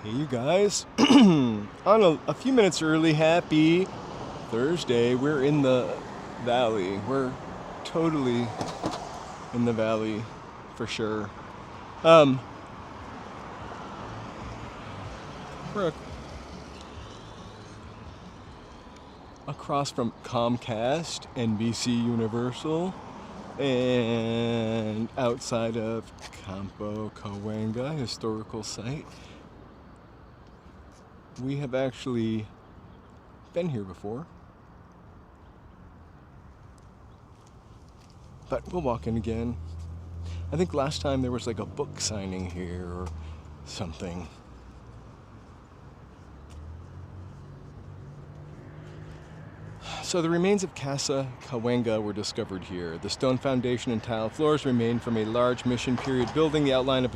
Hey, you guys. On a few minutes early, happy Thursday. We're in the valley. We're totally in the valley for sure. Um, we're across from Comcast, NBC Universal, and outside of Campo de Cahuenga historical site. We have actually been here before, but we'll walk in again. I think last time there was like a book signing here or something. So the remains of Casa Cahuenga were discovered here. The stone foundation and tile floors remain from a large mission period building. The outline of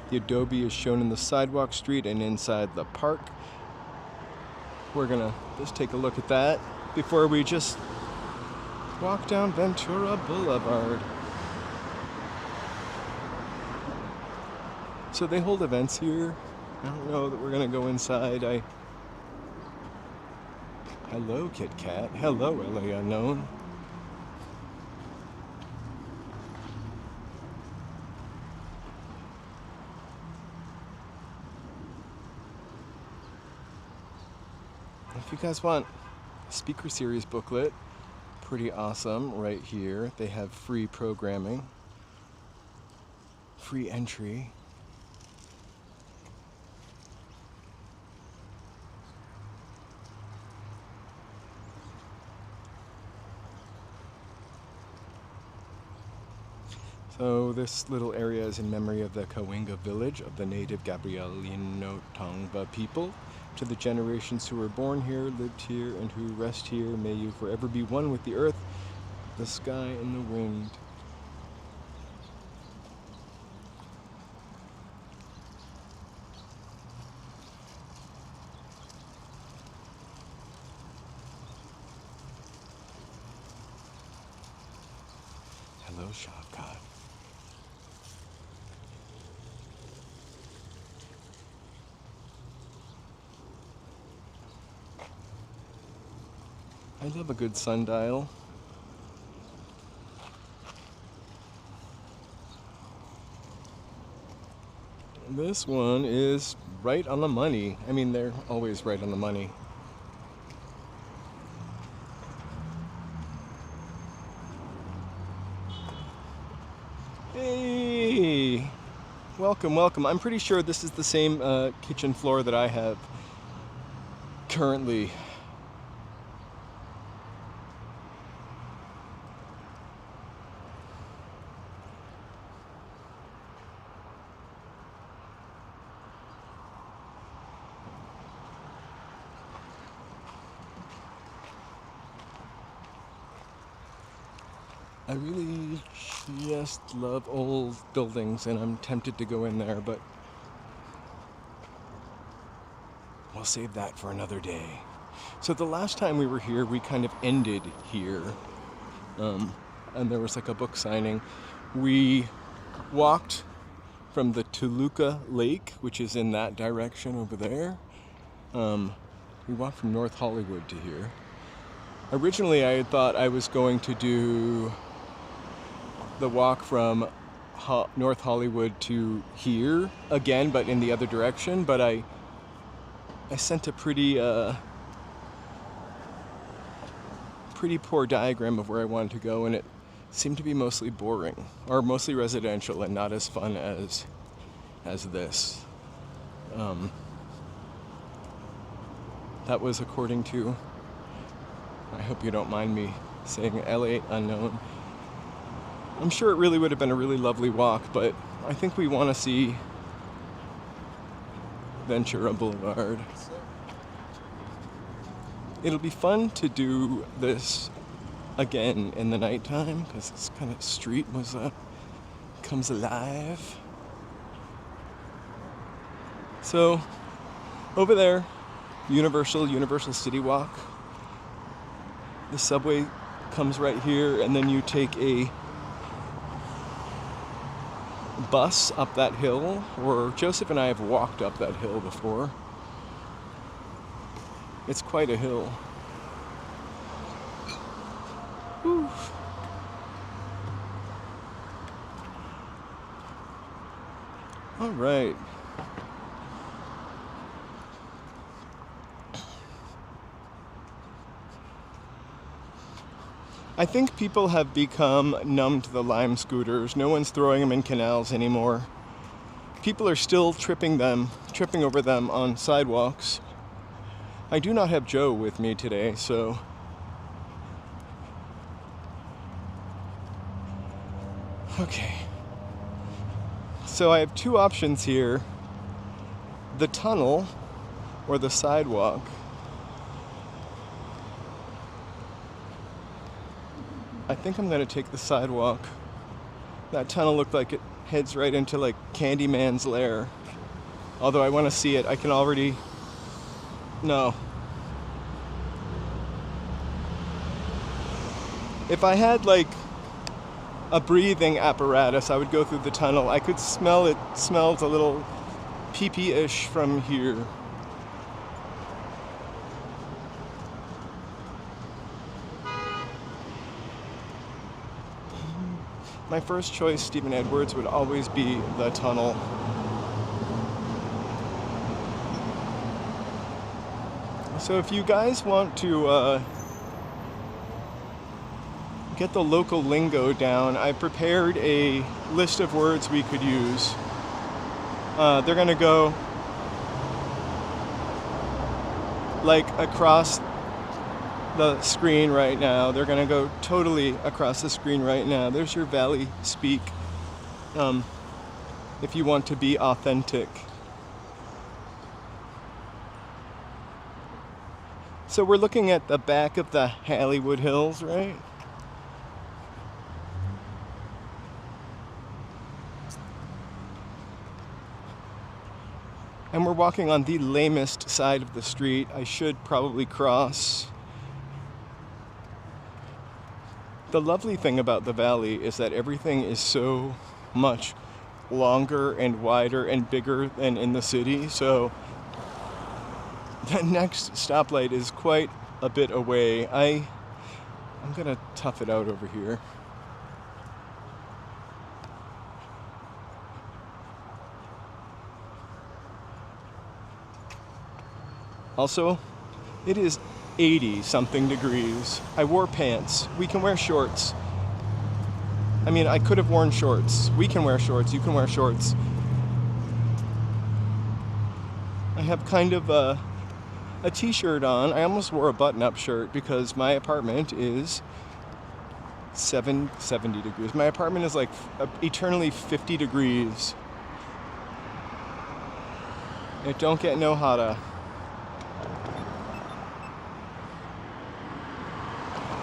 the adobe is shown in the sidewalk street and inside the park. We're gonna just take a look at that before we just walk down Ventura Boulevard. So they hold events here. I don't know that we're gonna go inside. Hello, Kit Kat. Hello, LA Unknown. If you guys want a speaker series booklet, pretty awesome right here. They have free programming, free entry. So this little area is in memory of the Cahuenga village of the native Gabrielino Tongva people. To the generations who were born here, lived here, and who rest here, may you forever be one with the earth, the sky, and the wind. Hello, Shavkat. I love a good sundial. This one is right on the money. I mean, they're always right on the money. Hey! Welcome, welcome. I'm pretty sure this is the same kitchen floor that I have currently. I really just love old buildings, and I'm tempted to go in there, but we'll save that for another day. So the last time we were here, we kind of ended here, and there was like a book signing. We walked from the Toluca Lake, which is in that direction over there. We walked from North Hollywood to here. Originally, I had thought I was going to do the walk from North Hollywood to here again, but in the other direction. But I sent a pretty poor diagram of where I wanted to go, and it seemed to be mostly boring, or mostly residential, and not as fun as this. That was according to, I hope you don't mind me saying, LA Unknown. I'm sure it really would have been a really lovely walk, but I think we want to see Ventura Boulevard. It'll be fun to do this again in the nighttime, because this kind of street comes alive. So, over there, Universal City Walk. The subway comes right here, and then you take bus up that hill, or Joseph and I have walked up that hill before. It's quite a hill. Whew. All right. I think people have become numb to the Lime scooters. No one's throwing them in canals anymore. People are still tripping over them on sidewalks. I do not have Joe with me today, so okay. So I have two options here. The tunnel or the sidewalk. I think I'm gonna take the sidewalk. That tunnel looked like it heads right into like Candyman's lair. Although I wanna see it, I can already, no. If I had like a breathing apparatus, I would go through the tunnel. I could smell it. Smells a little pee-pee-ish from here. My first choice, Stephen Edwards, would always be the tunnel. So if you guys want to get the local lingo down, I prepared a list of words we could use. They're gonna go like across the screen right now. They're gonna go totally across the screen right now. There's your Valley speak. If you want to be authentic. So we're looking at the back of the Hollywood Hills, right? And we're walking on the lamest side of the street. I should probably cross. The lovely thing about the valley is that everything is so much longer and wider and bigger than in the city. So the next stoplight is quite a bit away. I'm gonna tough it out over here. Also, it is 80 something degrees. I wore pants. We can wear shorts. I mean, I could have worn shorts. We can wear shorts. You can wear shorts. I have kind of a t-shirt on. I almost wore a button-up shirt because my apartment is 70 degrees. My apartment is like eternally 50 degrees. It don't get no hotter.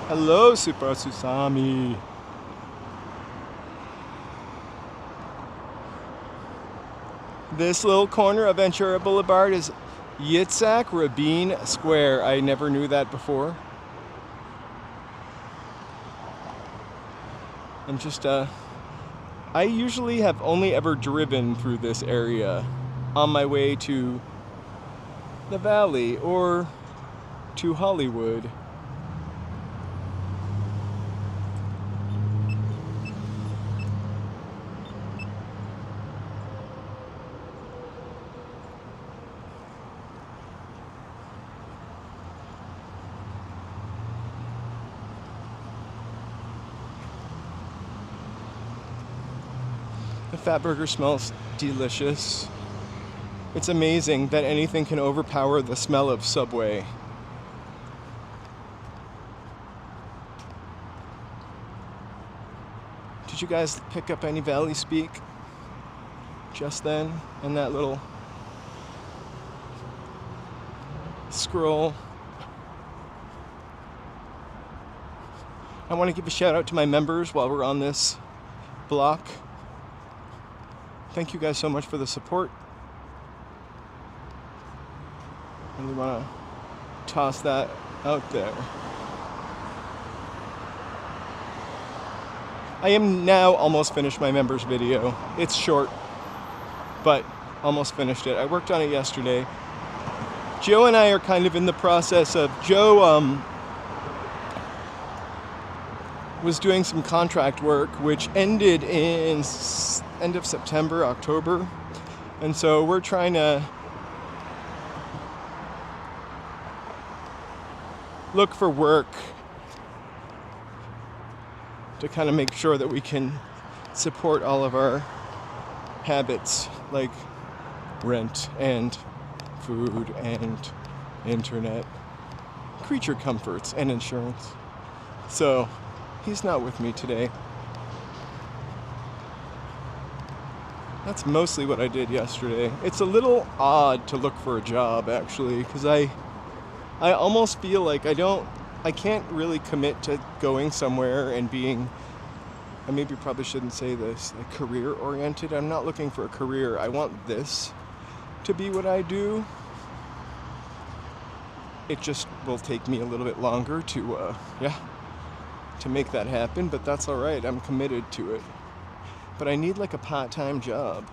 Hello, Super Susami. This little corner of Ventura Boulevard is Yitzhak Rabin Square. I never knew that before. I'm just, I usually have only ever driven through this area on my way to the valley or to Hollywood. The Fat Burger smells delicious. It's amazing that anything can overpower the smell of Subway. Did you guys pick up any Valley speak just then in that little scroll? I want to give a shout out to my members while we're on this block. Thank you guys so much for the support. I really want to toss that out there. I am now almost finished my members video. It's short, but almost finished it. I worked on it yesterday. Joe and I are kind of in the process of, Joe was doing some contract work which ended in end of September, October. And so we're trying to look for work to kind of make sure that we can support all of our habits like rent and food and internet, creature comforts and insurance. So he's not with me today. That's mostly what I did yesterday. It's a little odd to look for a job actually, because I almost feel like I can't really commit to going somewhere and being, I maybe probably shouldn't say this, like career oriented. I'm not looking for a career. I want this to be what I do. It just will take me a little bit longer to make that happen, but that's all right. I'm committed to it. But I need like a part-time job.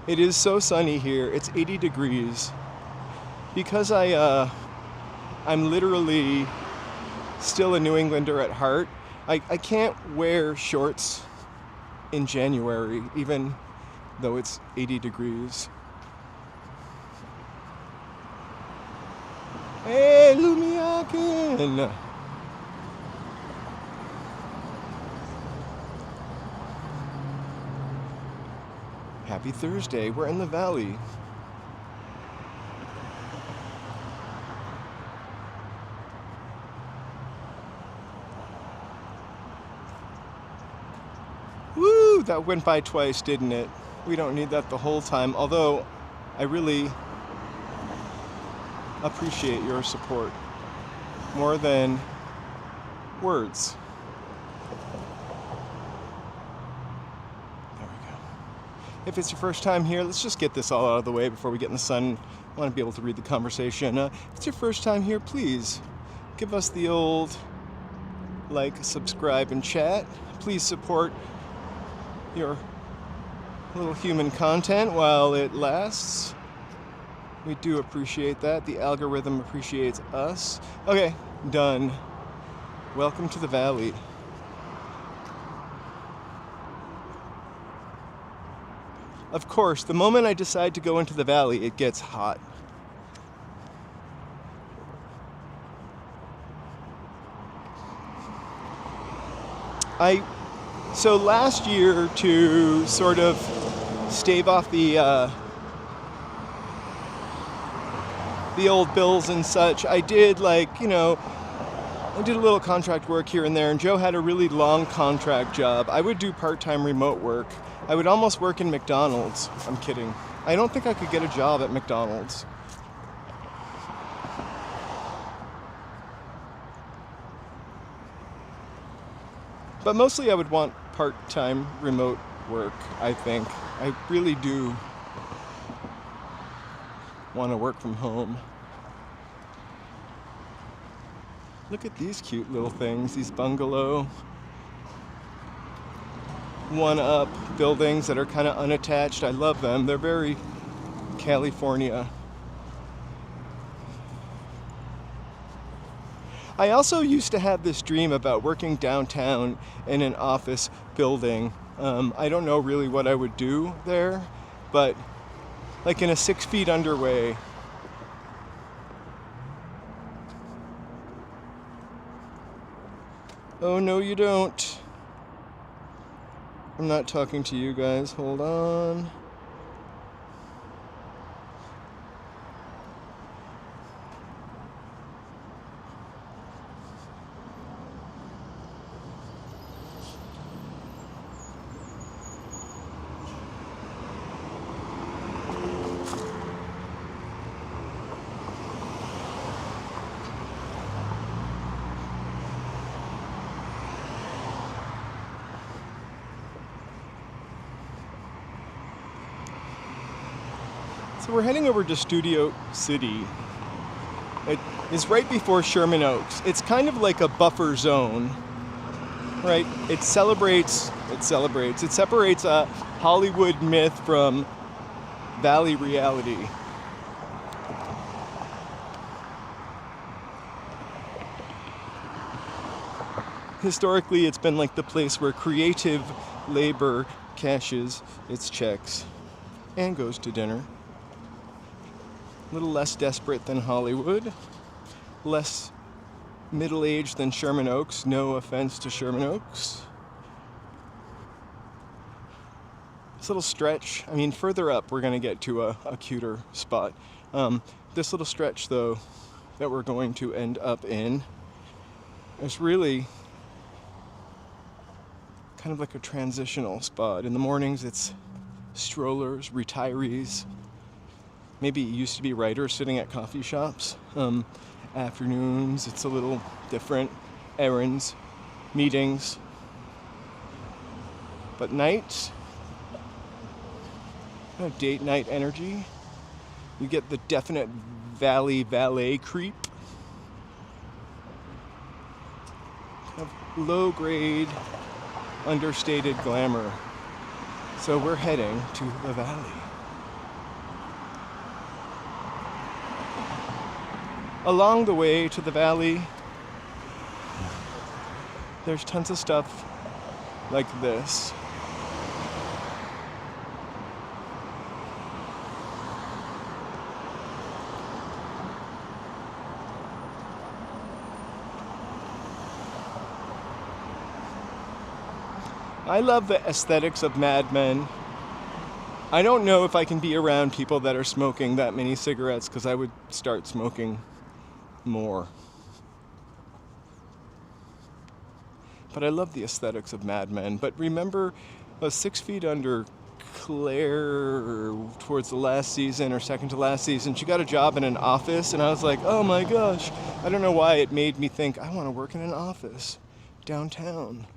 It is so sunny here. It's 80 degrees. Because I'm literally still a New Englander at heart, I can't wear shorts in January, even though it's 80 degrees. Hey, Lumiakin! Happy Thursday. We're in the valley. Woo! That went by twice, didn't it? We don't need that the whole time, although I really appreciate your support more than words. There we go. If it's your first time here, let's just get this all out of the way before we get in the sun. I want to be able to read the conversation. If it's your first time here, please give us the old like, subscribe, and chat. Please support your little human content while it lasts. We do appreciate that. The algorithm appreciates us. Okay, done. Welcome to the valley. Of course, the moment I decide to go into the valley, it gets hot. So last year, to sort of stave off the old bills and such, I did I did a little contract work here and there, and Joe had a really long contract job. I would do part-time remote work. I would almost work in McDonald's. I'm kidding. I don't think I could get a job at McDonald's. But mostly I would want part-time remote work, I think. I really do want to work from home. Look at these cute little things, these bungalow one-up buildings that are kind of unattached. I love them. They're very California. I also used to have this dream about working downtown in an office building. I don't know really what I would do there, but like in a 6 feet under way. Oh, no, you don't. I'm not talking to you guys. Hold on. So we're heading over to Studio City. It is right before Sherman Oaks. It's kind of like a buffer zone, right? It separates a Hollywood myth from Valley reality. Historically, it's been like the place where creative labor cashes its checks and goes to dinner. A little less desperate than Hollywood, less middle-aged than Sherman Oaks. No offense to Sherman Oaks. This little stretch, I mean, further up we're going to get to a cuter spot. This little stretch, though, that we're going to end up in is really kind of like a transitional spot. In the mornings, it's strollers, retirees. Maybe it used to be writers sitting at coffee shops. Afternoons, it's a little different. Errands, meetings. But nights, kind of date night energy. You get the definite valley valet creep. Kind of low grade, understated glamour. So we're heading to the valley. Along the way to the valley, there's tons of stuff like this. I love the aesthetics of Mad Men. I don't know if I can be around people that are smoking that many cigarettes because I would start smoking more. But I love the aesthetics of Mad Men. But remember 6 Feet Under Claire towards the last season or second to last season, she got a job in an office and I was like, oh my gosh. I don't know why it made me think I want to work in an office downtown.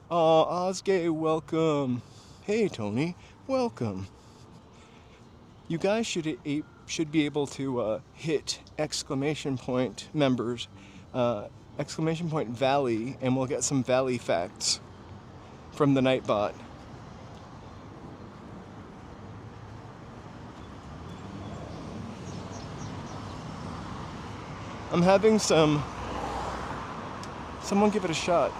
Aw, Osgay, welcome. Hey, Tony, welcome. You guys should be able to hit exclamation point members, exclamation point Valley, and we'll get some Valley facts from the Nightbot. I'm having someone give it a shot.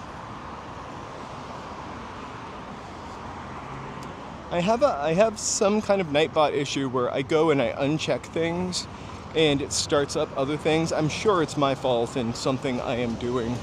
I have some kind of Nightbot issue where I go and I uncheck things and it starts up other things. I'm sure it's my fault and something I am doing.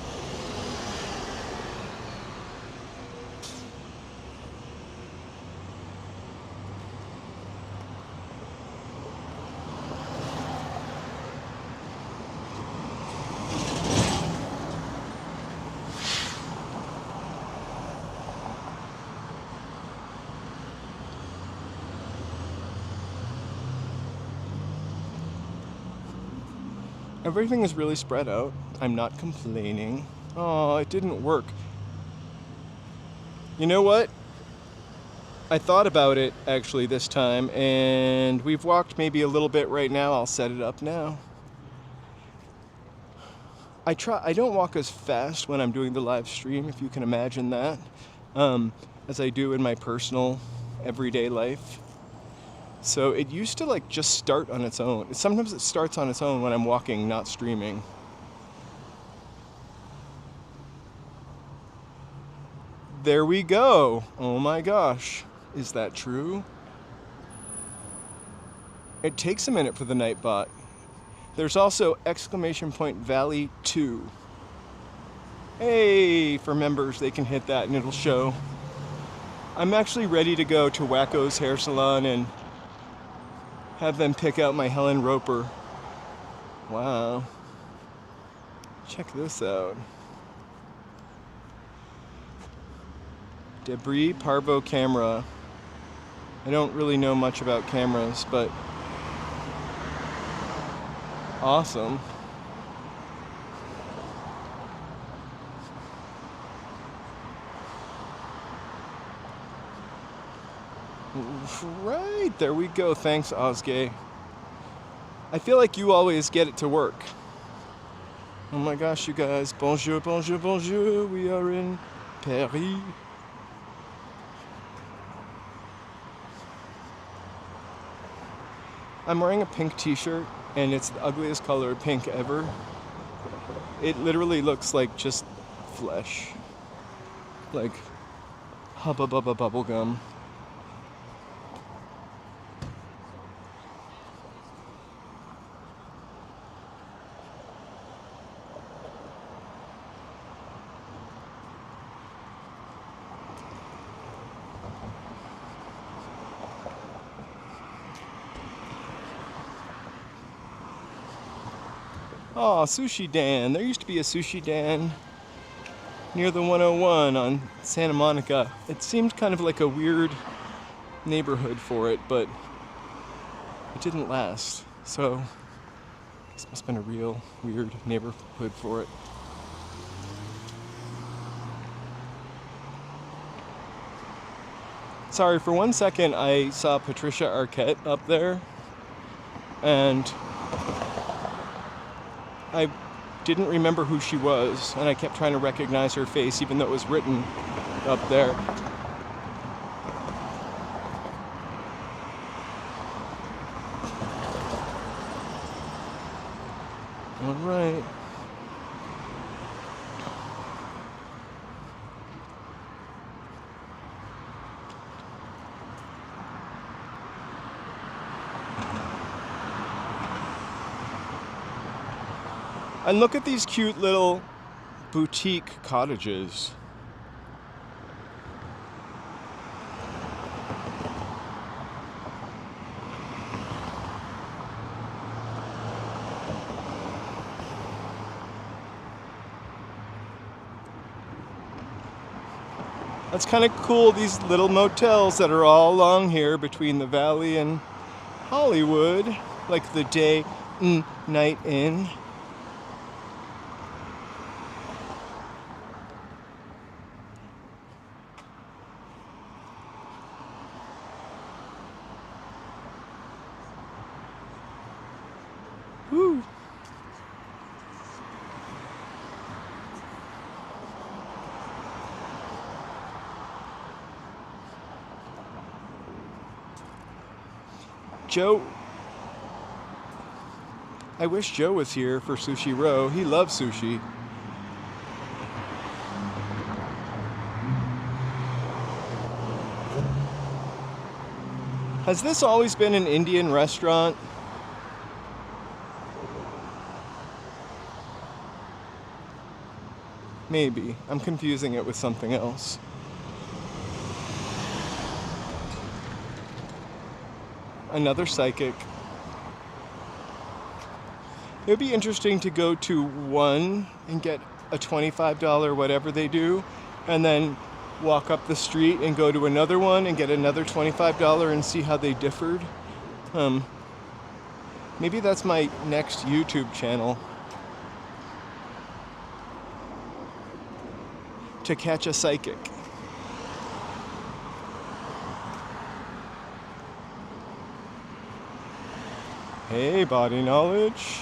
Everything is really spread out. I'm not complaining. Oh, it didn't work. You know what? I thought about it actually this time, and we've walked maybe a little bit right now. I'll set it up now. I don't walk as fast when I'm doing the live stream, if you can imagine that, as I do in my personal everyday life. So it used to like just start on its own. Sometimes it starts on its own when I'm walking, not streaming. There we go. Oh my gosh. Is that true? It takes a minute for the Nightbot. There's also exclamation point Valley 2. Hey, for members, they can hit that and it'll show. I'm actually ready to go to Wacko's hair salon and have them pick out my Helen Roper. Wow. Check this out. Debris Parvo camera. I don't really know much about cameras, but awesome. Right, there we go. Thanks, Osgay. I feel like you always get it to work. Oh my gosh, you guys. Bonjour, bonjour, bonjour. We are in Paris. I'm wearing a pink t-shirt, and it's the ugliest color pink ever. It literally looks like just flesh. Like hubba bubba bubble gum. Oh, Sushi Dan. There used to be a Sushi Dan near the 101 on Santa Monica. It seemed kind of like a weird neighborhood for it, but it didn't last. So this must have been a real weird neighborhood for it. Sorry, for 1 second I saw Patricia Arquette up there, and I didn't remember who she was, and I kept trying to recognize her face even though it was written up there. All right. And look at these cute little boutique cottages. That's kind of cool, these little motels that are all along here between the Valley and Hollywood, like the Day Night Inn. Woo. Joe, I wish Joe was here for Sushi Row. He loves sushi. Has this always been an Indian restaurant? Maybe. I'm confusing it with something else. Another psychic. It would be interesting to go to one and get a $25 whatever they do, and then walk up the street and go to another one and get another $25 and see how they differed. Maybe that's my next YouTube channel. To catch a psychic. Hey, body knowledge.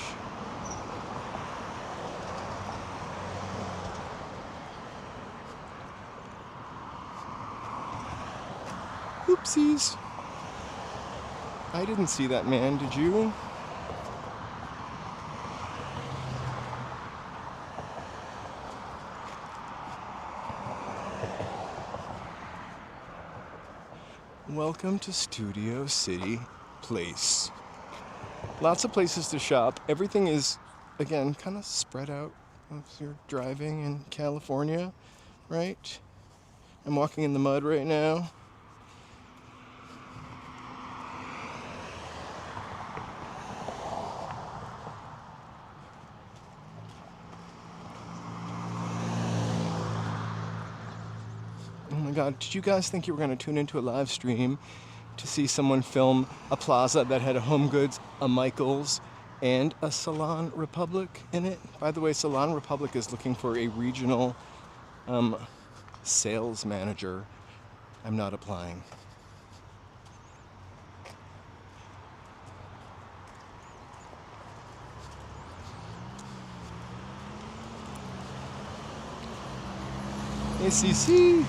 Oopsies. I didn't see that man, did you? Welcome to Studio City Place. Lots of places to shop. Everything is, again, kind of spread out if you're driving in California, right? I'm walking in the mud right now. Oh my God, did you guys think you were going to tune into a live stream to see someone film a plaza that had a Home Goods, a Michaels, and a Salon Republic in it? By the way, Salon Republic is looking for a regional sales manager. I'm not applying. ACC.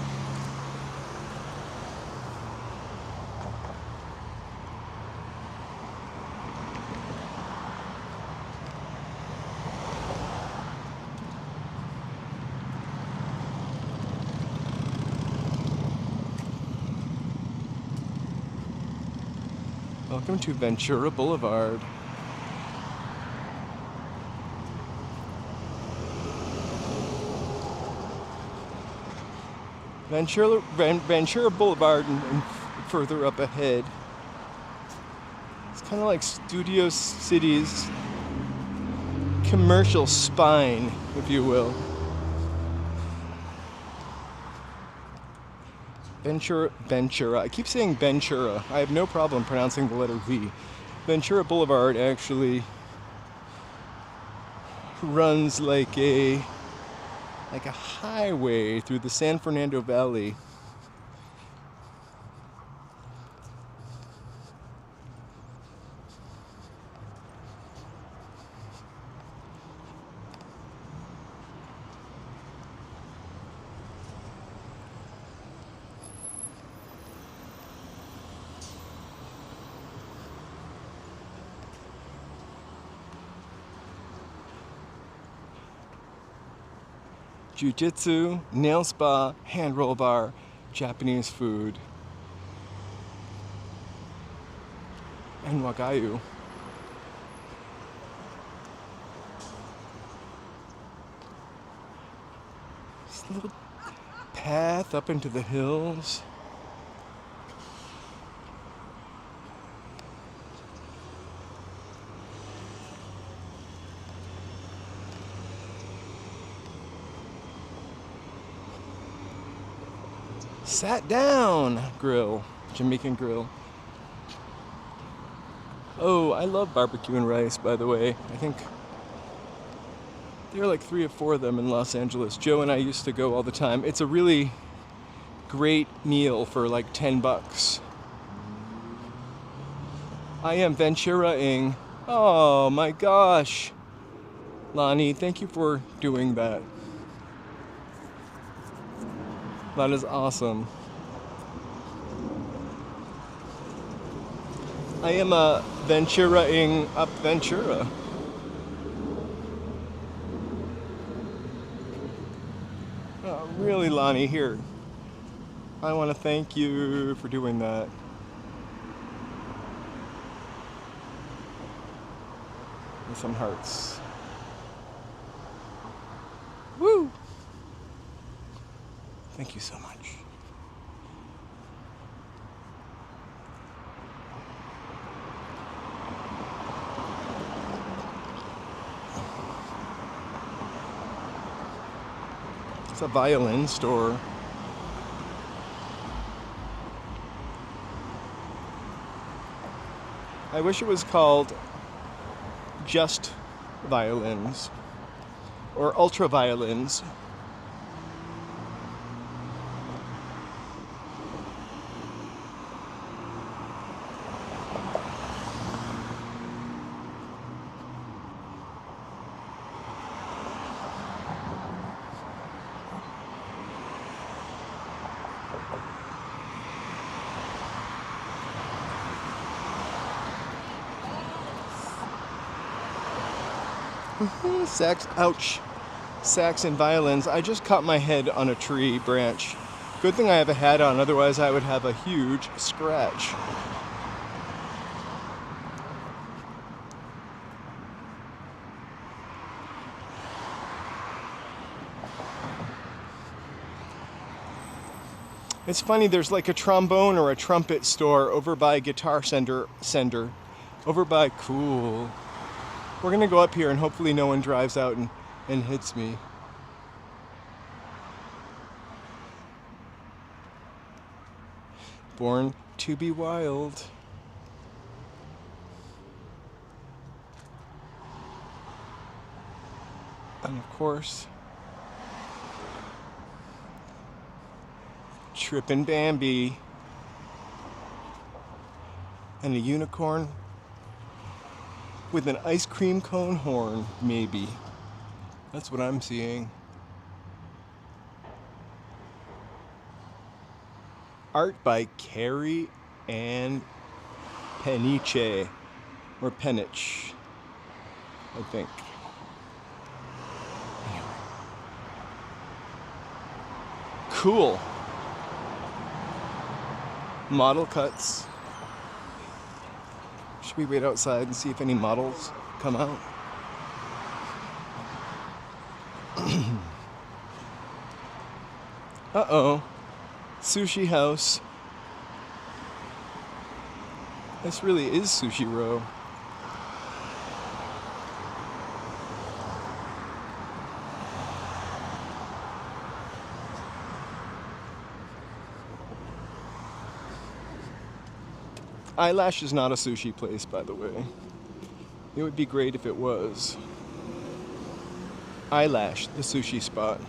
Welcome to Ventura Boulevard. Ventura Boulevard and further up ahead. It's kind of like Studio City's commercial spine, if you will. Ventura. I keep saying Ventura. I have no problem pronouncing the letter V. Ventura Boulevard actually runs like a highway through the San Fernando Valley. Jiu-jitsu, nail spa, hand roll bar, Japanese food, and wagayu. This little path up into the hills. Sat down grill, Jamaican grill. Oh, I love barbecue and rice, by the way. I think there are like 3 or 4 of them in Los Angeles. Joe and I used to go all the time. It's a really great meal for like $10. I am Ventura-ing. Oh my gosh. Lonnie, thank you for doing that. That is awesome. I am a Ventura-ing up Ventura. Oh, really, Lonnie, here. I want to thank you for doing that. With some hearts. Woo! Thank you so much. It's a violin store. I wish it was called just violins or ultra violins. Sax and violins. I just caught my head on a tree branch. Good thing I have a hat on, otherwise I would have a huge scratch. It's funny, there's like a trombone or a trumpet store over by Guitar Center. Over by Cool. We're gonna go up here and hopefully no one drives out and hits me. Born to be wild. And of course, Trippin' Bambi. And a unicorn with an ice cream cone horn, maybe. That's what I'm seeing. Art by Carrie Ann Peniche, or Penich, I think. Anyway. Cool. Model cuts. Should we wait outside and see if any models come out? Uh-oh. Sushi house. This really is Sushi Row. Eyelash is not a sushi place, by the way. It would be great if it was. Eyelash, the sushi spot.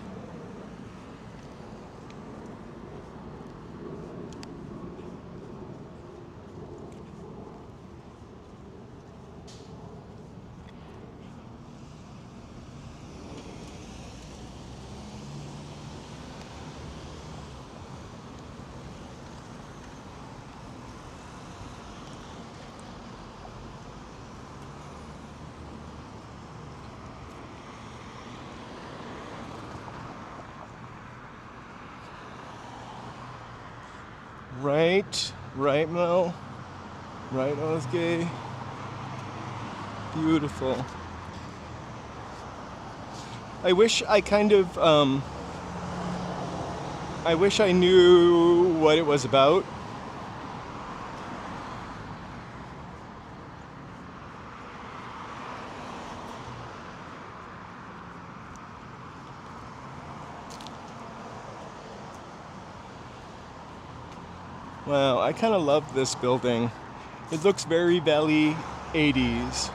Right, Mel. Right, Osgay. Beautiful. I wish I knew what it was about. Wow, I kind of love this building. It looks very Valley 80s.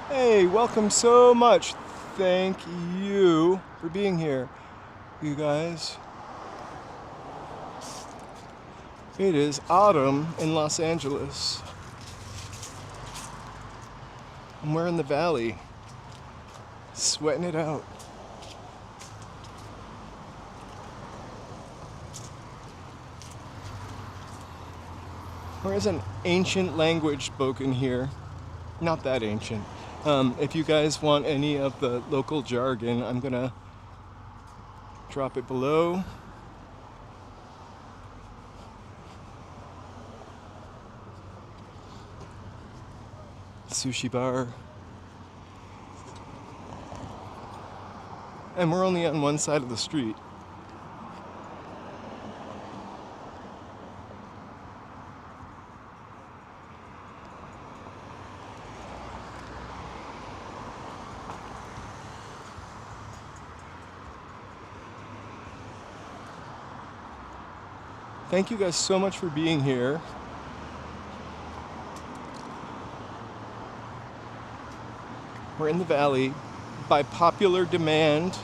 Hey, welcome so much. Thank you for being here, you guys. It is autumn in Los Angeles. And we're in the valley, sweating it out. There is an ancient language spoken here. Not that ancient. If you guys want any of the local jargon, I'm gonna drop it below. Sushi bar. And we're only on one side of the street. Thank you guys so much for being here. We're in the valley by popular demand.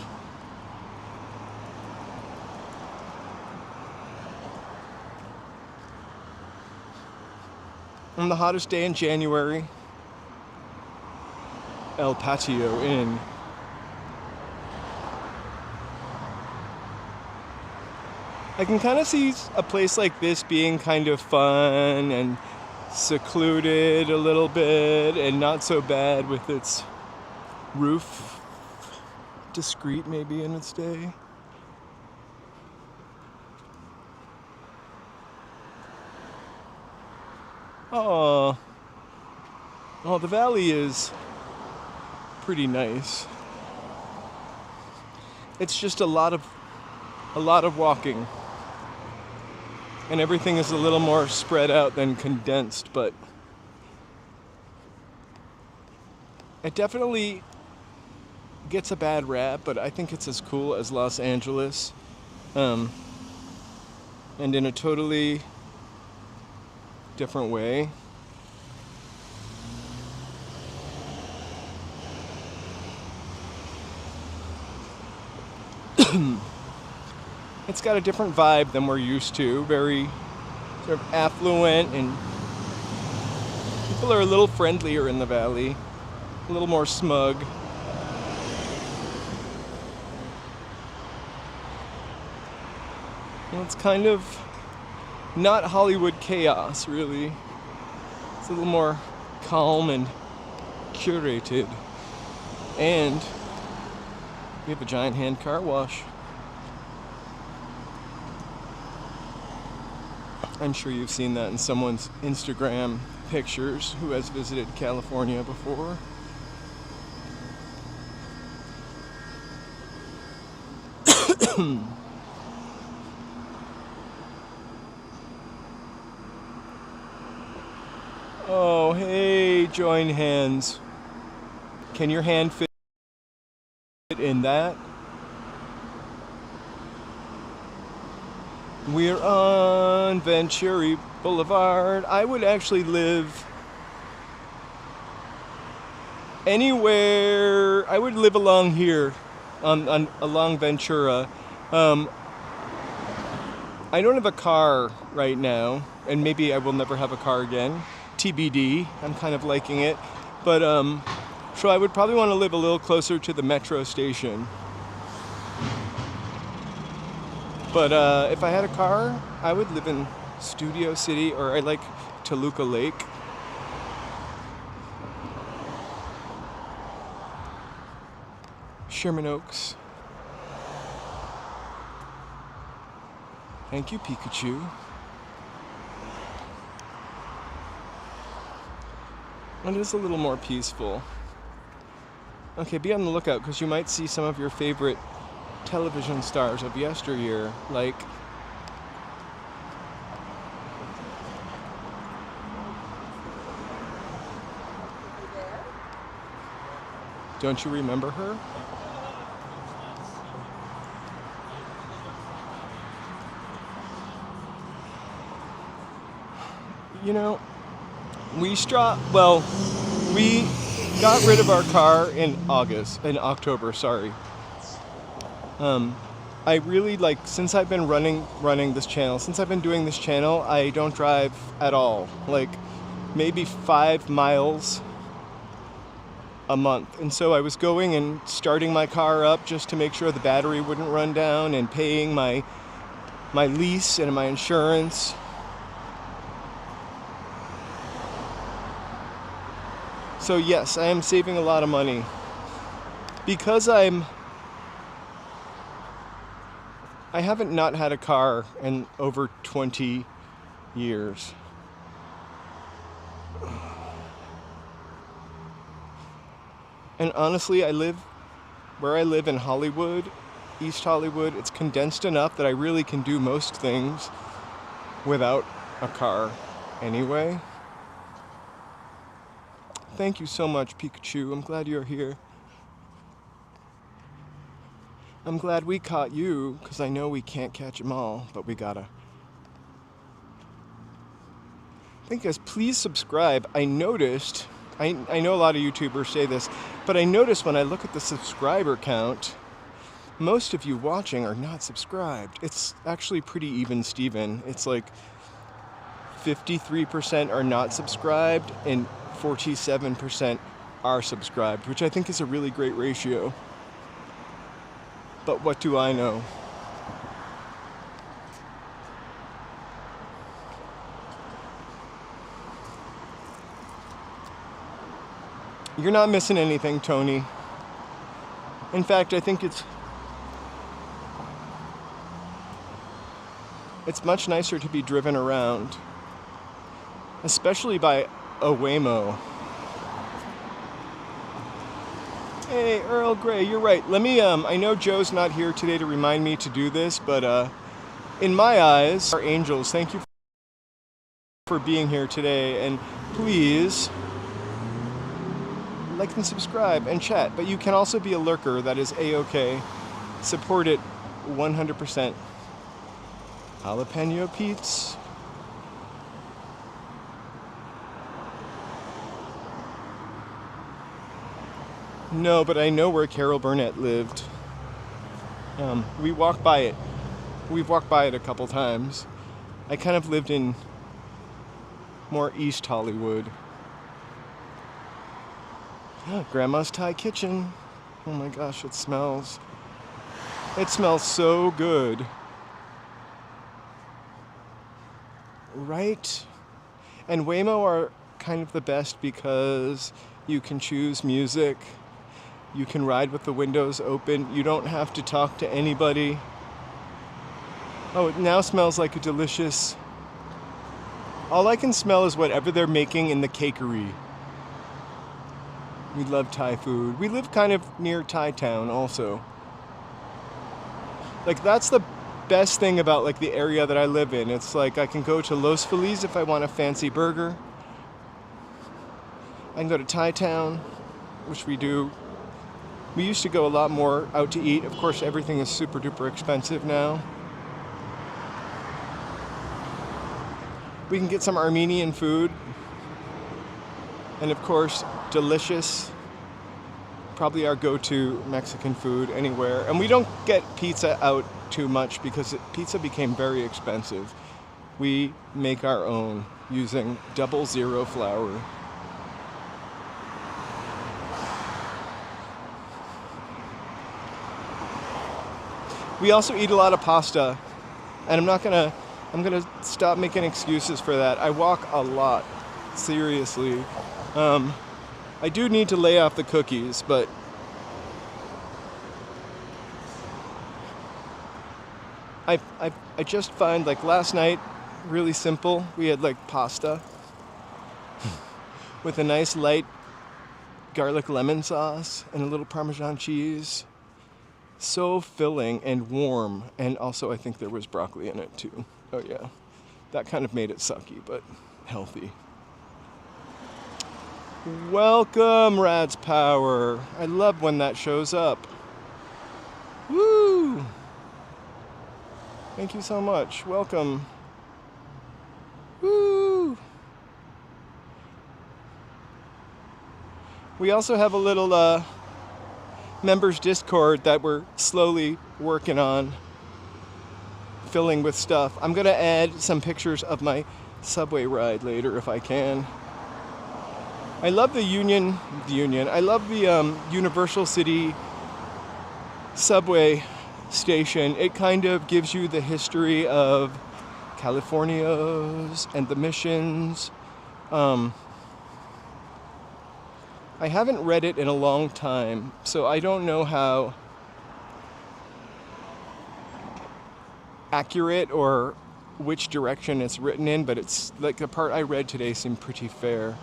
On the hottest day in January, El Patio Inn. I can kind of see a place like this being kind of fun and secluded a little bit and not so bad with its roof, discreet maybe in its day. Oh, the valley is pretty nice. It's just a lot of walking, and everything is a little more spread out than condensed, but it definitely gets a bad rap, but I think it's as cool as Los Angeles, and in a totally different way. It's got a different vibe than we're used to, very sort of affluent and People are a little friendlier in the valley, a little more smug. Well, it's kind of not Hollywood chaos, really. It's a little more calm and curated. And we have a giant hand car wash. I'm sure you've seen that in someone's Instagram pictures who has visited California before. Oh, hey, join hands. Can your hand fit in that? We're on Ventura Boulevard. I would actually live anywhere. I would live along here, along Ventura. I don't have a car right now, and maybe I will never have a car again. TBD. I'm kind of liking it, but so I would probably want to live a little closer to the metro station. But if I had a car, I would live in Studio City, or I like Toluca Lake. Sherman Oaks. Thank you, Pikachu. And it is a little more peaceful. Okay, be on the lookout, because you might see some of your favorite television stars of yesteryear, like don't you remember her? You know, we got rid of our car in October, sorry. I really since I've been running this channel, since I've been doing this channel, I don't drive at all. Like maybe 5 miles a month. And so I was going and starting my car up just to make sure the battery wouldn't run down, and paying my lease and my insurance. So yes, I am saving a lot of money. Because I haven't not had a car in over 20 years. And honestly, where I live in Hollywood, East Hollywood, it's condensed enough that I really can do most things without a car anyway. Thank you so much, Pikachu. I'm glad you're here. I'm glad we caught you, because I know we can't catch them all, but we gotta. Thank you guys. Please subscribe. I noticed, I know a lot of YouTubers say this, but I noticed when I look at the subscriber count, most of you watching are not subscribed. It's actually pretty even, Steven. It's like 53% are not subscribed and 47% are subscribed, which I think is a really great ratio. But what do I know? You're not missing anything, Tony. In fact, I think it's much nicer to be driven around, especially by a Waymo. Hey, Earl Grey, you're right. Let me, I know Joe's not here today to remind me to do this, but in my eyes, our angels, thank you for being here today, and please like and subscribe and chat, but you can also be a lurker. That is A-okay. Support it 100%. Jalapeno Pete's. No, but I know where Carol Burnett lived. We walked by it. We've walked by it a couple times. I kind of lived in more East Hollywood. Grandma's Thai kitchen. Oh my gosh, it smells. It smells so good. Right? And Waymo are kind of the best because you can choose music. You can ride with the windows open. You don't have to talk to anybody. Oh, it now smells like a delicious... All I can smell is whatever they're making in the cakery. We love Thai food. We live kind of near Thai town also. Like, that's the best thing about like the area that I live in. It's like I can go to Los Feliz if I want a fancy burger. I can go to Thai town, which we do. We used to go a lot more out to eat. Of course, everything is super duper expensive now. We can get some Armenian food. And of course, delicious. Probably our go-to Mexican food anywhere. And we don't get pizza out too much because pizza became very expensive. We make our own using 00 flour. We also eat a lot of pasta. And I'm gonna stop making excuses for that. I walk a lot, seriously. I do need to lay off the cookies, but I just find like last night, really simple. We had like pasta with a nice light garlic lemon sauce and a little Parmesan cheese. So filling and warm, and also I think there was broccoli in it too. Oh yeah, that kind of made it sucky, but healthy. Welcome, Rad's Power. I love when that shows up. Woo! Thank you so much. Welcome. Woo! We also have a little members Discord that we're slowly working on filling with stuff. I'm gonna add some pictures of my subway ride later if I can. I love the Union. I love the Universal City subway station. It kind of gives you the history of Californios and the missions. I haven't read it in a long time, so I don't know how accurate or which direction it's written in, but it's like the part I read today seemed pretty fair.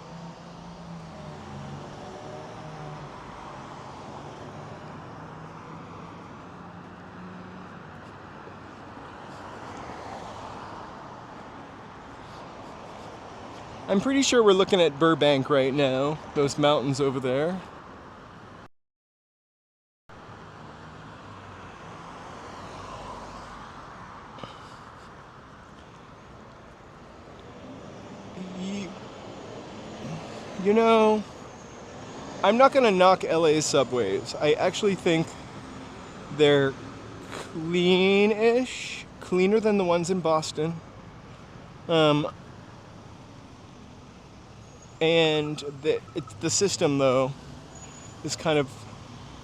I'm pretty sure we're looking at Burbank right now, those mountains over there. You know, I'm not going to knock LA's subways. I actually think they're clean-ish, cleaner than the ones in Boston. And the system, though, is kind of...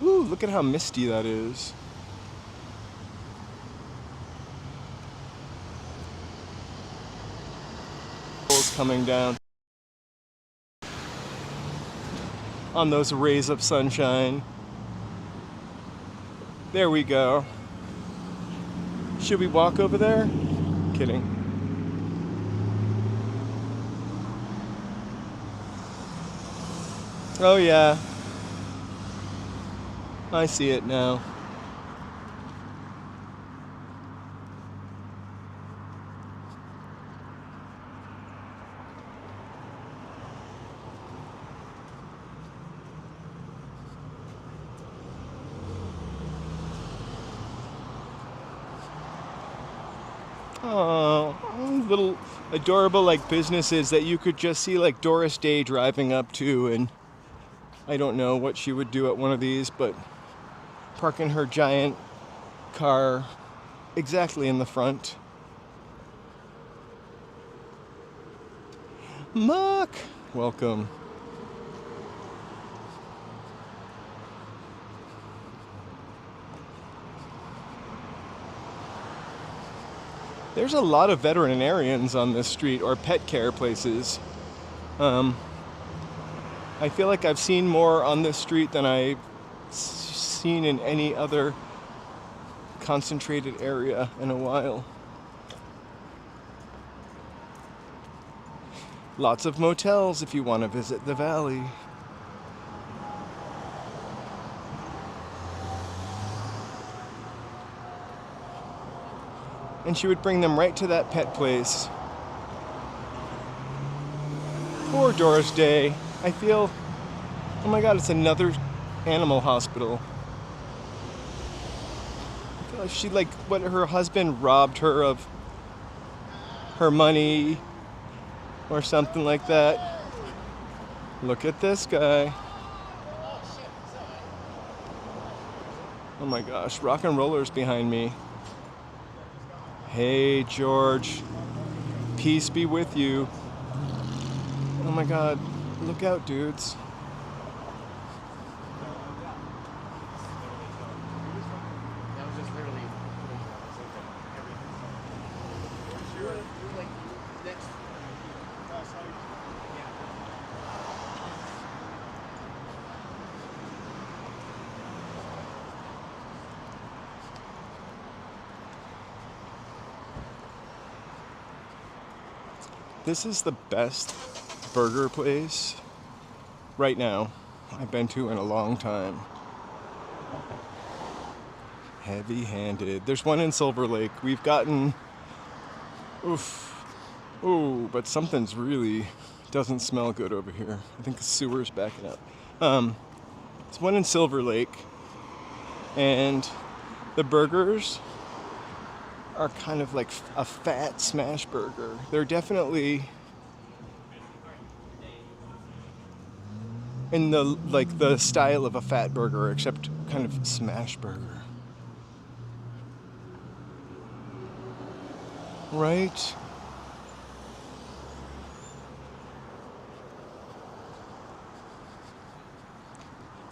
Ooh, look at how misty that is. Coming down on those rays of sunshine. There we go. Should we walk over there? Kidding. Oh yeah, I see it now. Oh, little adorable like businesses that you could just see like Doris Day driving up to, and I don't know what she would do at one of these, but parking her giant car exactly in the front. Muck! Welcome. There's a lot of veterinarians on this street, or pet care places. I feel like I've seen more on this street than I've seen in any other concentrated area in a while. Lots of motels if you want to visit the valley. And she would bring them right to that pet place. Poor Doris Day. I feel, oh my God, it's another animal hospital. I feel like she, like, what, her husband robbed her of her money or something like that. Look at this guy. Oh my gosh, rock and rollers behind me. Hey, George. Peace be with you. Oh my God, look out, dudes. This is the best burger place right now I've been to in a long time. Heavy-handed. There's one in Silver Lake. We've gotten, but something's really doesn't smell good over here. I think the sewer's backing up. There's one in Silver Lake, and the burgers are kind of like a fat smash burger. They're definitely in the style of a fat burger, except kind of smash burger. Right?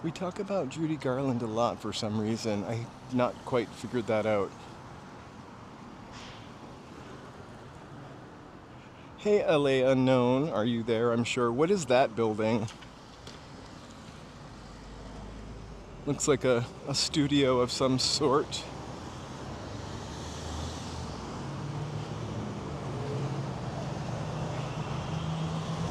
We talk about Judy Garland a lot for some reason. I've not quite figured that out. Hey, LA Unknown, are you there? I'm sure. What is that building? Looks like a studio of some sort.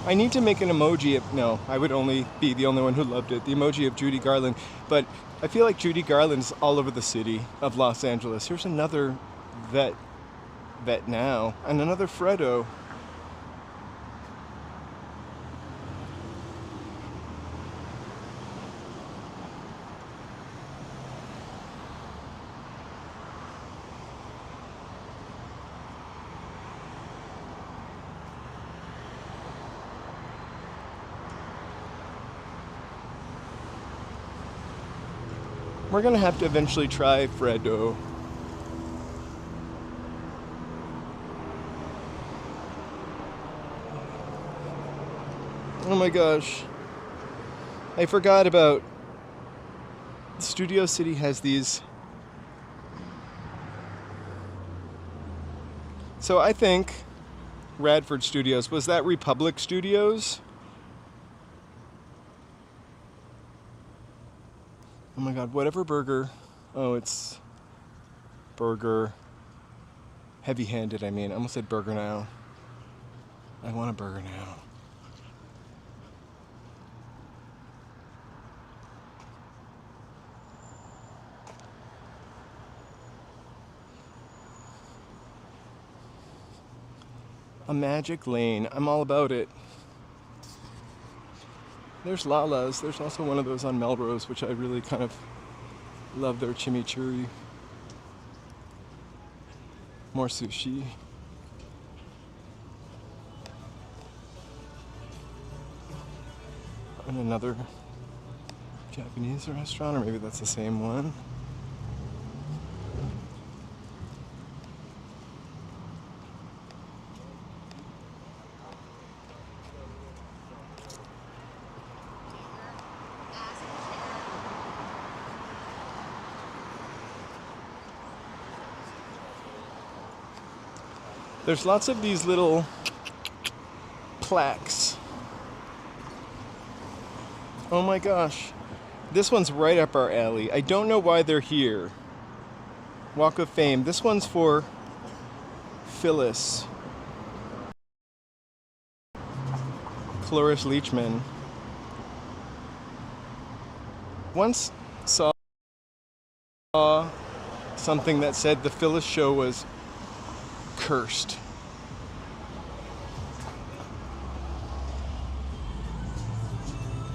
I need to make an emoji of, no, I would only be the only one who loved it, the emoji of Judy Garland. But I feel like Judy Garland's all over the city of Los Angeles. Here's another vet now, and another Freddo. We're gonna have to eventually try Freddo. Oh my gosh. I forgot about Studio City has these. So I think Radford Studios, was that Republic Studios? Oh my God, whatever burger. Oh, it's burger. Heavy-handed, I mean. I almost said burger now. I want a burger now. A Magic Lane. I'm all about it. There's Lala's. There's also one of those on Melrose, which I really kind of love their chimichurri. More sushi. And another Japanese restaurant, or maybe that's the same one. There's lots of these little plaques. Oh my gosh. This one's right up our alley. I don't know why they're here. Walk of Fame. This one's for Phyllis. Cloris Leachman. Once saw something that said the Phyllis show was cursed.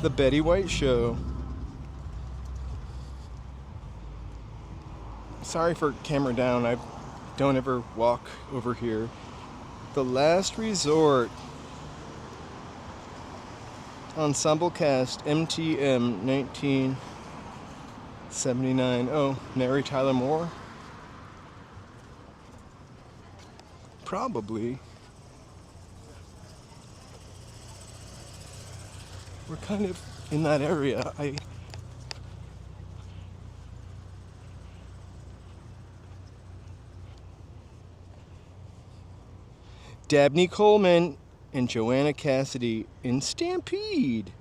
The Betty White show. Sorry for camera down. I don't ever walk over here. The Last Resort. Ensemble cast MTM 1979. Oh, Mary Tyler Moore? Probably. We're kind of in that area. Dabney Coleman and Joanna Cassidy in Stampede.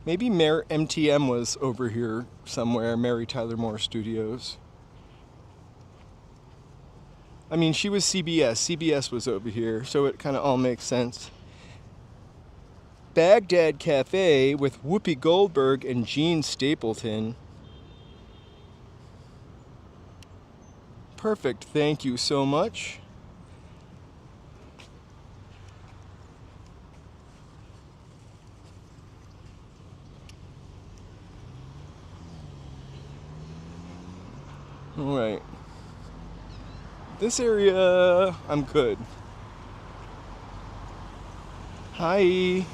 Maybe MTM was over here somewhere, Mary Tyler Moore Studios. I mean, she was CBS. CBS was over here, so it kind of all makes sense. Baghdad Cafe with Whoopi Goldberg and Gene Stapleton. Perfect, thank you so much. All right. This area, I'm good. Hi.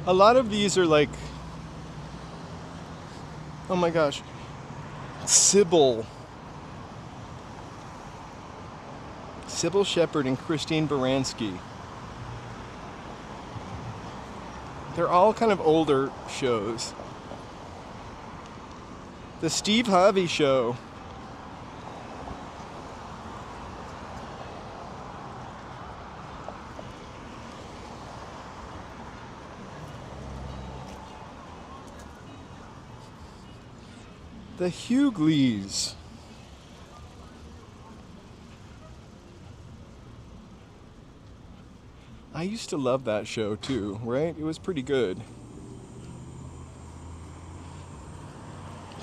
A lot of these are like, oh my gosh, Sybil Shepherd and Christine Baranski. They're all kind of older shows. The Steve Harvey Show. The Hugleys. I used to love that show too, right? It was pretty good.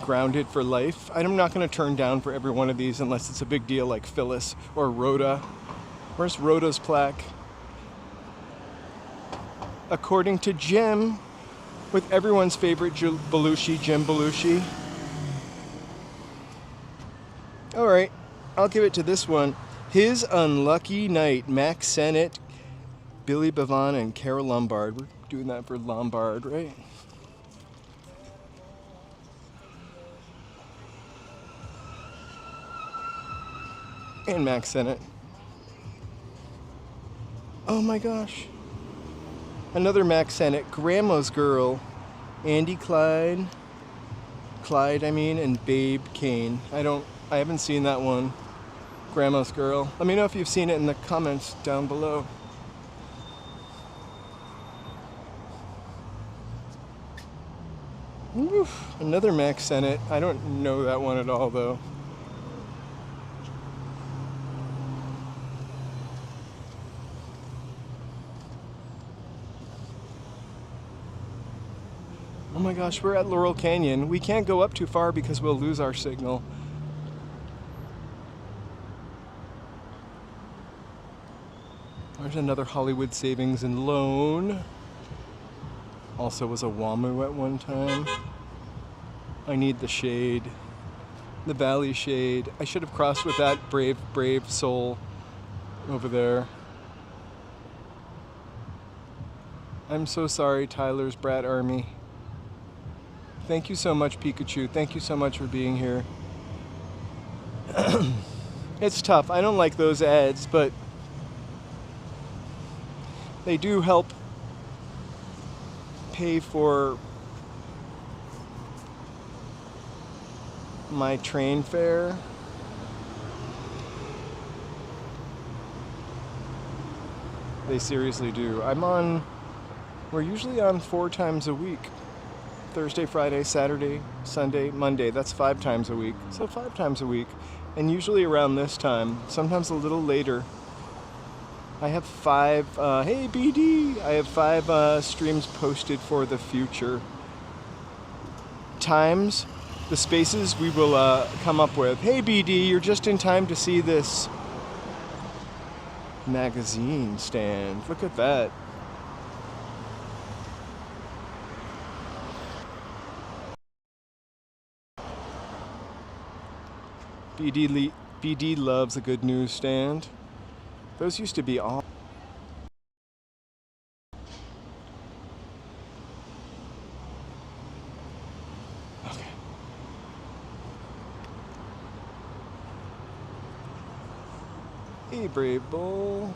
Grounded for Life. I'm not going to turn down for every one of these unless it's a big deal like Phyllis or Rhoda. Where's Rhoda's plaque? According to Jim, with everyone's favorite Belushi, Jim Belushi. All right, I'll give it to this one. His Unlucky Night, Max Sennett, Billy Bavon, and Carol Lombard. We're doing that for Lombard, right? And Max Sennett. Oh my gosh. Another Max Sennett, Grandma's Girl, Andy Clyde, and Babe Kane. I haven't seen that one. Grandma's Girl. Let me know if you've seen it in the comments down below. Oof, another Max Sennett. I don't know that one at all though. Oh my gosh, we're at Laurel Canyon. We can't go up too far because we'll lose our signal. There's another Hollywood Savings and Loan. Also was a WAMU at one time. I Need the Shade. The Valley Shade. I should have crossed with that brave soul over there. I'm so sorry, Tyler's Brat Army. Thank you so much, Pikachu. Thank you so much for being here. It's tough. I don't like those ads, but they do help pay for my train fare. They seriously do. We're usually on 4 times a week. Thursday, Friday, Saturday, Sunday, Monday. That's 5 times a week. So 5 times a week. And usually around this time, sometimes a little later. I have 5, hey BD! I have 5 streams posted for the future. Times, the spaces we will come up with. Hey BD, you're just in time to see this magazine stand. Look at that. BD loves a good newsstand. Those used to be all. Okay. Hey, Brave Bull.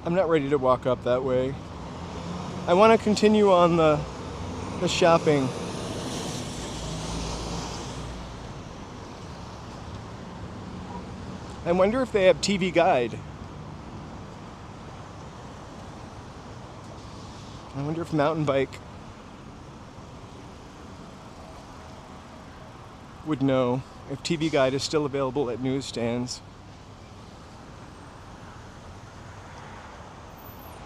I'm not ready to walk up that way. I want to continue on the shopping. I wonder if they have TV Guide. I wonder if Mountain Bike would know if TV Guide is still available at newsstands.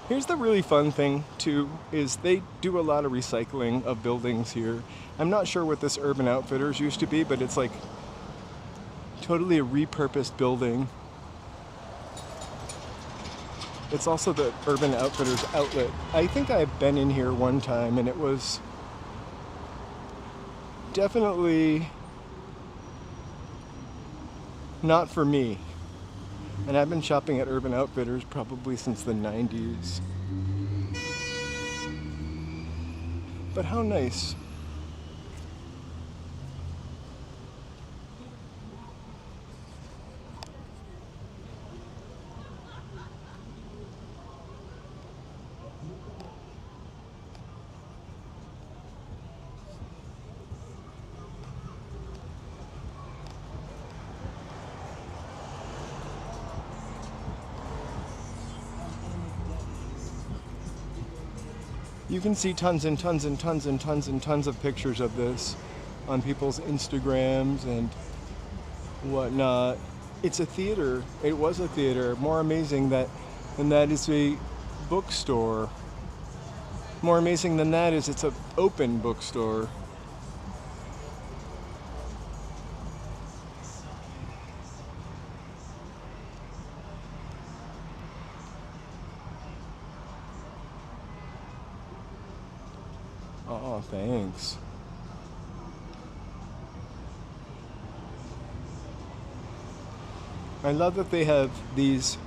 Here's the really fun thing, too, is they do a lot of recycling of buildings here. I'm not sure what this Urban Outfitters used to be, but it's like totally a repurposed building. It's also the Urban Outfitters outlet. I think I've been in here one time, and it was definitely not for me. And I've been shopping at Urban Outfitters probably since the 90s. But how nice. You can see tons and tons and tons and tons and tons of pictures of this on people's Instagrams and whatnot. It's a theater. It was a theater. More amazing than that is a bookstore. More amazing than that is it's an open bookstore. Oh, thanks. I love that they have these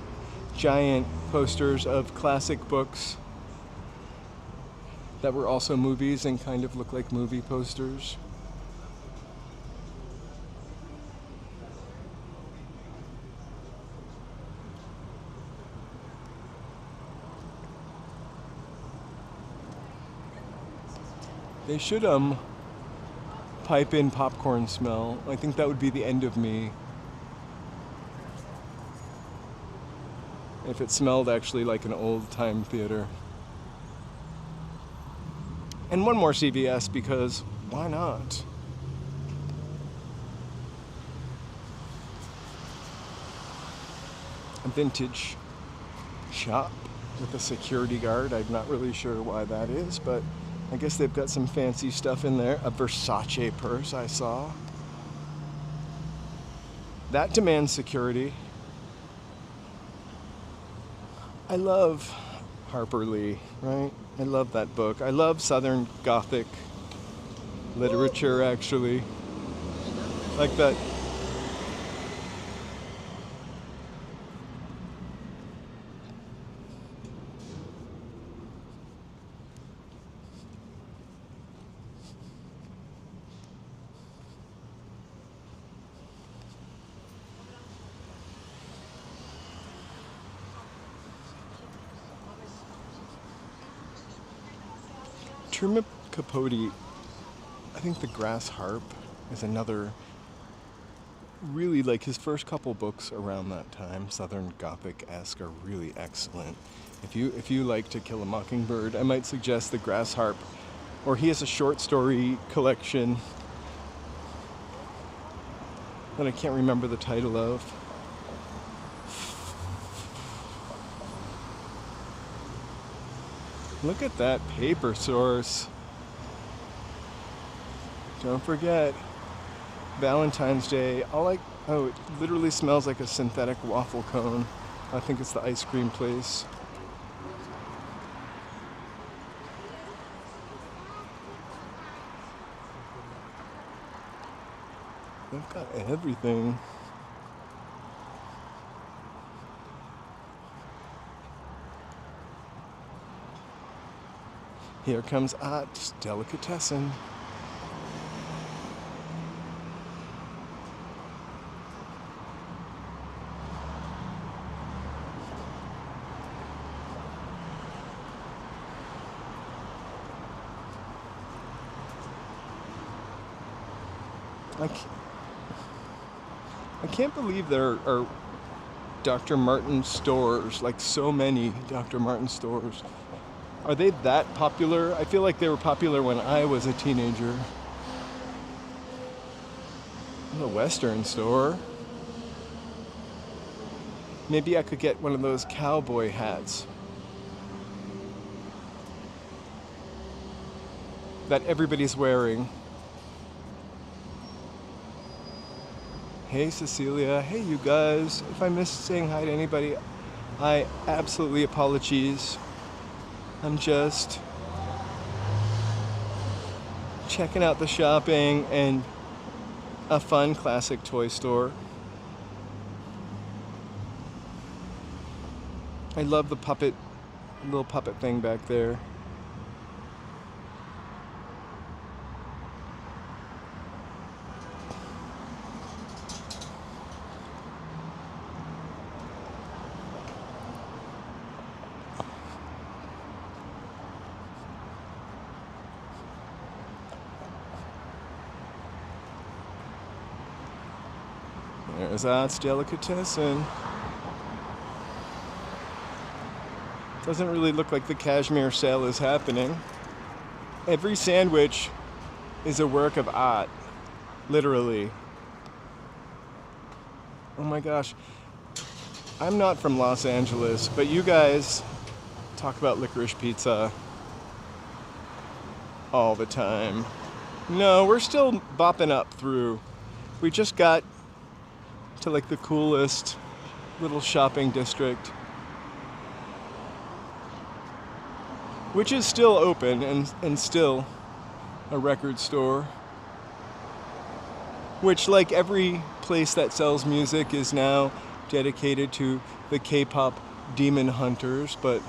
giant posters of classic books that were also movies and kind of look like movie posters. They should pipe in popcorn smell. I think that would be the end of me. If it smelled actually like an old-time theater. And one more CVS, because why not? A vintage shop with a security guard. I'm not really sure why that is, but I guess they've got some fancy stuff in there. A Versace purse I saw. That demands security. I love Harper Lee, right? I love that book. I love Southern Gothic literature, actually. Like that. Truman Capote, I think The Grass Harp is another really, like, his first couple books around that time, Southern Gothic-esque, are really excellent. If you like To Kill a Mockingbird, I might suggest The Grass Harp. Or he has a short story collection that I can't remember the title of. Look at that paper source. Don't forget, Valentine's Day. Oh, it literally smells like a synthetic waffle cone. I think it's the ice cream place. They've got everything. Here comes Art's Delicatessen. I can't believe there are Dr. Martens stores, like so many Dr. Martens stores. Are they that popular? I feel like they were popular when I was a teenager. The Western store. Maybe I could get one of those cowboy hats that everybody's wearing. Hey Cecilia, hey you guys. If I missed saying hi to anybody, I absolutely apologize. I'm just checking out the shopping and a fun classic toy store. I love the little puppet thing back there. There's Art's Delicatessen. Doesn't really look like the cashmere sale is happening. Every sandwich is a work of art, literally. Oh my gosh. I'm not from Los Angeles, but you guys talk about licorice pizza all the time. No, we're still bopping up through. We just got to like the coolest little shopping district, which is still open and still a record store, which, like every place that sells music, is now dedicated to the K-pop demon hunters, but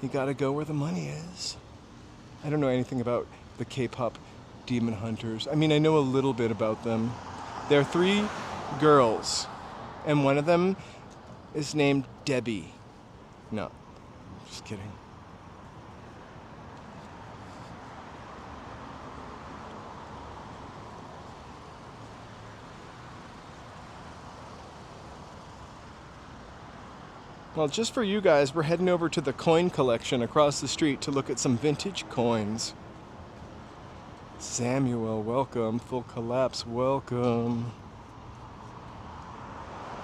you gotta go where the money is. I don't know anything about the K-pop demon hunters. I mean, I know a little bit about them. There are 3 girls, and one of them is named Debbie. No, just kidding. Well, just for you guys, we're heading over to the coin collection across the street to look at some vintage coins. Samuel, welcome. Full Collapse, welcome.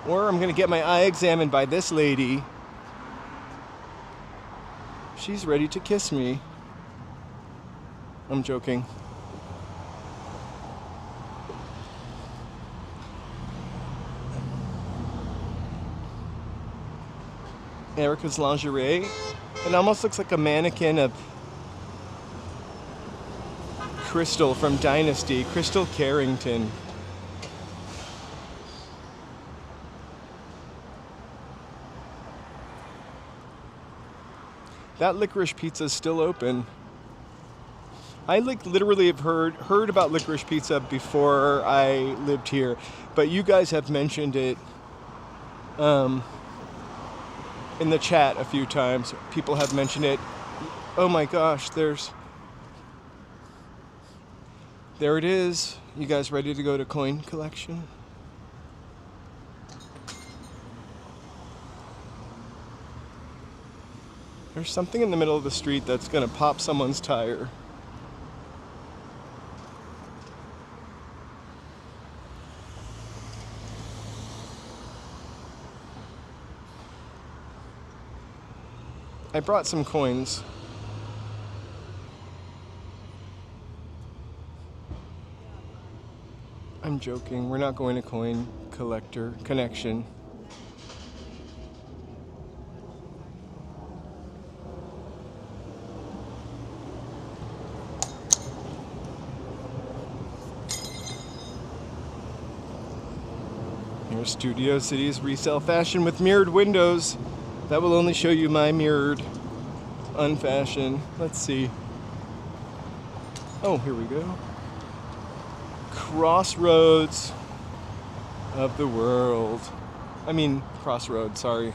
Or I'm gonna get my eye examined by this lady. She's ready to kiss me. I'm joking. Erica's lingerie. It almost looks like a mannequin of Crystal from Dynasty, Crystal Carrington. That licorice pizza is still open. I literally have heard about licorice pizza before I lived here, but you guys have mentioned it in the chat a few times. People have mentioned it. Oh my gosh, there it is. You guys ready to go to coin collection? There's something in the middle of the street that's gonna pop someone's tire. I brought some coins. I'm joking, we're not going to coin collector connection. Here's Studio City's resale fashion with mirrored windows. That will only show you my mirrored unfashion. Let's see. Oh, here we go. Crossroads of the world. I mean, crossroads, sorry.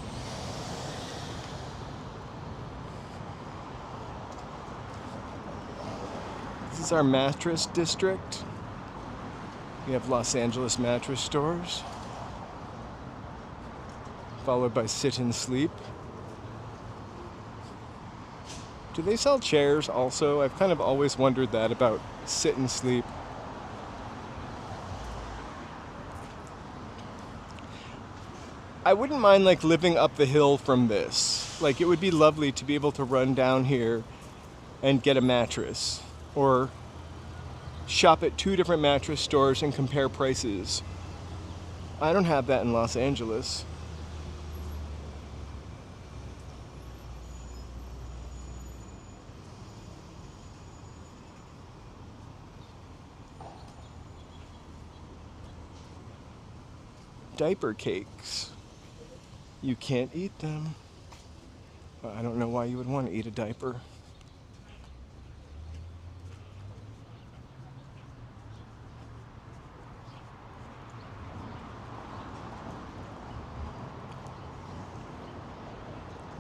This is our mattress district. We have Los Angeles mattress stores, followed by Sit and Sleep. Do they sell chairs also? I've kind of always wondered that about Sit and Sleep. I wouldn't mind like living up the hill from this. Like it would be lovely to be able to run down here and get a mattress, or shop at 2 different mattress stores and compare prices. I don't have that in Los Angeles. Diaper cakes. You can't eat them. I don't know why you would want to eat a diaper.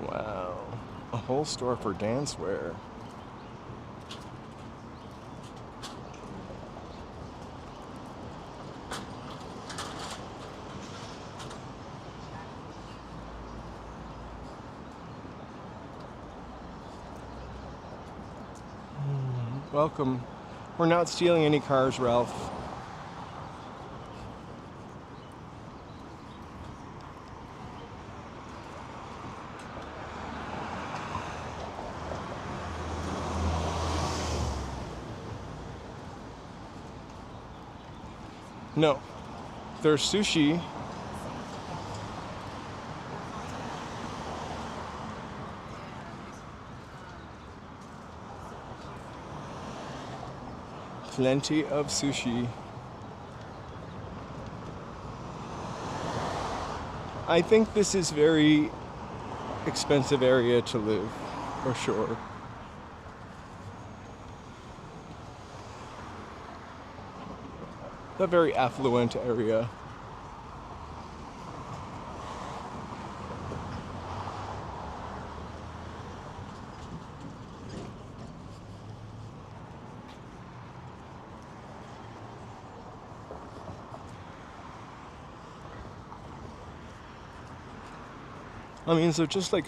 Wow, a whole store for dancewear. Welcome. We're not stealing any cars, Ralph. No. There's sushi. Plenty of sushi. I think this is very expensive area to live, for sure. A very affluent area. I mean, so just like,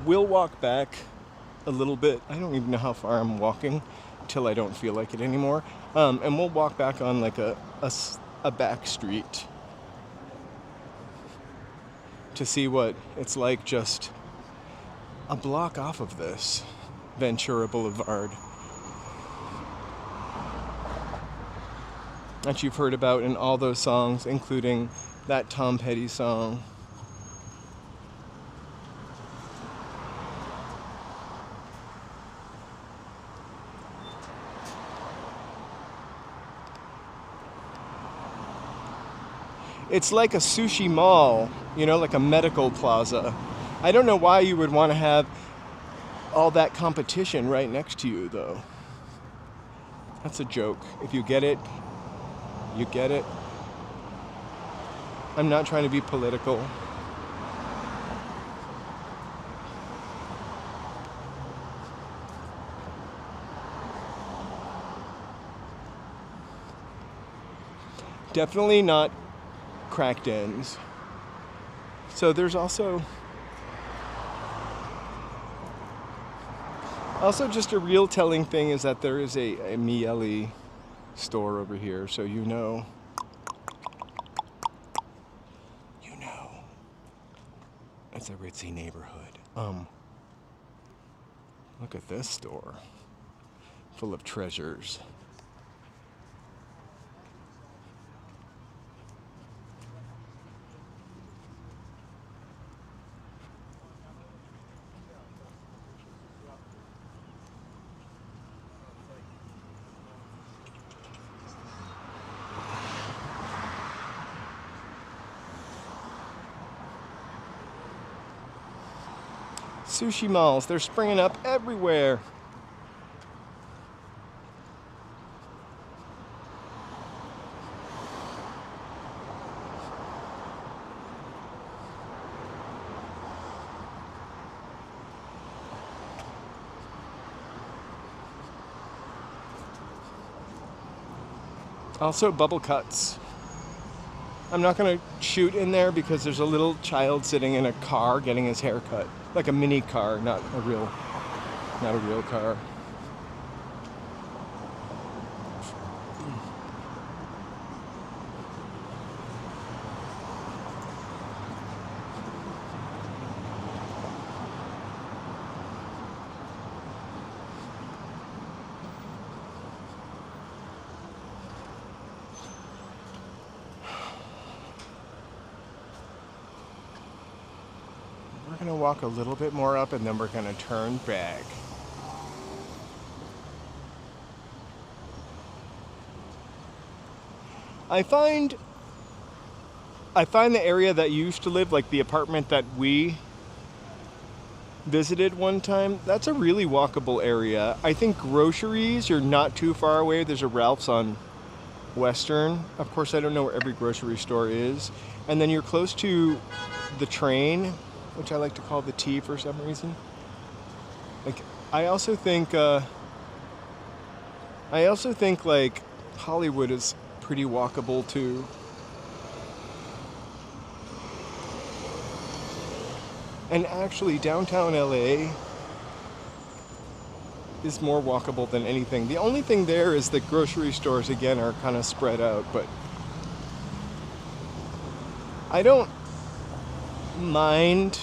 we'll walk back a little bit. I don't even know how far I'm walking till I don't feel like it anymore. And we'll walk back on like a back street to see what it's like just a block off of this Ventura Boulevard that you've heard about in all those songs, including that Tom Petty song. It's like a sushi mall, you know, like a medical plaza. I don't know why you would want to have all that competition right next to you, though. That's a joke. If you get it, you get it. I'm not trying to be political. Definitely not crack dens. So there's also just a real telling thing is that there is a Miele store over here, so you know it's a ritzy neighborhood. Look at this store, full of treasures. Sushi malls, they're springing up everywhere. Also bubble cuts. I'm not gonna shoot in there because there's a little child sitting in a car getting his hair cut. Like a mini car, not a real car. We're gonna walk a little bit more up and then we're gonna turn back. I find the area that you used to live, like the apartment that we visited one time, that's a really walkable area. I think groceries, you're not too far away. There's a Ralph's on Western. Of course, I don't know where every grocery store is. And then you're close to the train, which I like to call the T for some reason. Like, I also think like Hollywood is pretty walkable too. And actually, downtown LA is more walkable than anything. The only thing there is that grocery stores, again, are kind of spread out, but I don't mind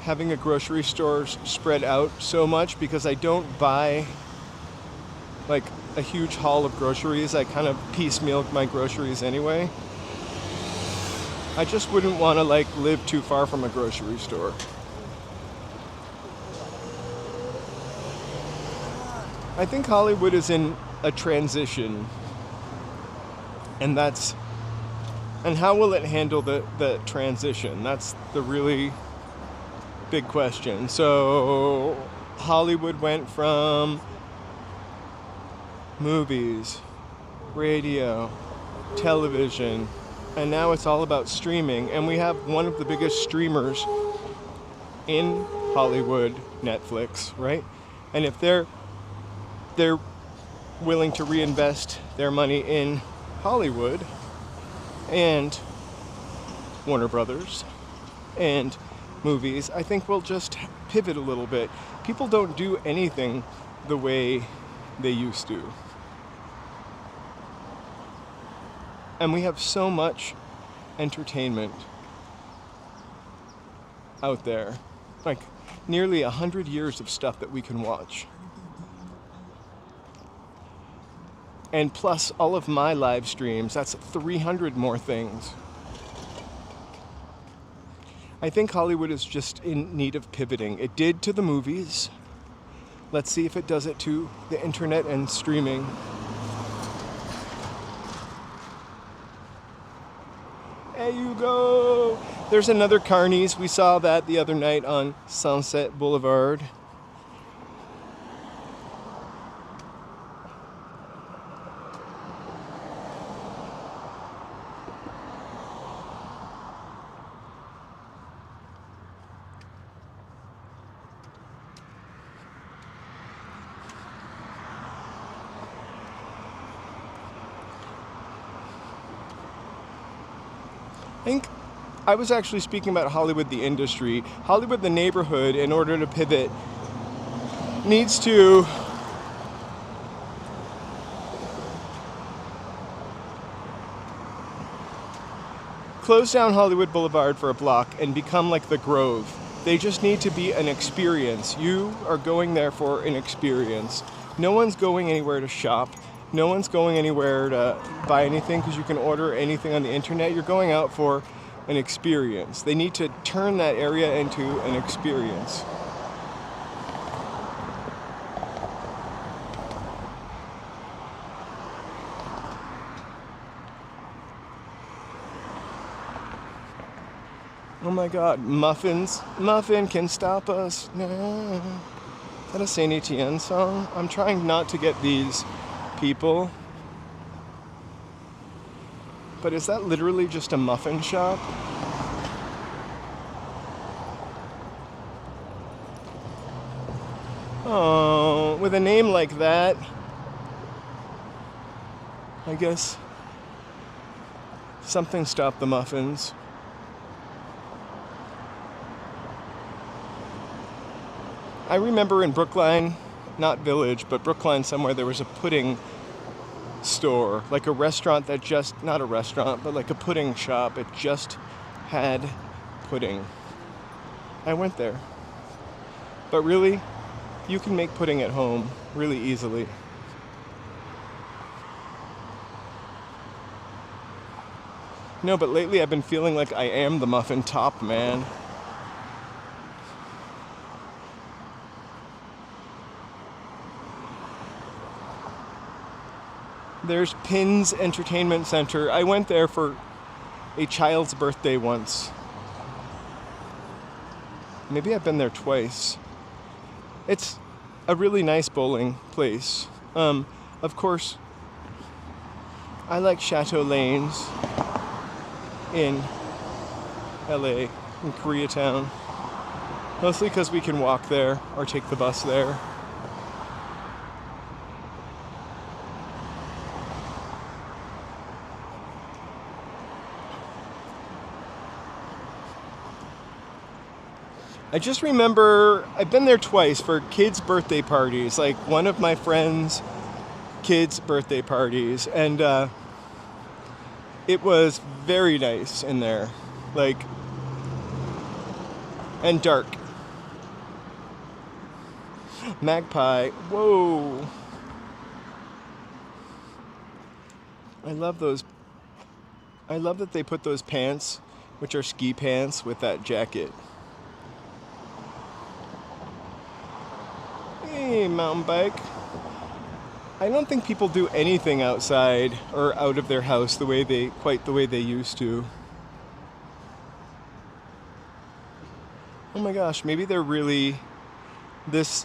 having a grocery store spread out so much because I don't buy like a huge haul of groceries. I kind of piecemeal my groceries anyway. I just wouldn't want to like live too far from a grocery store. I think Hollywood is in a transition, and how will it handle the transition? That's the really big question. So Hollywood went from movies, radio, television, and now it's all about streaming. And we have one of the biggest streamers in Hollywood, Netflix, right? And if they're willing to reinvest their money in Hollywood and Warner Brothers and movies, I think we'll just pivot a little bit. People don't do anything the way they used to. And we have so much entertainment out there. Like nearly 100 years of stuff that we can watch. And plus all of my live streams, that's 300 more things. I think Hollywood is just in need of pivoting. It did to the movies. Let's see if it does it to the internet and streaming. There you go. There's another Carney's. We saw that the other night on Sunset Boulevard. think I was actually speaking about Hollywood, the industry. Hollywood, the neighborhood, in order to pivot, needs to close down Hollywood Boulevard for a block and become like the Grove. They just need to be an experience. You are going there for an experience. No one's going anywhere to shop. No one's going anywhere to buy anything because you can order anything on the internet. You're going out for an experience. They need to turn that area into an experience. Oh my god, muffins. Muffin can stop us. No. Is that a Saint Etienne song? I'm trying not to get these people. But is that literally just a muffin shop? Oh, with a name like that, I guess something stopped the muffins. I remember in Brookline, not Village, but Brookline somewhere, there was a pudding store, like a restaurant that just, not a restaurant, but like a pudding shop. It just had pudding. I went there. But really, you can make pudding at home really easily. No, but lately I've been feeling like I am the muffin top man. There's Pins Entertainment Center. I went there for a child's birthday once. Maybe I've been there twice. It's a really nice bowling place. Of course, I like Chateau Lanes in LA, in Koreatown. Mostly because we can walk there or take the bus there. I just remember I've been there twice for kids' birthday parties, like one of my friends' kids' birthday parties, and it was very nice in there, like, and dark. Magpie, whoa. I love those. I love that they put those pants, which are ski pants, with that jacket. Hey, mountain bike. I don't think people do anything outside or out of their house quite the way they used to. Oh my gosh, maybe they're really, this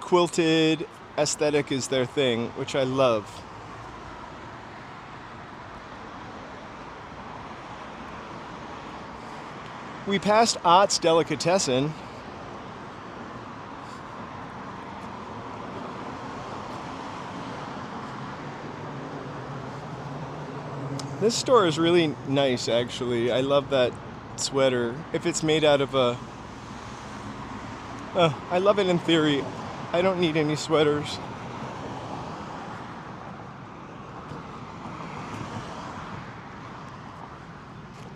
quilted aesthetic is their thing, which I love. We passed Ott's Delicatessen. This store is really nice, actually. I love that sweater. If it's made out of a... I love it in theory. I don't need any sweaters.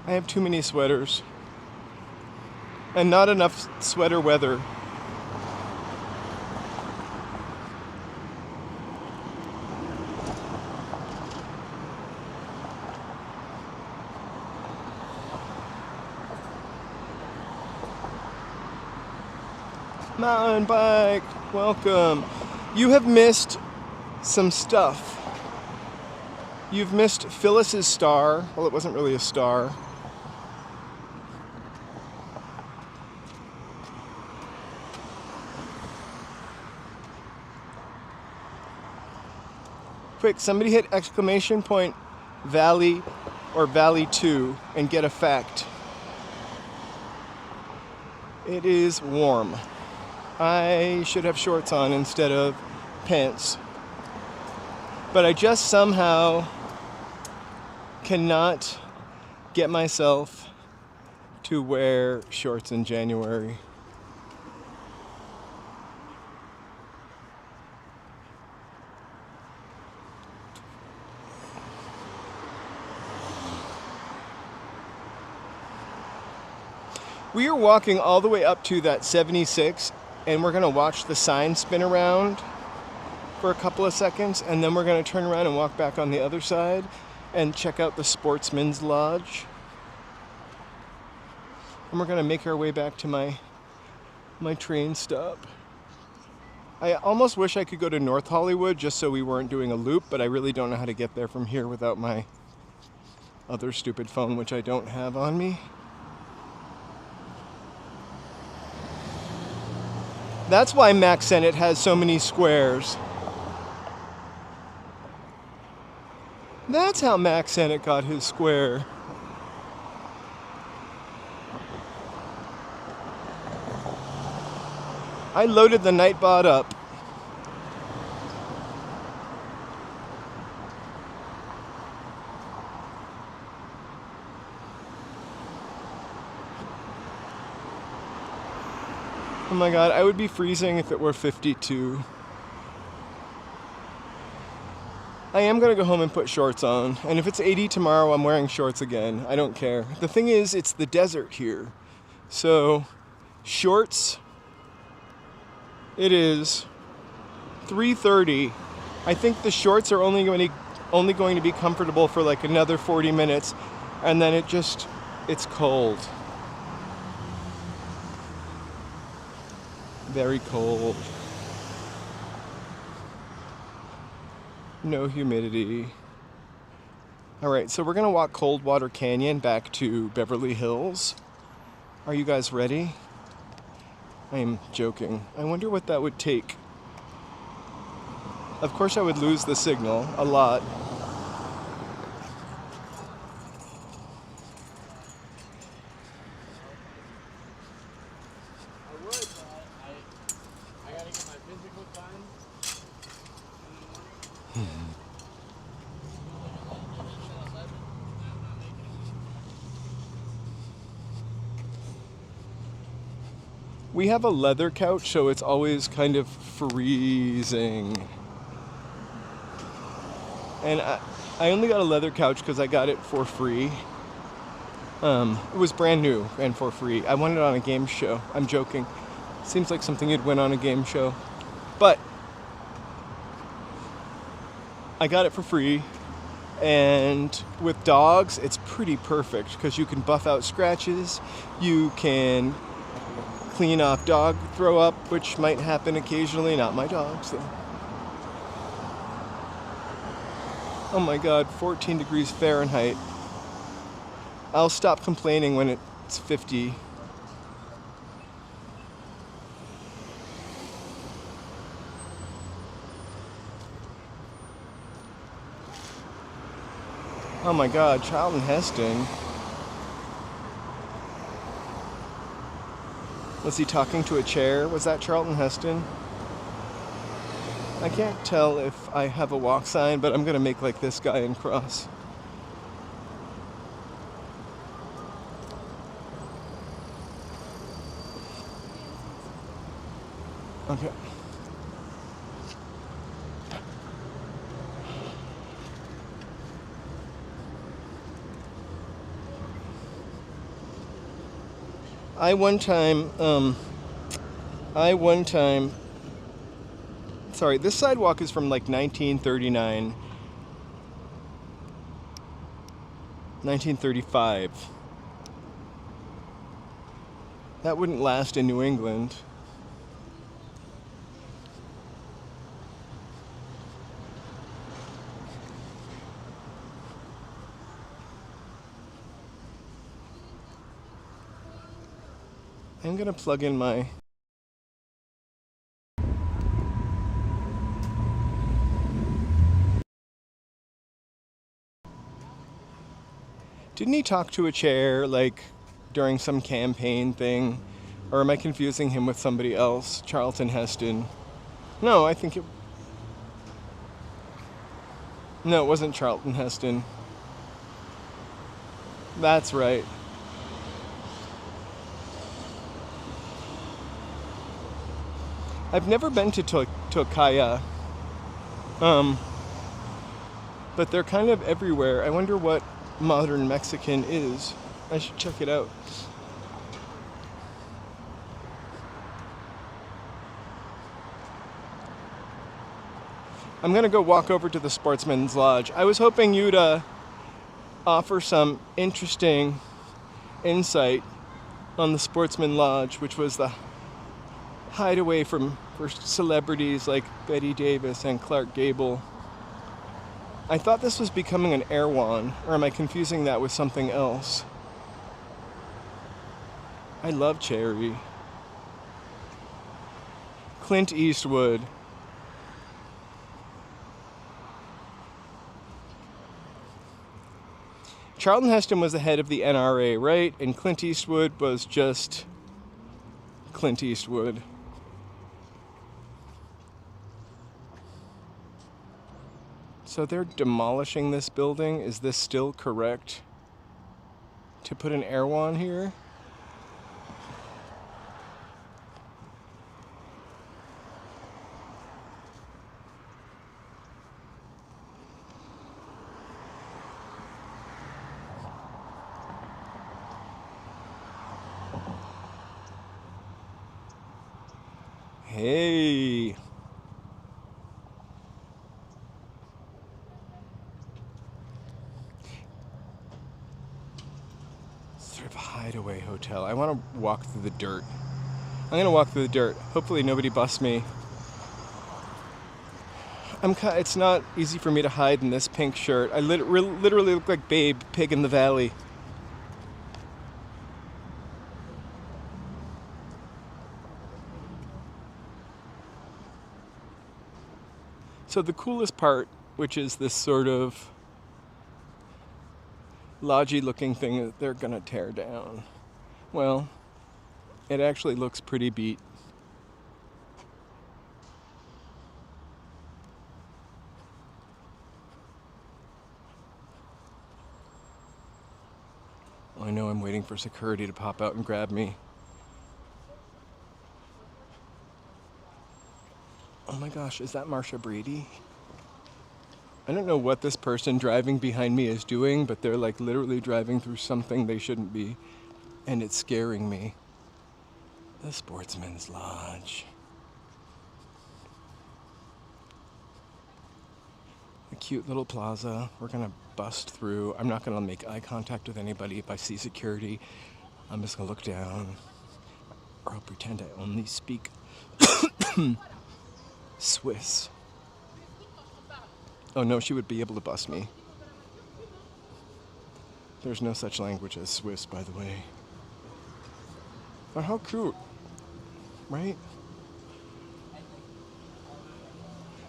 I have too many sweaters. And not enough sweater weather. Mountain bike, welcome. You have missed some stuff. You've missed Phyllis's star. Well, it wasn't really a star. Quick, somebody hit exclamation point Valley or Valley 2 and get a fact. It is warm. I should have shorts on instead of pants. But I just somehow cannot get myself to wear shorts in January. We are walking all the way up to that 76, and we're gonna watch the sign spin around for a couple of seconds, and then we're gonna turn around and walk back on the other side and check out the Sportsman's Lodge. And we're gonna make our way back to my train stop. I almost wish I could go to North Hollywood just so we weren't doing a loop, but I really don't know how to get there from here without my other stupid phone, which I don't have on me. That's why Max Sennett has so many squares. That's how Max Sennett got his square. I loaded the Nightbot up. Oh my god, I would be freezing if it were 52. I am gonna go home and put shorts on, and if it's 80 tomorrow, I'm wearing shorts again. I don't care. The thing is, it's the desert here. So, shorts, it is 3:30. I think the shorts are only going to be comfortable for like another 40 minutes, and then it's cold. Very cold. No humidity. All right, so we're gonna walk Coldwater Canyon back to Beverly Hills. Are you guys ready? I am joking. I wonder what that would take. Of course I would lose the signal a lot. We have a leather couch, so it's always kind of freezing. And I only got a leather couch because I got it for free. It was brand new and for free. I won it on a game show. I'm joking. Seems like something you'd win on a game show. But I got it for free. And with dogs, it's pretty perfect because you can buff out scratches. You can clean off dog throw up, which might happen occasionally. Not my dogs, though. Oh my god, 14 degrees Fahrenheit. I'll stop complaining when it's 50. Oh my god, Charlton Heston. Was he talking to a chair? Was that Charlton Heston? I can't tell if I have a walk sign, but I'm gonna make like this guy and cross. Okay. I one time, sorry, this sidewalk is from like 1939, 1935. That wouldn't last in New England. I'm gonna plug in my... Didn't he talk to a chair, like, during some campaign thing? Or am I confusing him with somebody else? Charlton Heston. No, I think it... No, it wasn't Charlton Heston. That's right. I've never been to Tokaya, um, but they're kind of everywhere. I wonder what modern Mexican is. I should check it out. I'm gonna go walk over to the Sportsman's Lodge. I was hoping you'd offer some interesting insight on the Sportsman Lodge, which was the hideaway for celebrities like Betty Davis and Clark Gable. I thought this was becoming an Erewhon, or am I confusing that with something else? I love Cherry. Clint Eastwood. Charlton Heston was the head of the NRA, right? And Clint Eastwood was just Clint Eastwood. So they're demolishing this building. Is this still correct to put an Erewhon here? Hey. Sort of a hideaway hotel. I want to walk through the dirt. I'm going to walk through the dirt. Hopefully nobody busts me. It's not easy for me to hide in this pink shirt. I literally look like Babe, Pig in the Valley. So the coolest part, which is this sort of lodgy looking thing that they're gonna tear down. Well, it actually looks pretty beat. I know I'm waiting for security to pop out and grab me. Oh my gosh, is that Marsha Brady? I don't know what this person driving behind me is doing, but they're like literally driving through something they shouldn't be, and it's scaring me. The Sportsman's Lodge. A cute little plaza. We're gonna bust through. I'm not gonna make eye contact with anybody. If I see security, I'm just gonna look down, or I'll pretend I only speak Swiss. Oh no, she would be able to bust me. There's no such language as Swiss, by the way. But how cute, right?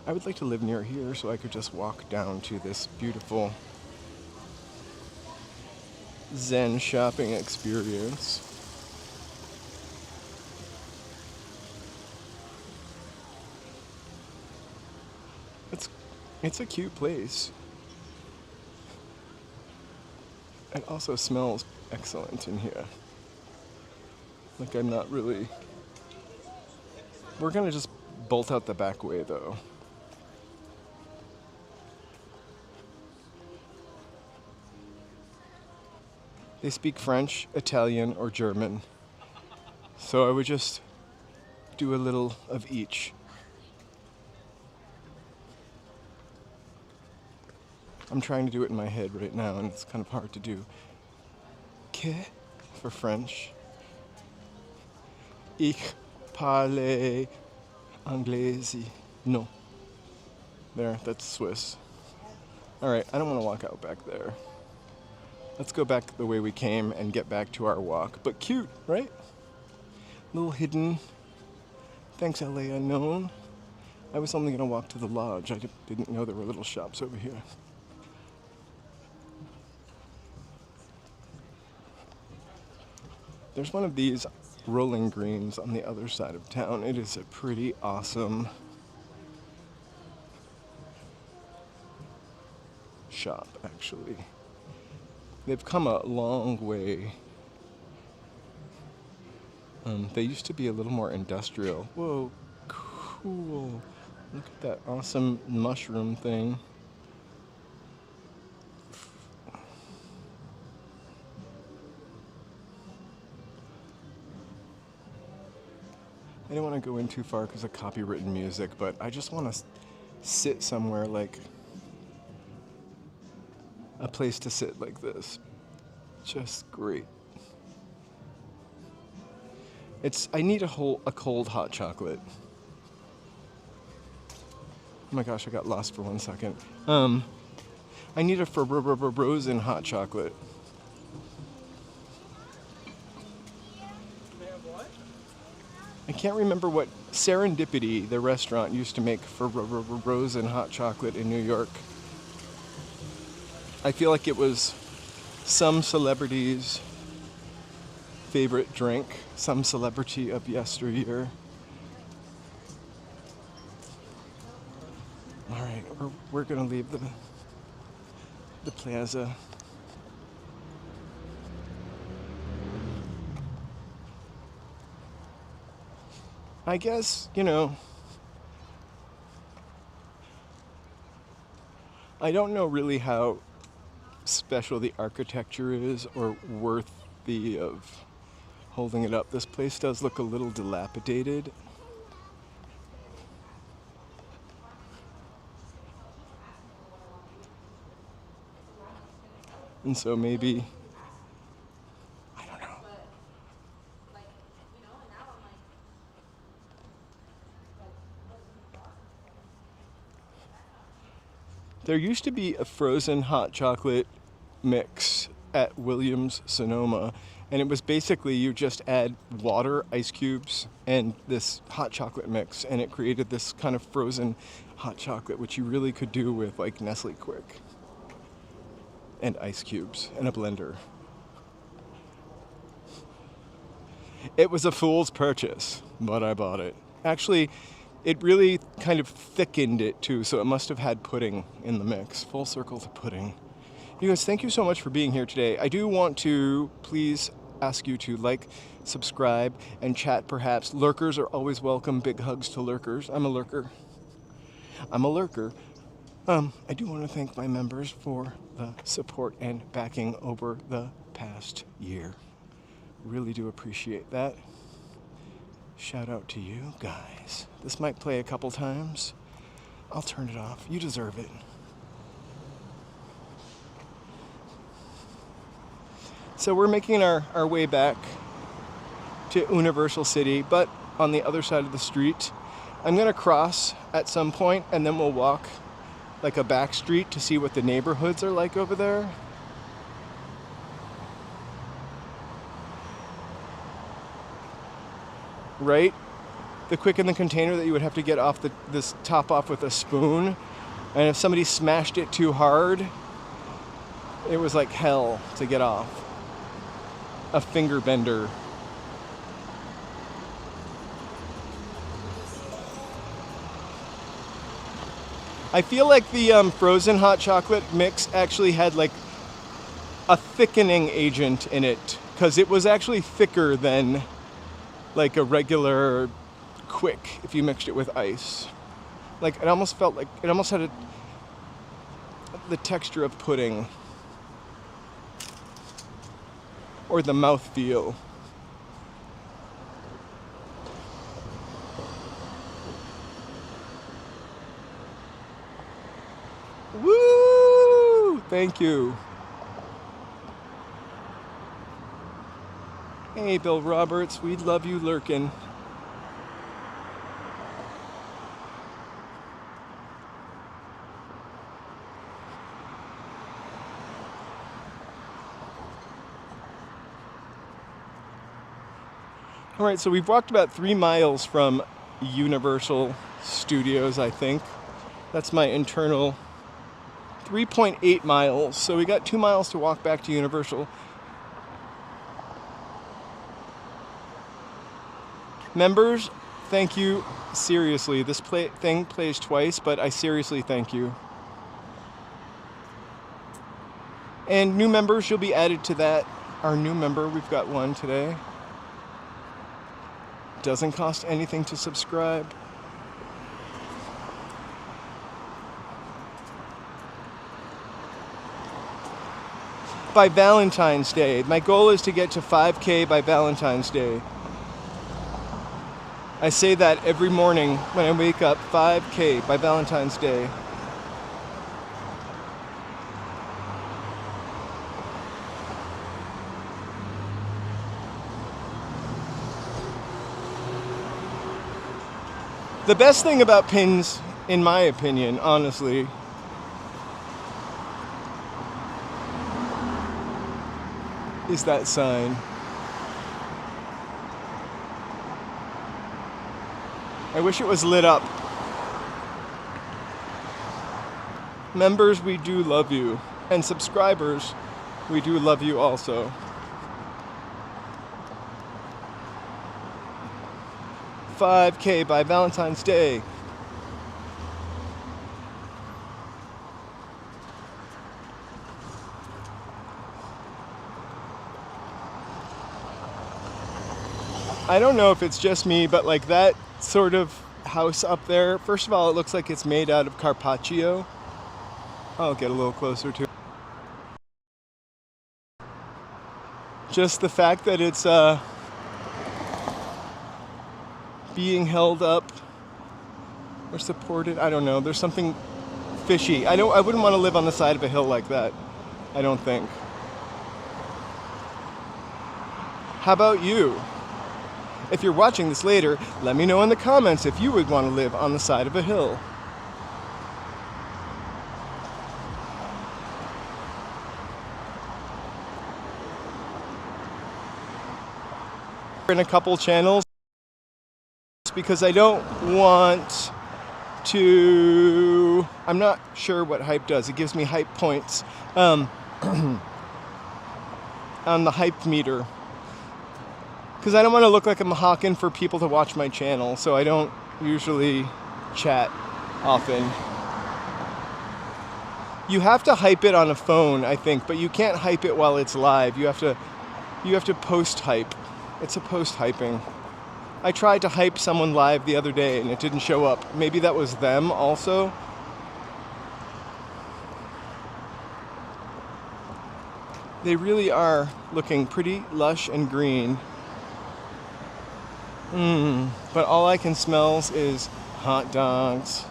I would like to live near here so I could just walk down to this beautiful Zen shopping experience. It's a cute place. It also smells excellent in here. Like I'm not really... We're gonna just bolt out the back way though. They speak French, Italian, or German. So I would just do a little of each. I'm trying to do it in my head right now, and it's kind of hard to do. Que for French. Ich parle anglais. No. There, that's Swiss. Alright, I don't want to walk out back there. Let's go back the way we came and get back to our walk. But cute, right? Little hidden. Thanks, LA Unknown. I was only going to walk to the lodge. I didn't know there were little shops over here. There's one of these rolling greens on the other side of town. It is a pretty awesome shop, actually. they've come a long way. They used to be a little more industrial. Whoa, cool. Look at that awesome mushroom thing. I don't want to go in too far because of copywritten music, but I just want to sit somewhere like a place to sit like this. Just great. I need a cold hot chocolate. Oh my gosh, I got lost for 1 second. I need a frozen hot chocolate. I can't remember what Serendipity, the restaurant, used to make frozen hot chocolate in New York. I feel like it was some celebrity's favorite drink, some celebrity of yesteryear. All right, we're gonna leave the plaza. I guess, I don't know really how special the architecture is or worthy of holding it up. This place does look a little dilapidated. And so maybe, I don't know. There used to be a frozen hot chocolate mix at Williams Sonoma, and it was basically you just add water, ice cubes, and this hot chocolate mix, and it created this kind of frozen hot chocolate, which you really could do with like Nestle Quick and ice cubes and a blender. It was a fool's purchase, but I bought it. Actually, it really kind of thickened it too, so it must have had pudding in the mix. Full circle to pudding. You guys, thank you so much for being here today. I do want to please ask you to like, subscribe, and chat perhaps. Lurkers are always welcome. Big hugs to lurkers. I'm a lurker. I do want to thank my members for the support and backing over the past year. Really do appreciate that. Shout out to you guys. This might play a couple times. I'll turn it off. You deserve it. So we're making our way back to Universal City, but on the other side of the street. I'm going to cross at some point, and then we'll walk like a back street to see what the neighborhoods are like over there. Right? The quick in the container that you would have to get off this top off with a spoon. And if somebody smashed it too hard, it was like hell to get off. A finger bender. I feel like the frozen hot chocolate mix actually had like a thickening agent in it, because it was actually thicker than like a regular Quick if you mixed it with ice. Like it almost felt like it almost had the texture of pudding, or the mouthfeel. Woo! Thank you. Hey, Bill Roberts, we'd love you lurking. All right, so we've walked about 3 miles from Universal Studios, I think. That's my internal 3.8 miles. So we got 2 miles to walk back to Universal. Members, thank you. Seriously, this thing plays twice, but I seriously thank you. And new members, you'll be added to that. Our new member, we've got one today. Doesn't cost anything to subscribe. By Valentine's Day. My goal is to get to 5K by Valentine's Day. I say that every morning when I wake up, 5K by Valentine's Day. The best thing about pins, in my opinion, honestly, is that sign. I wish it was lit up. Members, we do love you. And subscribers, we do love you also. $5K by Valentine's Day. I don't know if it's just me, but like that sort of house up there, first of all, it looks like it's made out of Carpaccio. I'll get a little closer to it. Just the fact that it's being held up or supported, I don't know. There's something fishy. I wouldn't want to live on the side of a hill like that. I don't think. How about you? If you're watching this later, let me know in the comments if you would want to live on the side of a hill. In a couple channels because I don't want to, I'm not sure what hype does. It gives me hype points on the hype meter. Because I don't want to look like I'm hawking for people to watch my channel, so I don't usually chat often. You have to hype it on a phone, I think, but you can't hype it while it's live. You have to post hype. It's a post hyping. I tried to hype someone live the other day and it didn't show up. Maybe that was them also. They really are looking pretty lush and green. But all I can smell is hot dogs.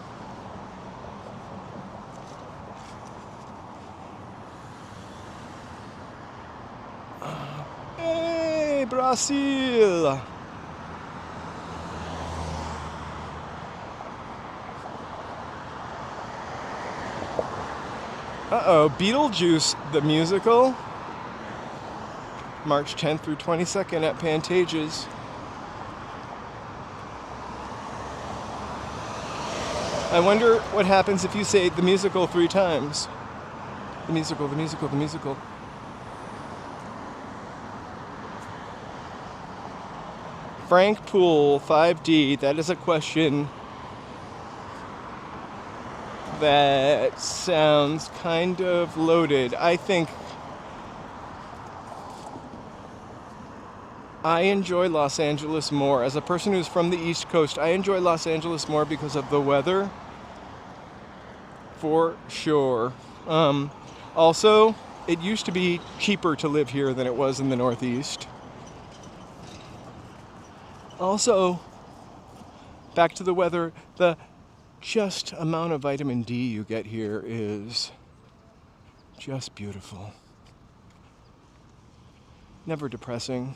Hey, Brazil! Uh-oh, Beetlejuice, the musical. March 10th through 22nd at Pantages. I wonder what happens if you say the musical 3 times. The musical, the musical, the musical. Frank Poole, 5D, that is a question that sounds kind of loaded. I think I enjoy Los Angeles more. As a person who's from the East Coast, I enjoy Los Angeles more because of the weather. For sure. Also, it used to be cheaper to live here than it was in the Northeast. Also, back to the weather, the just amount of vitamin D you get here is just beautiful. Never depressing.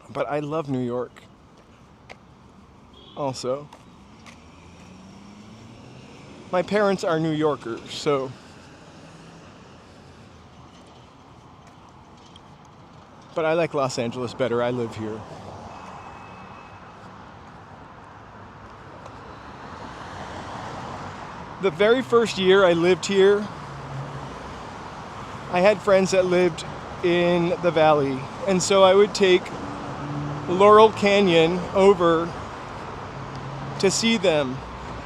But I love New York. Also, my parents are New Yorkers, so but I like Los Angeles better. I live here. The very first year I lived here, I had friends that lived in the valley, and so I would take Laurel Canyon over to see them.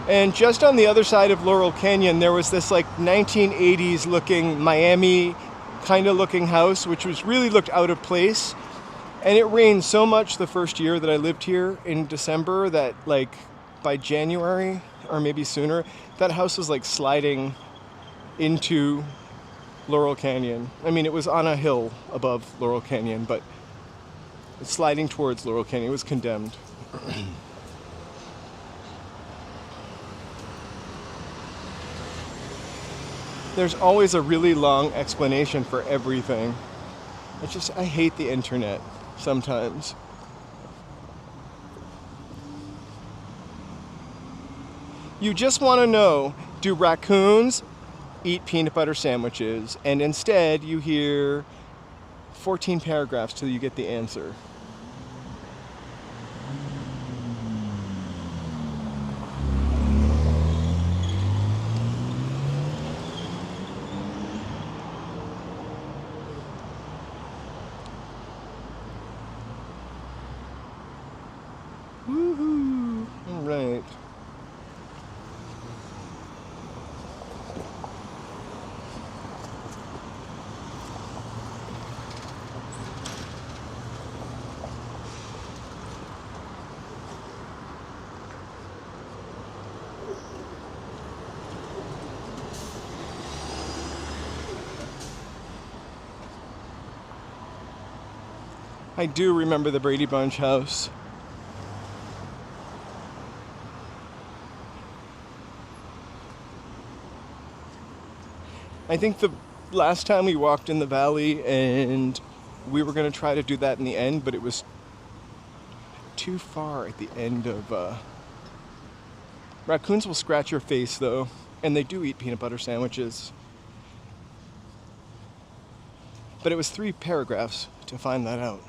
And just on the other side of Laurel Canyon, there was this like 1980s looking Miami kind of looking house, which was really looked out of place. And it rained so much the first year that I lived here in December that like by January or maybe sooner, that house was like sliding into Laurel Canyon. I mean, it was on a hill above Laurel Canyon, but sliding towards Laurel Canyon. It was condemned. There's always a really long explanation for everything. I hate the internet sometimes. You just want to know, do raccoons eat peanut butter sandwiches? And instead you hear 14 paragraphs till you get the answer. Woohoo! All right. I do remember the Brady Bunch house. I think the last time we walked in the valley, and we were going to try to do that in the end, but it was too far at the end of... Raccoons will scratch your face, though, and they do eat peanut butter sandwiches. But it was 3 paragraphs to find that out.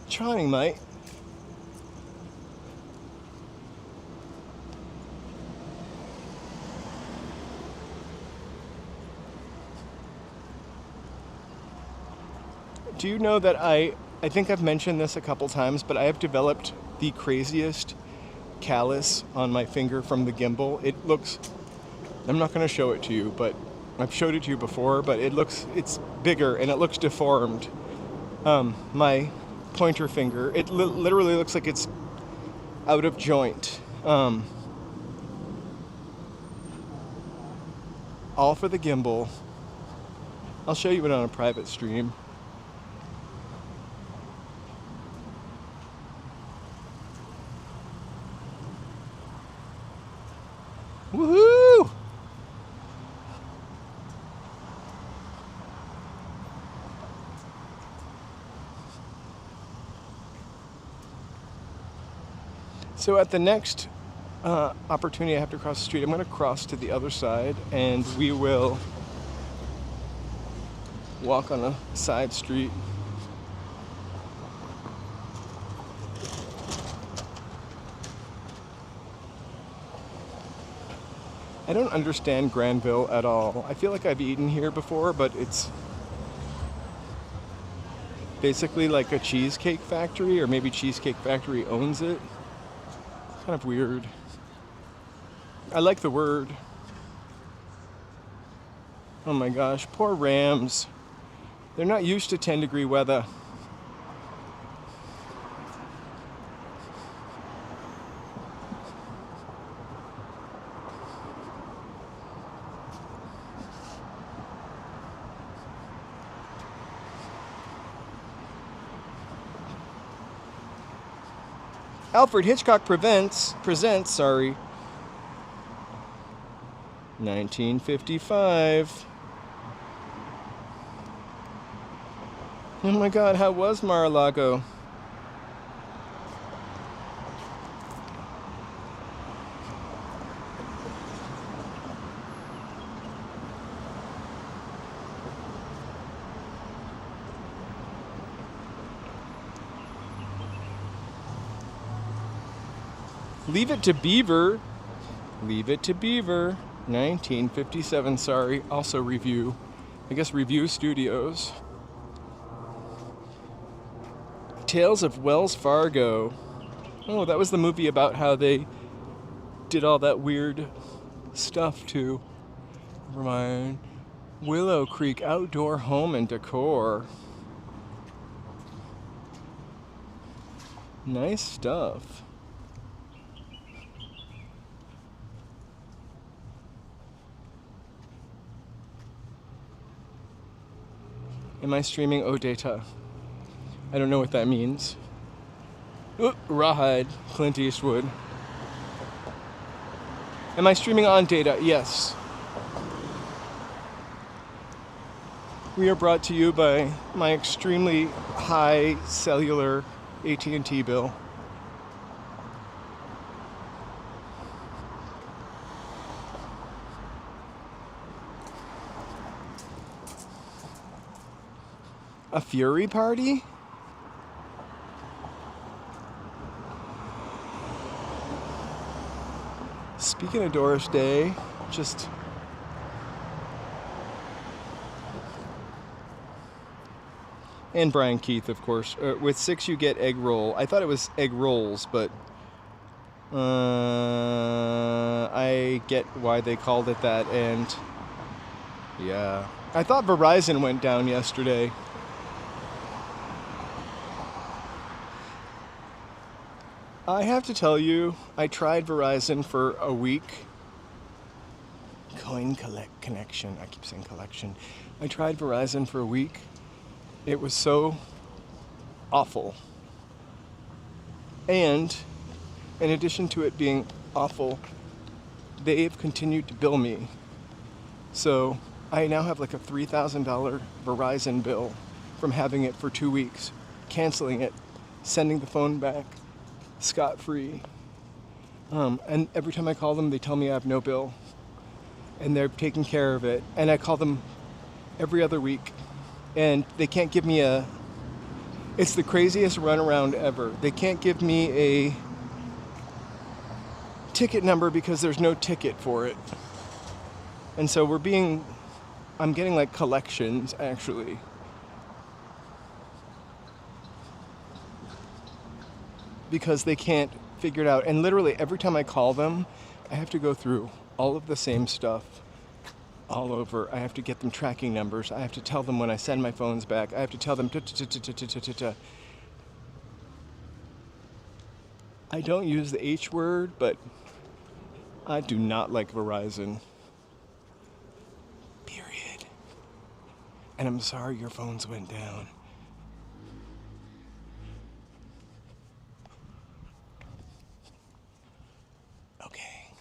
Trying, mate. Do you know that I think I've mentioned this a couple times, but I have developed the craziest callus on my finger from the gimbal. It looks, I'm not going to show it to you, but I've showed it to you before, but it's bigger and it looks deformed. My pointer finger, it literally looks like it's out of joint. All for the gimbal. I'll show you it on a private stream. Woohoo! So at the next opportunity I have to cross the street, I'm going to cross to the other side, and we will walk on a side street. I don't understand Granville at all. I feel like I've eaten here before, but it's basically like a cheesecake factory, or maybe Cheesecake Factory owns it. It's kind of weird. I like the word. Oh my gosh, poor Rams. They're not used to 10-degree weather. Alfred Hitchcock presents, 1955. Oh my God, how was Mar-a-Lago? Leave It to Beaver. Leave It to Beaver. 1957, sorry. Also review I guess Review Studios. Tales of Wells Fargo. Oh, that was the movie about how they did all that weird stuff to. Never mind. Willow Creek Outdoor Home and Decor. Nice stuff. Am I streaming? Oh, data. I don't know what that means. Ooh, Rawhide, Clint Eastwood. Am I streaming on data? Yes. We are brought to you by my extremely high cellular AT&T bill. A Fury party? Speaking of Doris Day, just... And Brian Keith, of course. With 6 you get egg roll. I thought it was egg rolls, but... I get why they called it that, and... Yeah. I thought Verizon went down yesterday. I have to tell you, I tried Verizon for a week. Connection. I keep saying collection. I tried Verizon for a week. It was so awful. And in addition to it being awful, they've continued to bill me. So I now have like a $3,000 Verizon bill from having it for 2 weeks, canceling it, sending the phone back, scot-free. And every time I call them, they tell me I have no bill. And they're taking care of it. And I call them every other week. And they can't give me a... It's the craziest runaround ever. They can't give me a ticket number because there's no ticket for it. And so I'm getting like collections, actually. Because they can't figure it out. And literally every time I call them, I have to go through all of the same stuff all over. I have to get them tracking numbers. I have to tell them when I send my phones back. I have to tell them I don't use the H word, but I do not like Verizon. Period. And I'm sorry your phones went down. Okay.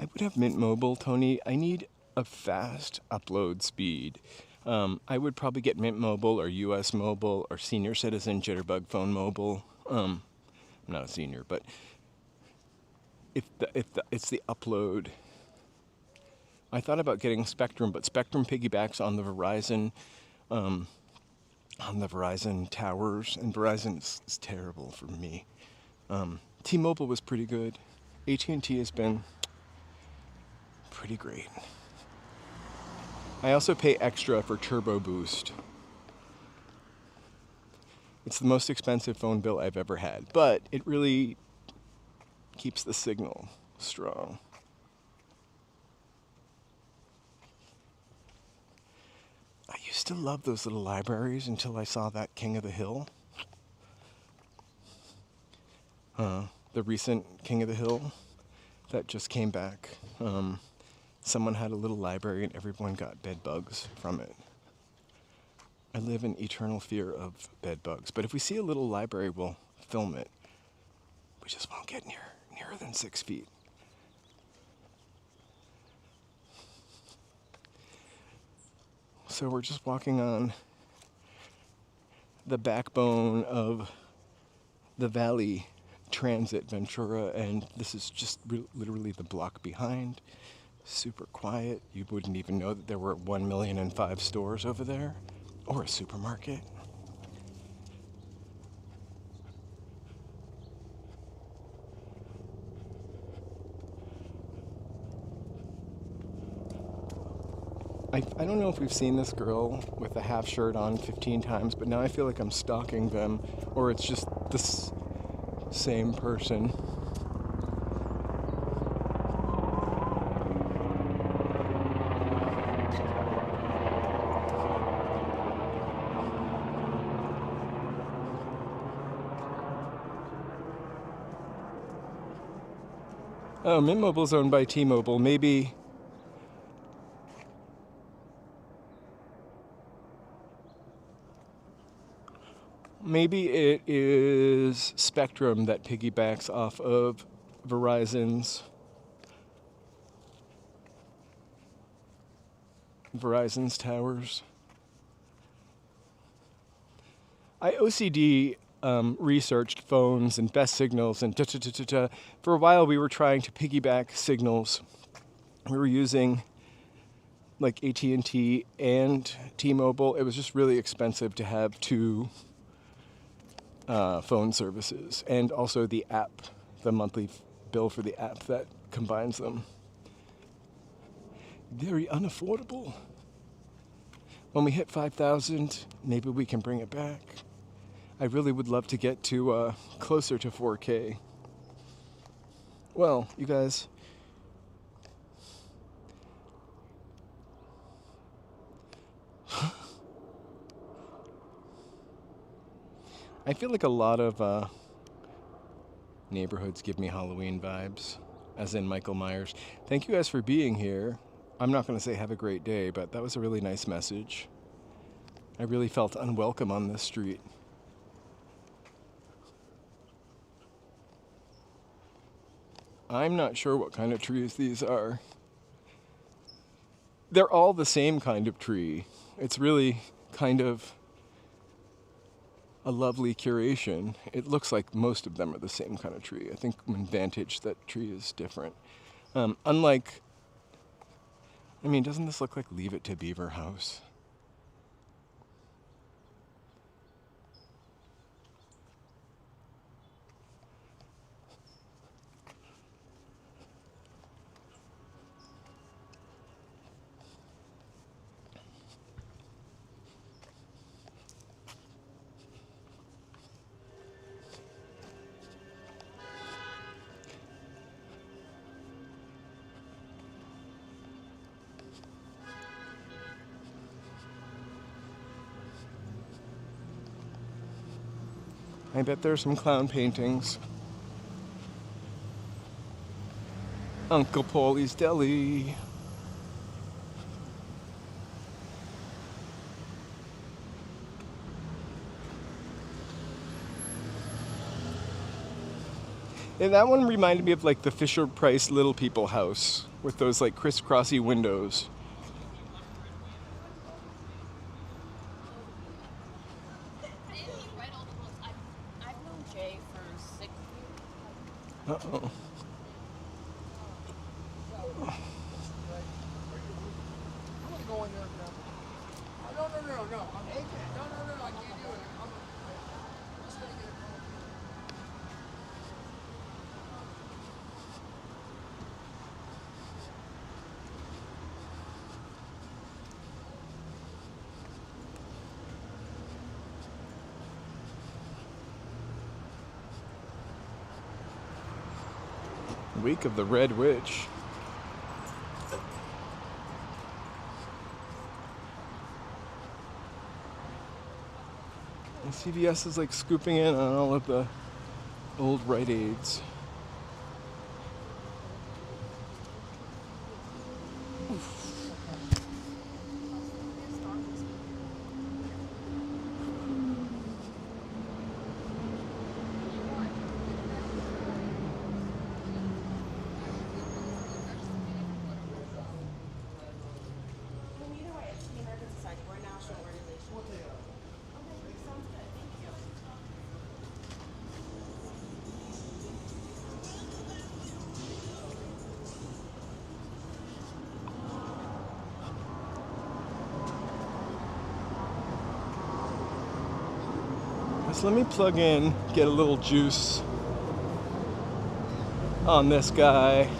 I would have Mint Mobile, Tony. I need a fast upload speed. I would probably get Mint Mobile or US Mobile or Senior Citizen Jitterbug Phone Mobile. I'm not a senior, but it's the upload. I thought about getting Spectrum, but Spectrum piggybacks on the Verizon towers, and Verizon is terrible for me. T-Mobile was pretty good. AT&T has been pretty great. I also pay extra for Turbo Boost. It's the most expensive phone bill I've ever had, but it really keeps the signal strong. I used to love those little libraries until I saw that King of the Hill. The recent King of the Hill that just came back. Someone had a little library and everyone got bed bugs from it. I live in eternal fear of bed bugs, but if we see a little library, we'll film it. We just won't get nearer than 6 feet. So we're just walking on the backbone of the Valley Transit Ventura, and this is just literally the block behind super quiet. You wouldn't even know that there were 1,000,005 stores over there, or a supermarket. I don't know if we've seen this girl with a half shirt on 15 times, but now I feel like I'm stalking them, or it's just this same person. Oh, Mint Mobile's owned by T-Mobile. Maybe it is Spectrum that piggybacks off of Verizon's towers. I OCD researched phones and best signals, and for a while we were trying to piggyback signals. We were using like AT&T and T-Mobile. It was just really expensive to have two phone services, and also the app, the monthly bill for the app that combines them. Very unaffordable. When we hit 5,000, maybe we can bring it back. I really would love to get to closer to 4K. Well, you guys, I feel like a lot of neighborhoods give me Halloween vibes, as in Michael Myers. Thank you guys for being here. I'm not going to say have a great day, but that was a really nice message. I really felt unwelcome on this street. I'm not sure what kind of trees these are. They're all the same kind of tree. It's really kind of a lovely curation. It looks like most of them are the same kind of tree. I think in Vantage that tree is different. Unlike, I mean, doesn't this look like Leave It to Beaver House? I bet there's some clown paintings. Uncle Paulie's Deli. And that one reminded me of like the Fisher-Price Little People house with those like crisscrossy windows. Uh-oh. Week of the Red Witch. And CVS is like scooping in on all of the old Rite Aids. So let me plug in, get a little juice on this guy.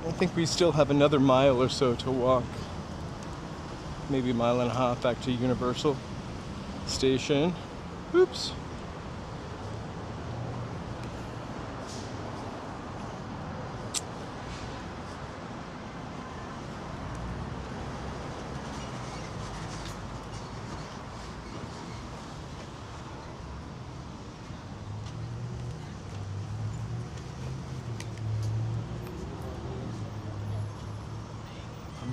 I think we still have another mile or so to walk. Maybe a mile and a half back to Universal Station. Oops.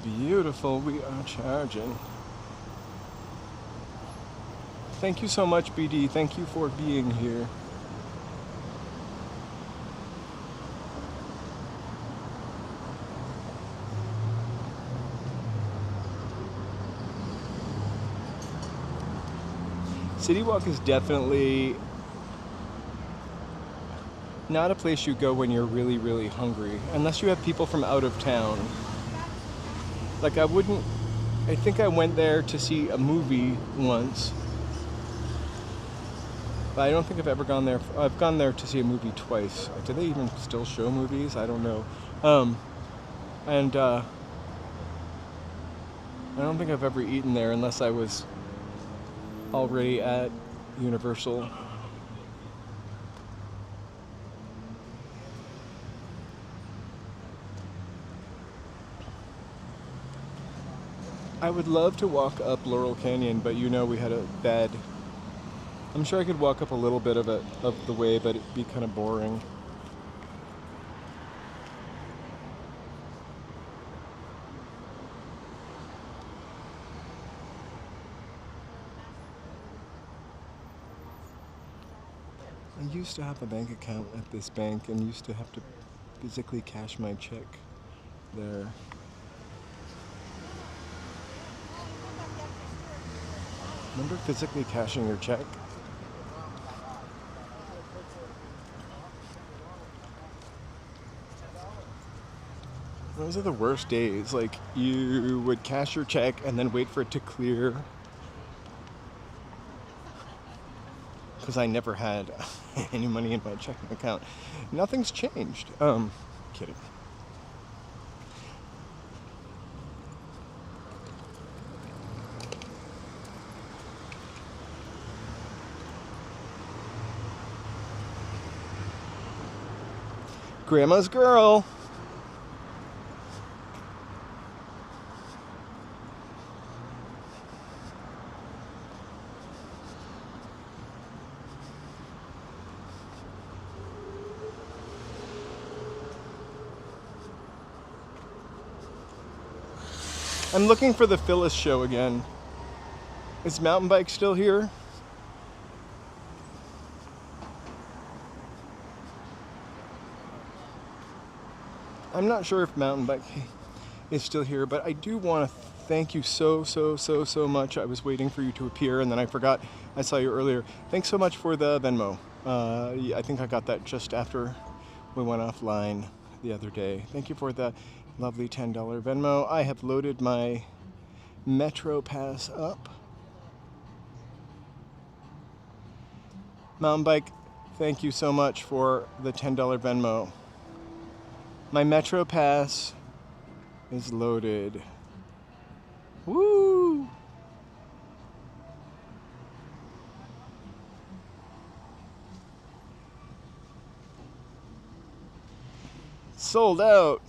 Beautiful, we are charging. Thank you so much, BD. Thank you for being here. City Walk is definitely not a place you go when you're really, really hungry, unless you have people from out of town. Like I think I went there to see a movie once, but I don't think I've ever gone there. I've gone there to see a movie twice. Do they even still show movies? I don't know. And I don't think I've ever eaten there unless I was already at Universal. I would love to walk up Laurel Canyon, but you know we had a bad... I'm sure I could walk up a little bit of the way, but it'd be kind of boring. I used to have a bank account at this bank and used to have to physically cash my check there. Remember physically cashing your check? Those are the worst days. Like, you would cash your check and then wait for it to clear. Because I never had any money in my checking account. Nothing's changed. Kidding. Grandma's girl. I'm looking for the Phyllis show again. Is Mountain Bike still here? I'm not sure if Mountain Bike is still here, but I do want to thank you so much. I was waiting for you to appear, and then I forgot. I saw you earlier. Thanks so much for the Venmo. I think I got that just after we went offline the other day. Thank you for the lovely $10 Venmo. I have loaded my Metro Pass up. Mountain Bike, thank you so much for the $10 Venmo. My Metro Pass is loaded. Woo! Sold out.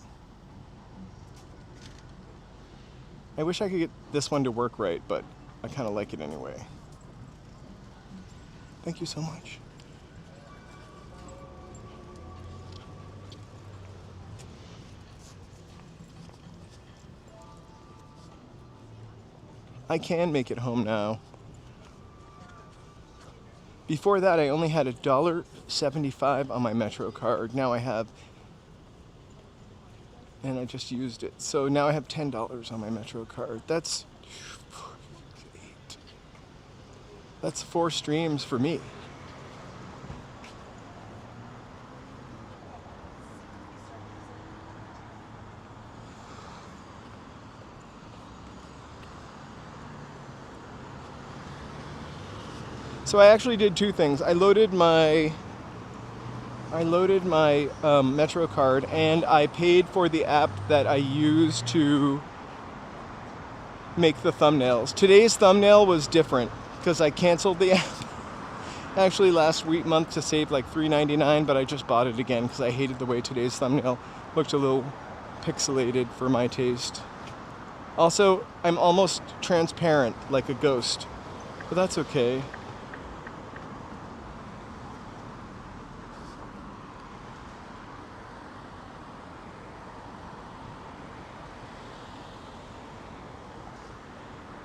I wish I could get this one to work right, but I kind of like it anyway. Thank you so much. I can make it home now. Before that, I only had $1.75 on my Metro card. Now I have, and I just used it. So now I have $10 on my Metro card. That's 4 streams for me. So I actually did two things. I loaded my Metro card, and I paid for the app that I use to make the thumbnails. Today's thumbnail was different because I canceled the app actually last month to save like $3.99, but I just bought it again because I hated the way today's thumbnail looked a little pixelated for my taste. Also, I'm almost transparent like a ghost, but that's okay.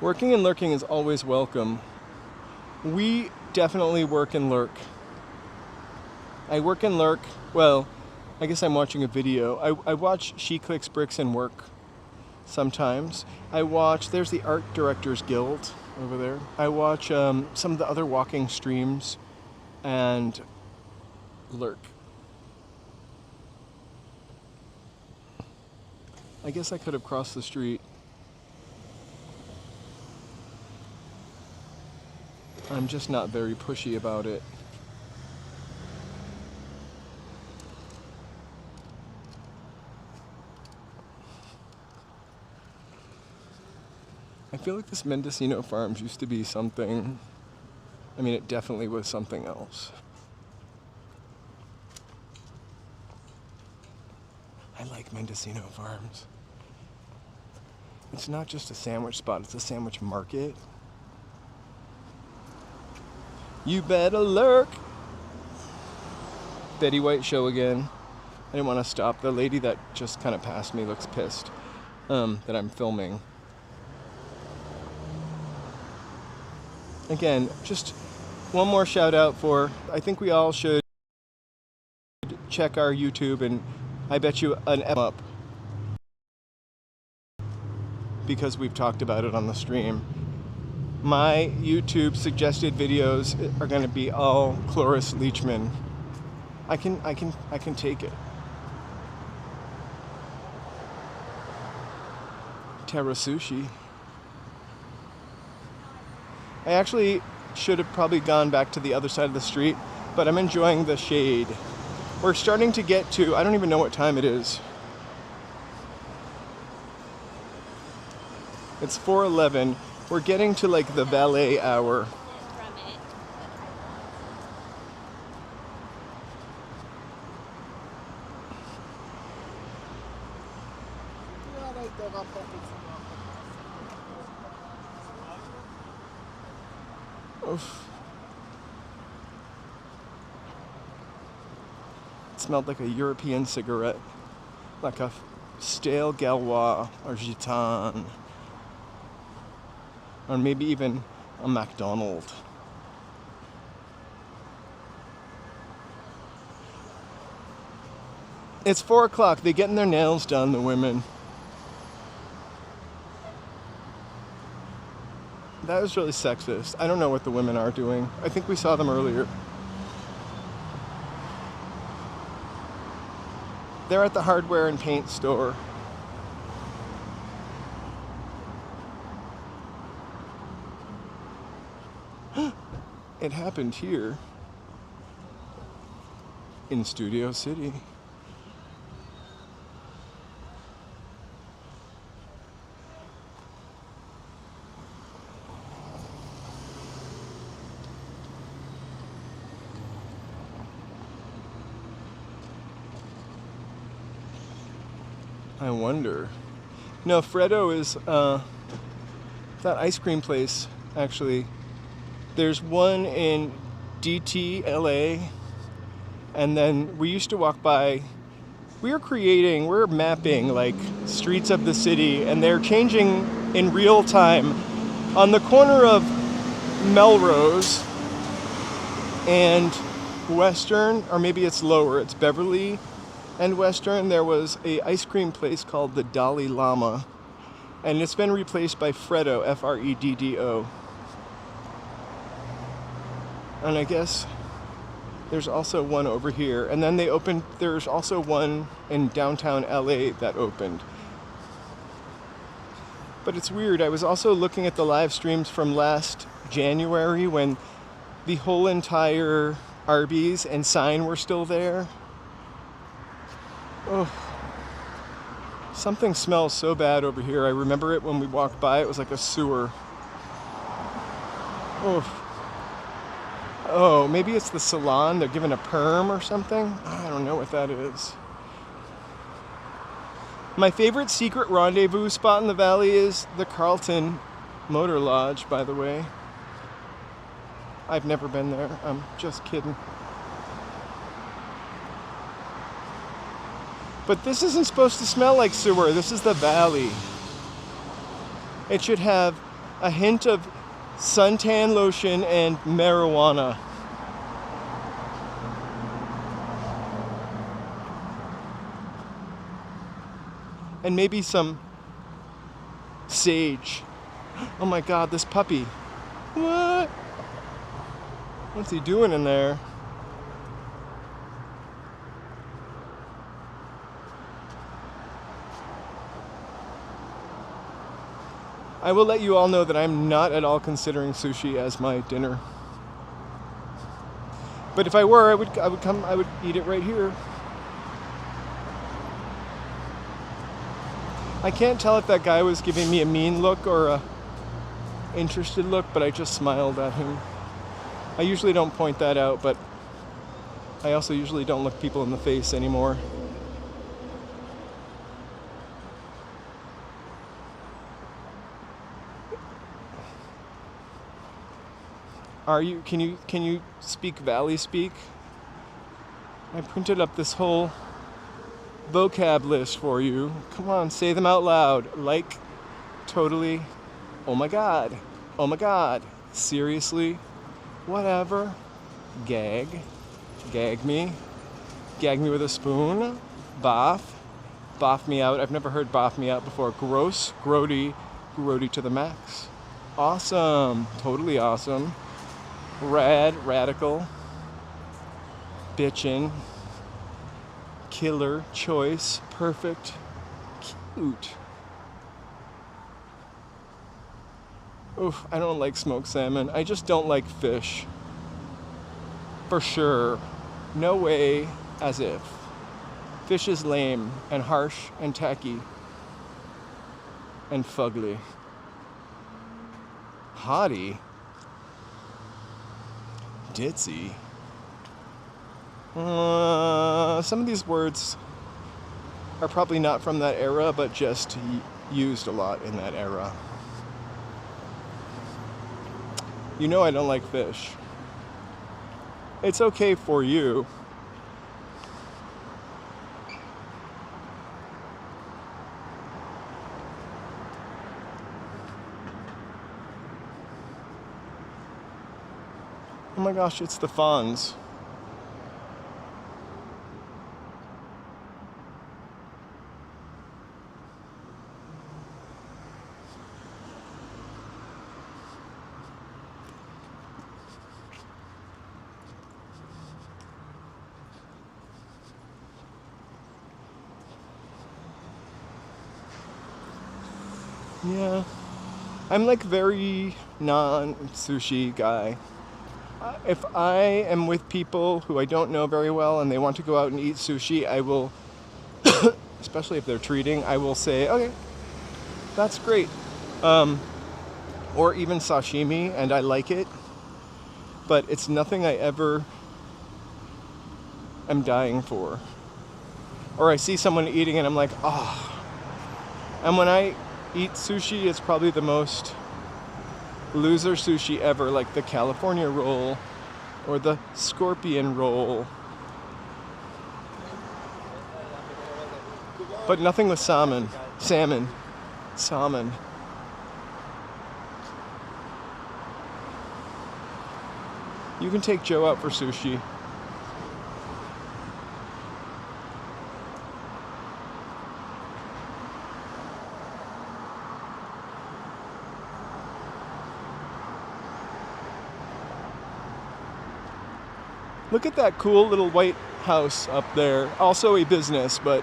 Working and lurking is always welcome. We definitely work and lurk. I work and lurk, well, I guess I'm watching a video. I watch She Clicks Bricks and work sometimes. There's the Art Directors Guild over there. I watch some of the other walking streams and lurk. I guess I could have crossed the street. I'm just not very pushy about it. I feel like this Mendocino Farms used to be something. I mean, it definitely was something else. I like Mendocino Farms. It's not just a sandwich spot, it's a sandwich market. You better lurk. Betty White show again. I didn't want to stop. The lady that just kind of passed me looks pissed that I'm filming. Again, just one more shout out for, I think we all should check our YouTube, and I bet you an M up because we've talked about it on the stream. My YouTube suggested videos are going to be all Cloris Leachman. I can take it. Terra Sushi. I actually should have probably gone back to the other side of the street, but I'm enjoying the shade. We're starting to get to, I don't even know what time it is. It's 4:11. We're getting to like the valet hour. Oof. It smelled like a European cigarette, like a stale Gaulois or Gitan. Or maybe even a McDonald's. It's 4 o'clock. They're getting their nails done, the women. That was really sexist. I don't know what the women are doing. I think we saw them earlier. They're at the hardware and paint store. It happened here in Studio City. I wonder. No, Freddo is that ice cream place, actually. There's one in DT, LA, and then we used to walk by. We're mapping like streets of the city, and they're changing in real time. On the corner of Melrose and Western, or maybe it's lower, it's Beverly and Western, there was a ice cream place called the Dalai Lama, and it's been replaced by Freddo, Freddo. And I guess there's also one over here. And then there's also one in downtown LA that opened. But it's weird. I was also looking at the live streams from last January when the whole entire Arby's and sign were still there. Oh, something smells so bad over here. I remember it when we walked by. It was like a sewer. Oh, maybe it's the salon. They're giving a perm or something. I don't know what that is. My favorite secret rendezvous spot in the valley is the Carlton Motor Lodge, by the way. I've never been there. I'm just kidding. But this isn't supposed to smell like sewer. This is the valley. It should have a hint of suntan lotion and marijuana. And maybe some sage. Oh my God, this puppy. What? What's he doing in there? I will let you all know that I'm not at all considering sushi as my dinner. But if I were, I would eat it right here. I can't tell if that guy was giving me a mean look or a interested look, but I just smiled at him. I usually don't point that out, but I also usually don't look people in the face anymore. Can you speak Valley speak? I printed up this whole vocab list for you. Come on, say them out loud. Like, totally, oh my God, seriously, whatever, gag me with a spoon, boff me out. I've never heard boff me out before. Gross, grody to the max. Awesome, totally awesome. Rad, radical, bitchin', killer, choice, perfect, cute. Oof, I don't like smoked salmon. I just don't like fish. For sure. No way, as if. Fish is lame and harsh and tacky and fugly. Hottie. Ditzy. Some of these words are probably not from that era, but just used a lot in that era. You know I don't like fish. It's okay for you. Oh my gosh, it's the Fonz. Yeah, I'm like very non-sushi guy. If I am with people who I don't know very well and they want to go out and eat sushi, I will, especially if they're treating, I will say, okay, that's great. Or even sashimi, and I like it, but it's nothing I ever am dying for. Or I see someone eating and I'm like, oh. And when I eat sushi, it's probably the most loser sushi ever, like the California roll or the scorpion roll. But nothing with salmon. You can take Joe out for sushi. Look at that cool little white house up there. Also a business, but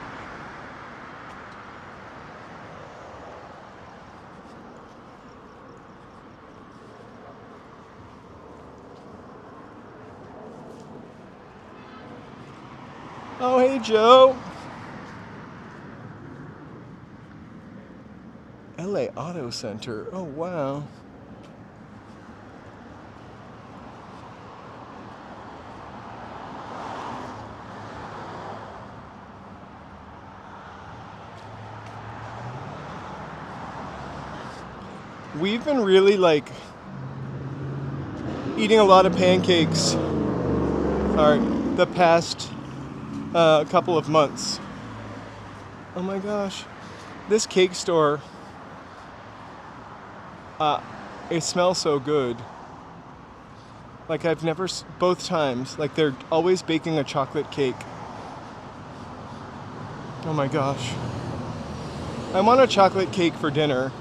Oh, hey, Joe. LA Auto Center. Oh, wow. We've been really like eating a lot of pancakes the past couple of months. Oh my gosh. This cake store, it smells so good. Like I've never, both times, like they're always baking a chocolate cake. Oh my gosh. I want a chocolate cake for dinner.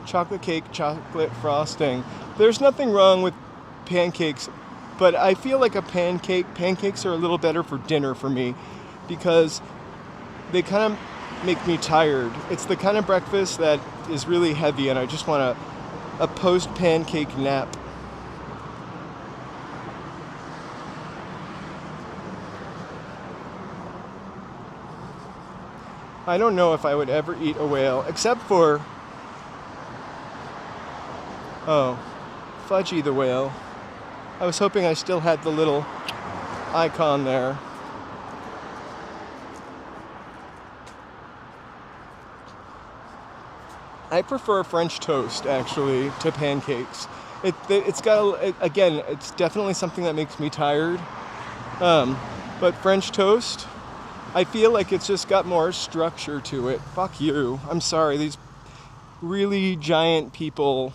Chocolate cake, chocolate frosting. There's nothing wrong with pancakes, but I feel like pancakes are a little better for dinner for me because they kind of make me tired. It's the kind of breakfast that is really heavy and I just want a post-pancake nap. I don't know if I would ever eat a whale, except for, oh, Fudgy the whale. I was hoping I still had the little icon there. I prefer French toast, actually, to pancakes. It's definitely something that makes me tired. But French toast, I feel like it's just got more structure to it. Fuck you. I'm sorry. These really giant people,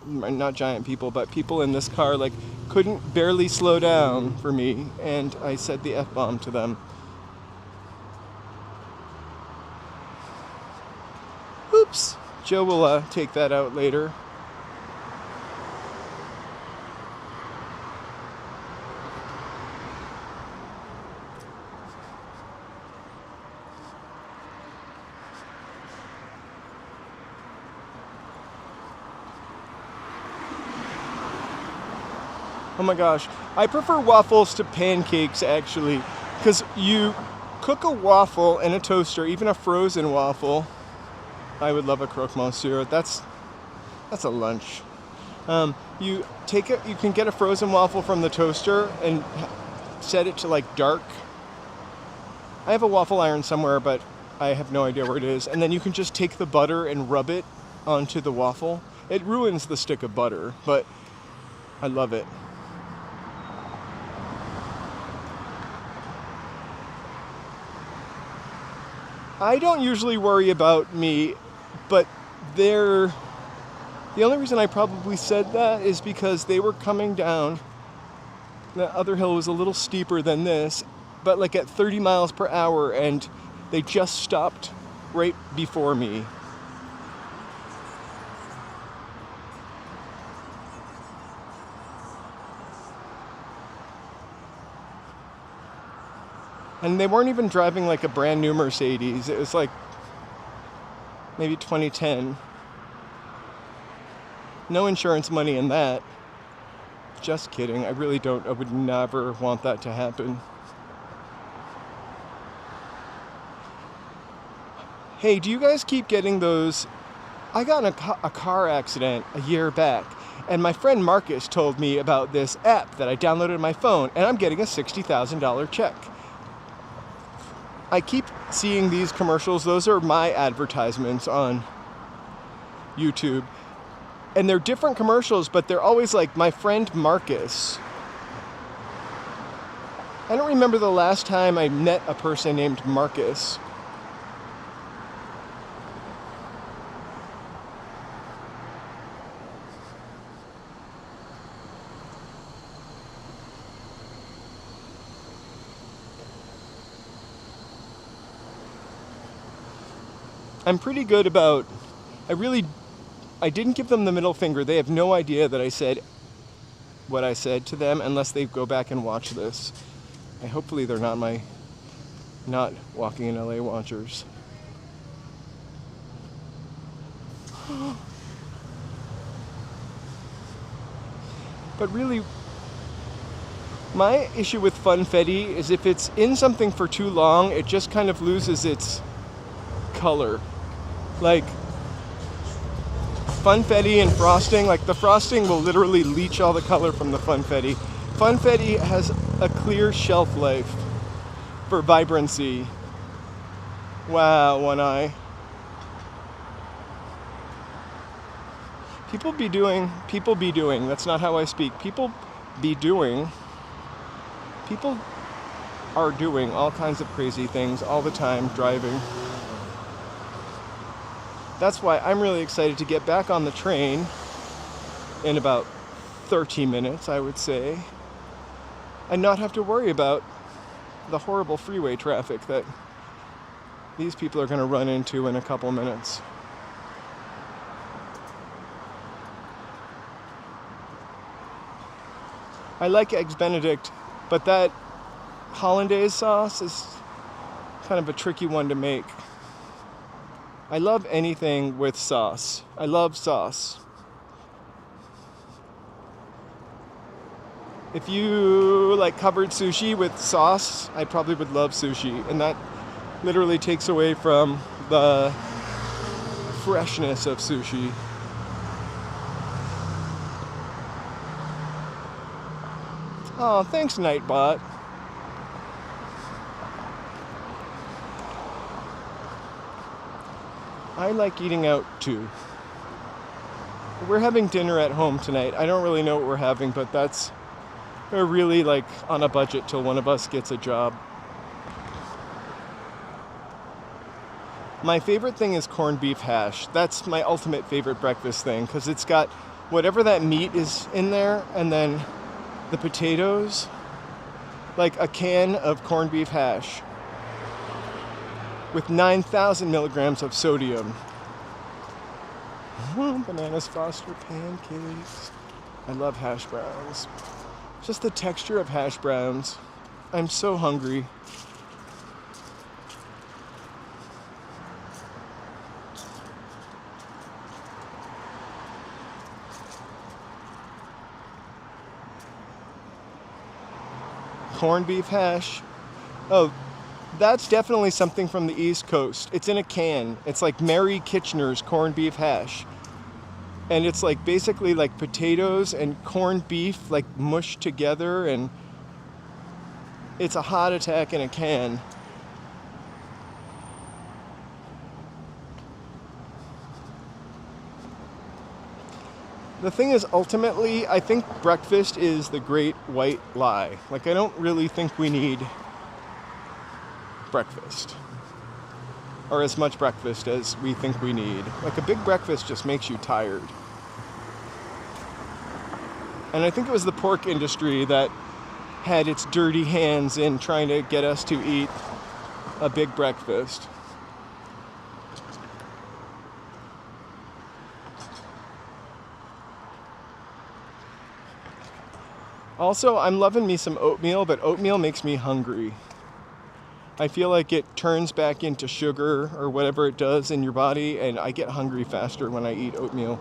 not giant people, but people in this car, like, couldn't barely slow down for me, and I said the F-bomb to them. Oops. Joe will take that out later. Oh my gosh. I prefer waffles to pancakes, actually, because you cook a waffle in a toaster, even a frozen waffle. I would love a croque monsieur. That's a lunch. You can get a frozen waffle from the toaster and set it to like dark. I have a waffle iron somewhere, but I have no idea where it is. And then you can just take the butter and rub it onto the waffle. It ruins the stick of butter, but I love it. I don't usually worry about me, but the only reason I probably said that is because they were coming down. The other hill was a little steeper than this, but like at 30 miles per hour, and they just stopped right before me. And they weren't even driving like a brand new Mercedes. It was like maybe 2010. No insurance money in that. Just kidding. I would never want that to happen. Hey, do you guys keep getting those? I got in a car accident a year back, and my friend Marcus told me about this app that I downloaded on my phone, and I'm getting a $60,000 check. I keep seeing these commercials. Those are my advertisements on YouTube. And they're different commercials, but they're always like, my friend Marcus. I don't remember the last time I met a person named Marcus. I'm pretty good about, I didn't give them the middle finger. They have no idea that I said what I said to them unless they go back and watch this. And hopefully they're not walking in LA watchers. But really, My issue with funfetti is if it's in something for too long, it just kind of loses its color. Like funfetti and frosting, like the frosting will literally leach all the color from the funfetti. Funfetti has a clear shelf life for vibrancy. Wow, one eye. People be doing, that's not how I speak. People are doing all kinds of crazy things all the time driving. That's why I'm really excited to get back on the train in about 30 minutes, I would say, and not have to worry about the horrible freeway traffic that these people are going to run into in a couple minutes. I like Eggs Benedict, but that hollandaise sauce is kind of a tricky one to make. I love anything with sauce. I love sauce. If you like covered sushi with sauce, I probably would love sushi. And that literally takes away from the freshness of sushi. Oh, thanks, Nightbot. I like eating out too. We're having dinner at home tonight. I don't really know what we're having, but we're really like on a budget till one of us gets a job. My favorite thing is corned beef hash. That's my ultimate favorite breakfast thing because it's got whatever that meat is in there and then the potatoes, like a can of corned beef hash with 9,000 milligrams of sodium. Bananas Foster pancakes. I love hash browns. Just the texture of hash browns. I'm so hungry. Corned beef hash. Oh, that's definitely something from the East Coast. It's in a can. It's like Mary Kitchener's corned beef hash. And it's like basically like potatoes and corned beef like mushed together, and it's a heart attack in a can. The thing is, ultimately, I think breakfast is the great white lie. Like, I don't really think we need breakfast. Or as much breakfast as we think we need. Like, a big breakfast just makes you tired. And I think it was the pork industry that had its dirty hands in trying to get us to eat a big breakfast. Also, I'm loving me some oatmeal, but oatmeal makes me hungry. I feel like it turns back into sugar or whatever it does in your body, and I get hungry faster when I eat oatmeal.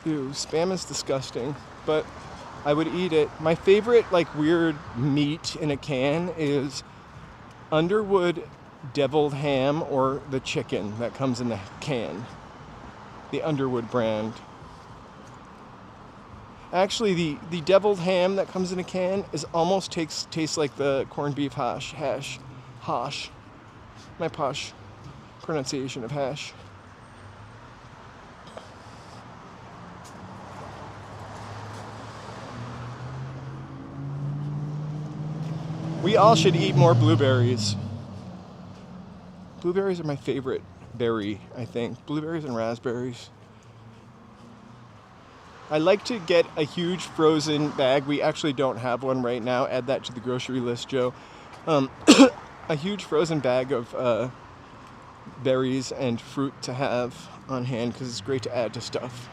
Ew, Spam is disgusting, but I would eat it. My favorite, like, weird meat in a can is Underwood deviled ham or the chicken that comes in the can. The Underwood brand. Actually, the deviled ham that comes in a can is almost tastes like the corned beef hash. My posh pronunciation of hash. We all should eat more blueberries. Blueberries are my favorite berry, I think. Blueberries and raspberries. I like to get a huge frozen bag. We actually don't have one right now. Add that to the grocery list, Joe. A huge frozen bag of berries and fruit to have on hand because it's great to add to stuff.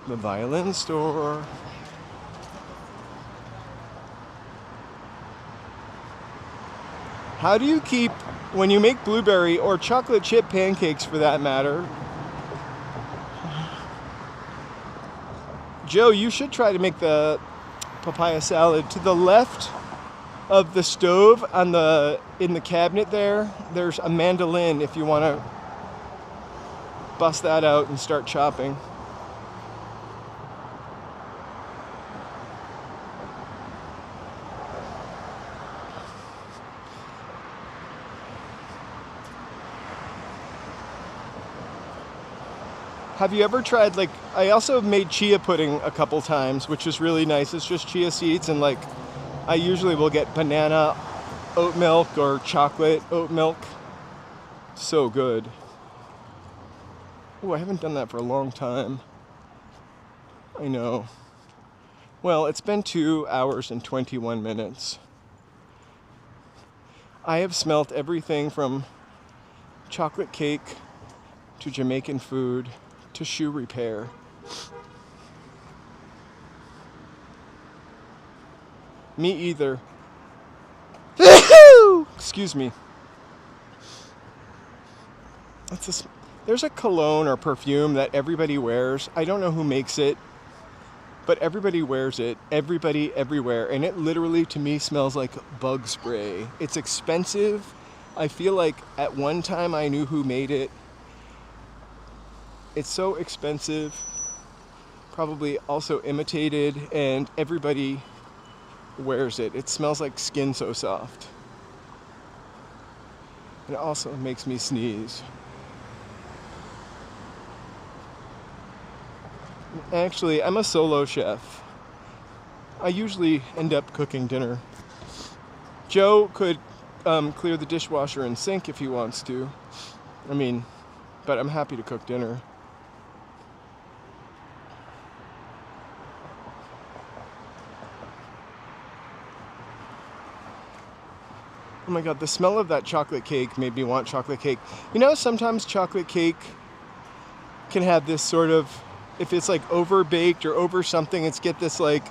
The violin store. How do you keep, when you make blueberry or chocolate chip pancakes for that matter? Joe, you should try to make the papaya salad. To the left of the stove in the cabinet there's a mandolin if you want to bust that out and start chopping. Have you ever tried, like, I also made chia pudding a couple times, which is really nice. It's just chia seeds, and like, I usually will get banana oat milk or chocolate oat milk. So good. Oh, I haven't done that for a long time. I know. Well, it's been 2 hours and 21 minutes. I have smelt everything from chocolate cake to Jamaican food to shoe repair. Me either. Excuse me. There's a cologne or perfume that everybody wears. I don't know who makes it, but everybody wears it. Everybody, everywhere. And it literally, to me, smells like bug spray. It's expensive. I feel like at one time I knew who made it. It's so expensive, probably also imitated, and everybody wears it. It smells like Skin So Soft. It also makes me sneeze. Actually, I'm a solo chef. I usually end up cooking dinner. Joe could clear the dishwasher and sink if he wants to. But I'm happy to cook dinner. Oh my god, the smell of that chocolate cake made me want chocolate cake. You know, sometimes chocolate cake can have this sort of, if it's like over baked or over something, it's get this like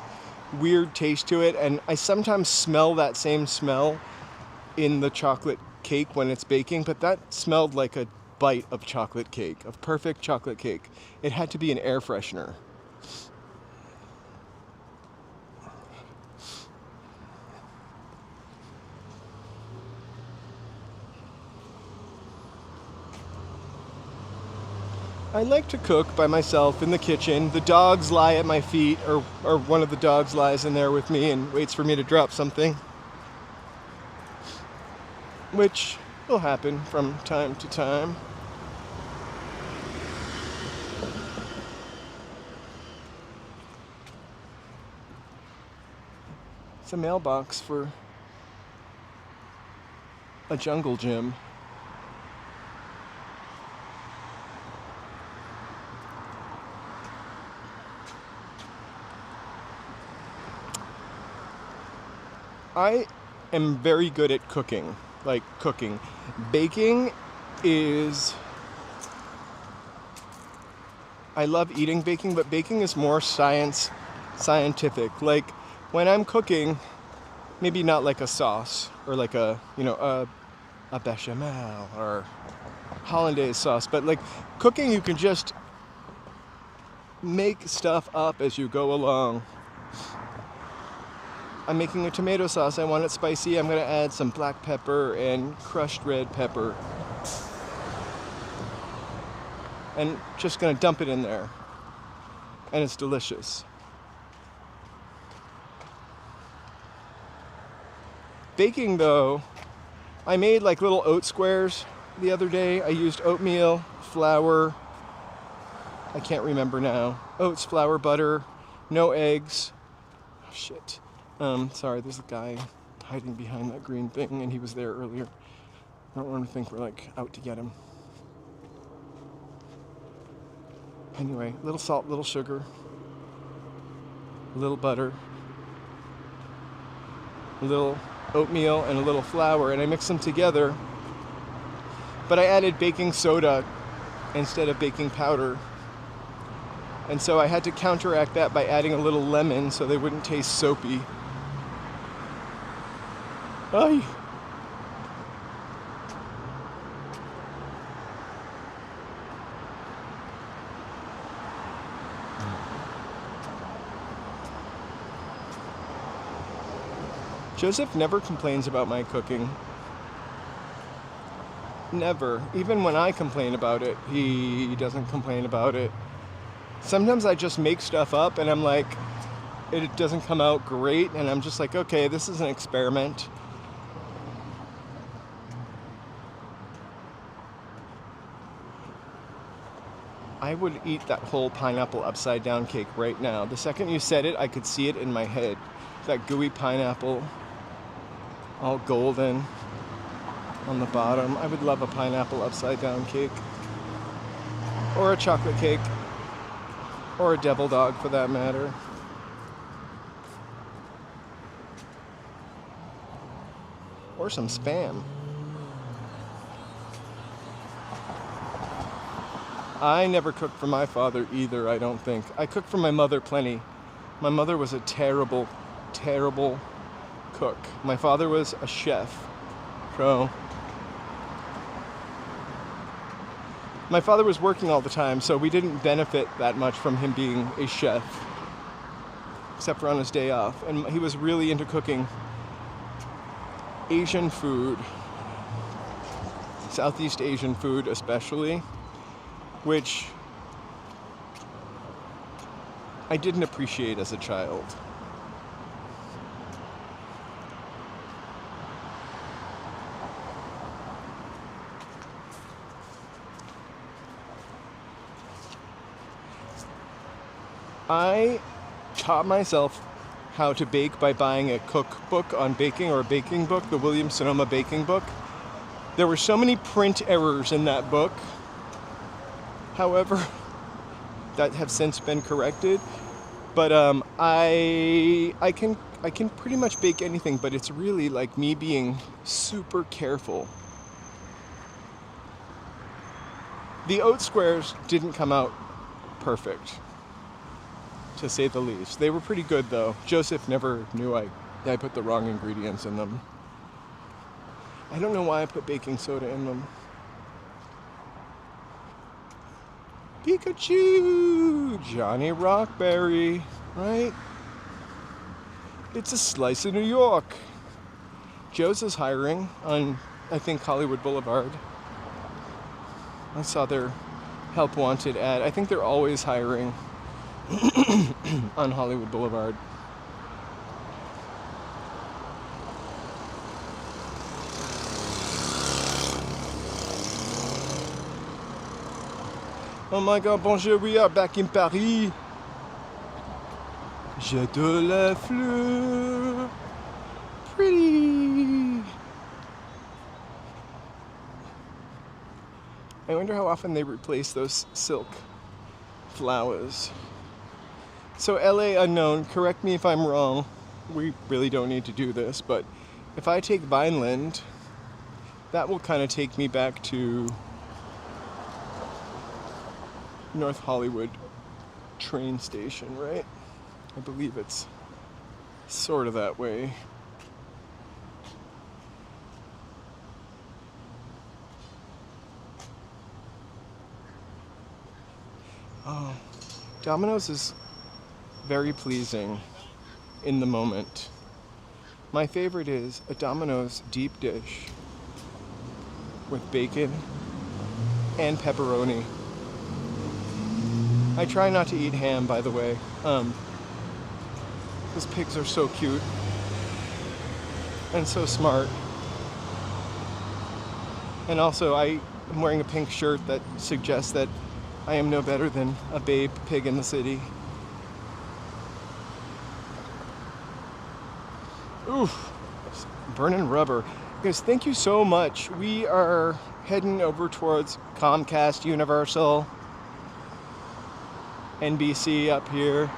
weird taste to it. And I sometimes smell that same smell in the chocolate cake when it's baking, but that smelled like a bite of chocolate cake, of perfect chocolate cake. It had to be an air freshener. I like to cook by myself in the kitchen. The dogs lie at my feet, or one of the dogs lies in there with me and waits for me to drop something, which will happen from time to time. It's a mailbox for a jungle gym. I am very good at cooking, like cooking. Baking is, I love eating baking, but baking is more scientific. Like when I'm cooking, maybe not like a sauce or like a bechamel or hollandaise sauce, but like cooking, you can just make stuff up as you go along. I'm making a tomato sauce. I want it spicy. I'm going to add some black pepper and crushed red pepper. And just going to dump it in there. And it's delicious. Baking though, I made like little oat squares the other day. I used oatmeal, flour, I can't remember now. Oats, flour, butter, no eggs. Oh, shit. Sorry, there's a guy hiding behind that green thing, and he was there earlier. I don't want to think we're like out to get him. Anyway, little salt, little sugar, a little butter, a little oatmeal, and a little flour, and I mix them together. But I added baking soda instead of baking powder. And so I had to counteract that by adding a little lemon so they wouldn't taste soapy. Ay. Joseph never complains about my cooking. Never. Even when I complain about it, he doesn't complain about it. Sometimes I just make stuff up and I'm like, it doesn't come out great, and I'm just like, okay, this is an experiment. I would eat that whole pineapple upside down cake right now. The second you said it, I could see it in my head. That gooey pineapple, all golden on the bottom. I would love a pineapple upside down cake. Or a chocolate cake. Or a devil dog for that matter. Or some Spam. I never cooked for my father either, I don't think. I cooked for my mother plenty. My mother was a terrible, terrible cook. My father was a chef. So my father was working all the time, so we didn't benefit that much from him being a chef, except for on his day off. And he was really into cooking Asian food, Southeast Asian food especially, which I didn't appreciate as a child. I taught myself how to bake by buying a cookbook on baking, or a baking book, the Williams Sonoma baking book. There were so many print errors in that book, however, that have since been corrected. But I can pretty much bake anything, but it's really like me being super careful. The oat squares didn't come out perfect, to say the least. They were pretty good though. Joseph never knew I put the wrong ingredients in them. I don't know why I put baking soda in them. Pikachu! Johnny Rockberry, right? It's a slice of New York. Joe's is hiring on, I think, Hollywood Boulevard. I saw their help wanted ad. I think they're always hiring on Hollywood Boulevard. Oh my god, bonjour, we are back in Paris. J'adore la fleur. Pretty. I wonder how often they replace those silk flowers. So LA unknown, correct me if I'm wrong. We really don't need to do this, but if I take Vineland, that will kind of take me back to North Hollywood train station, right? I believe it's sort of that way. Oh, Domino's is very pleasing in the moment. My favorite is a Domino's deep dish with bacon and pepperoni. I try not to eat ham, by the way, because pigs are so cute and so smart. And also, I am wearing a pink shirt that suggests that I am no better than a babe pig in the city. Oof, burning rubber. Guys, thank you so much. We are heading over towards Comcast, Universal, NBC up here.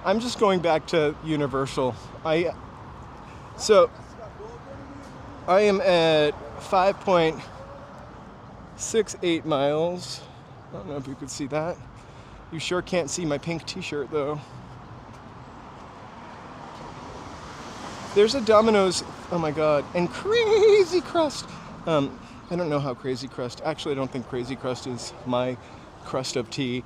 I'm just going back to Universal. I am at 5.68 miles. I don't know if you could see that. You sure can't see my pink t-shirt though. There's a Domino's, oh my god, and Crazy Crust. I don't know how Crazy Crust, actually I don't think Crazy Crust is my crust of tea.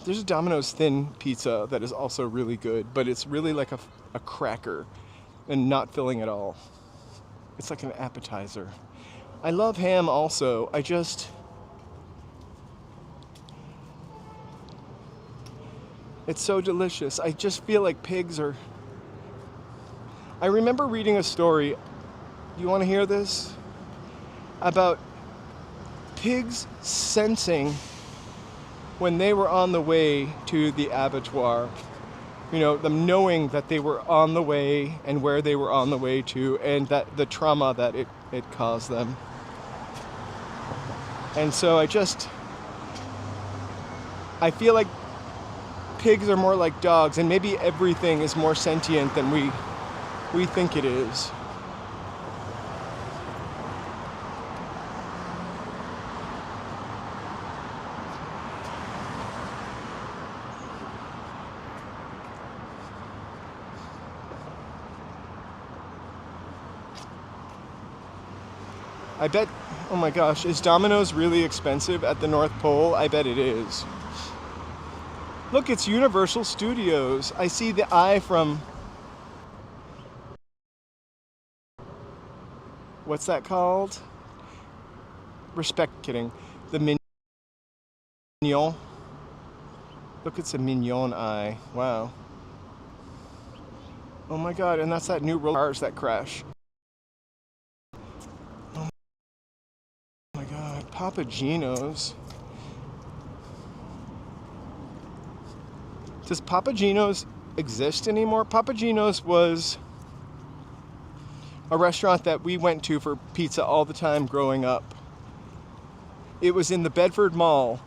There's a Domino's thin pizza that is also really good, but it's really like a cracker and not filling at all. It's like an appetizer. I love ham also. It's so delicious. I just feel like pigs are... I remember reading a story, you want to hear this? About pigs sensing when they were on the way to the abattoir. You know, them knowing that they were on the way and where they were on the way to, and that the trauma that it caused them. And so I feel like pigs are more like dogs, and maybe everything is more sentient than we think it is. I bet, oh my gosh, is Domino's really expensive at the North Pole? I bet it is. Look, it's Universal Studios. I see the eye from... What's that called? Kidding. The Mignon. Look, it's a Mignon eye. Wow. Oh my god, and that's that new roller cars that crash. Oh my god, Papa Gino's. Does Papa Gino's exist anymore? Papa Gino's was a restaurant that we went to for pizza all the time growing up. It was in the Bedford Mall,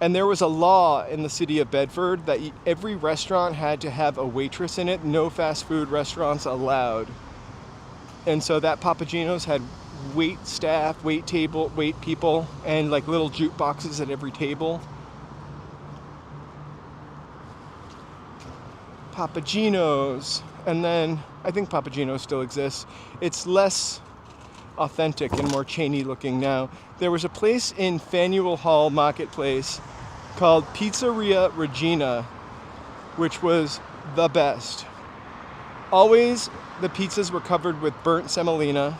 and there was a law in the city of Bedford that every restaurant had to have a waitress in it. No fast food restaurants allowed. And so that Papa Gino's had wait staff, wait people, and like little jukeboxes at every table. Papa Gino's. And then I think Papa Gino's still exists. It's less authentic and more chainy looking now. There was a place in Faneuil Hall Marketplace called Pizzeria Regina, which was the best. Always the pizzas were covered with burnt semolina,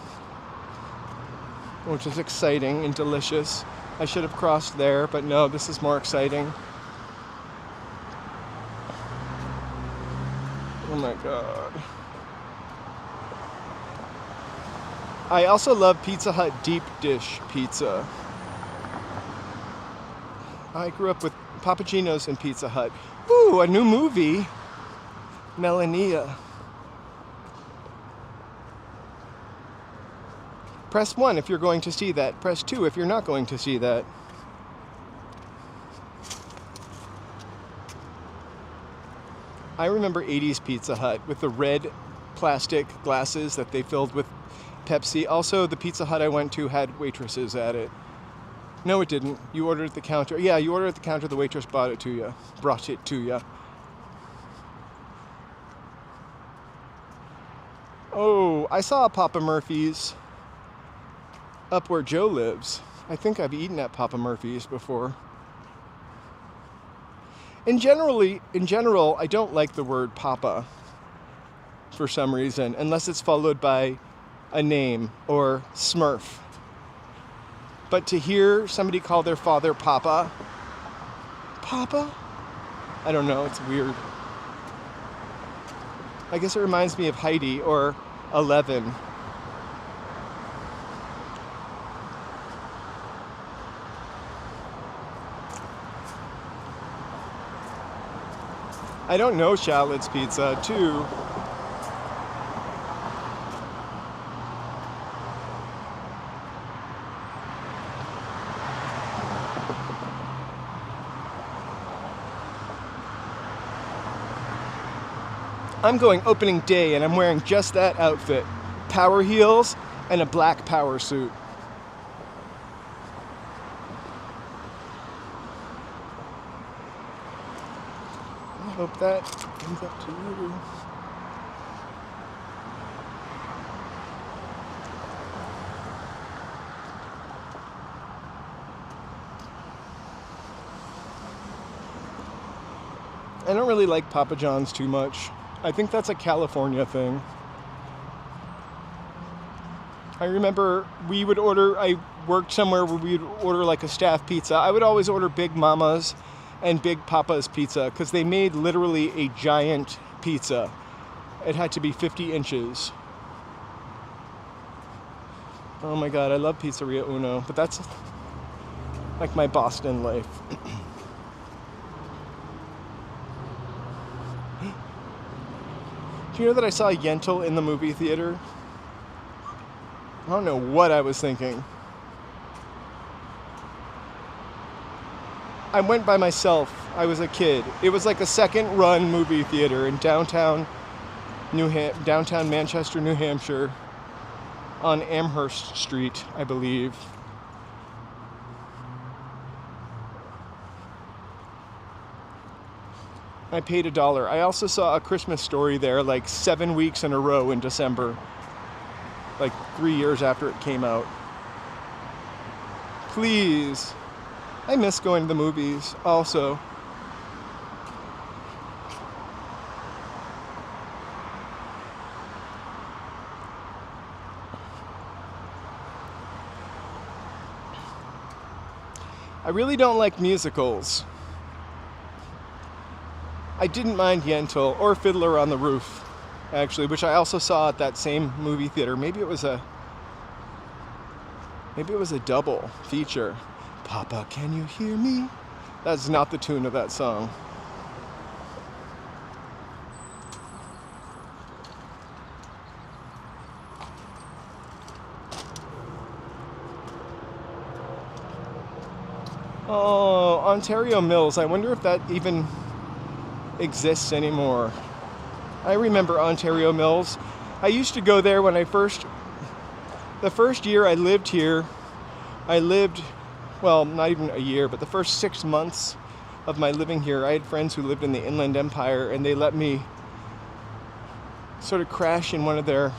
which is exciting and delicious. I should have crossed there, but no, this is more exciting. Oh my god. I also love Pizza Hut deep dish pizza. I grew up with Papa Gino's and Pizza Hut. Ooh, a new movie. Melania. Press 1 if you're going to see that. Press 2 if you're not going to see that. I remember 80s Pizza Hut with the red plastic glasses that they filled with Pepsi. Also, the Pizza Hut I went to had waitresses at it. No, it didn't. You ordered at the counter. Yeah, you ordered at the counter. The waitress brought it to you. Oh, I saw a Papa Murphy's up where Joe lives. I think I've eaten at Papa Murphy's before. In general, I don't like the word Papa for some reason, unless it's followed by a name or Smurf. But to hear somebody call their father Papa, I don't know, it's weird. I guess it reminds me of Heidi or 11. I don't know Shallot's Pizza, too. I'm going opening day and I'm wearing just that outfit. Power heels and a black power suit. I hope that comes up to you. I don't really like Papa John's too much. I think that's a California thing. I remember I worked somewhere where we would order like a staff pizza. I would always order Big Mama's and Big Papa's pizza because they made literally a giant pizza. It had to be 50 inches. Oh my God, I love Pizzeria Uno, but that's like my Boston life. Do you know that I saw Yentl in the movie theater? I don't know what I was thinking. I went by myself. I was a kid. It was like a second-run movie theater in downtown Manchester, New Hampshire, on Amherst Street, I believe. I paid $1. I also saw A Christmas Story there like 7 weeks in a row in December, like 3 years after it came out. Please. I miss going to the movies also. I really don't like musicals. I didn't mind Yentl or Fiddler on the Roof, actually, which I also saw at that same movie theater. Maybe it was a double feature. Papa, can you hear me? That's not the tune of that song. Oh, Ontario Mills. I wonder if that even exists anymore. I remember Ontario Mills. I used to go there when the first year I lived here, well, not even a year, but the first 6 months of my living here, I had friends who lived in the Inland Empire, and they let me sort of crash in one of their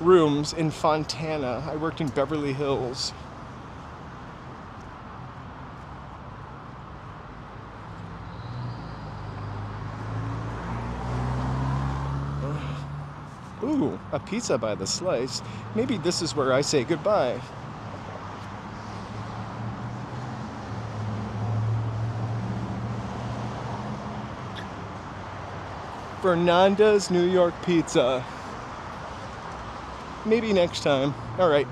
rooms in Fontana. I worked in Beverly Hills. Ooh, a pizza by the slice. Maybe this is where I say goodbye. Fernanda's New York Pizza. Maybe next time. All right.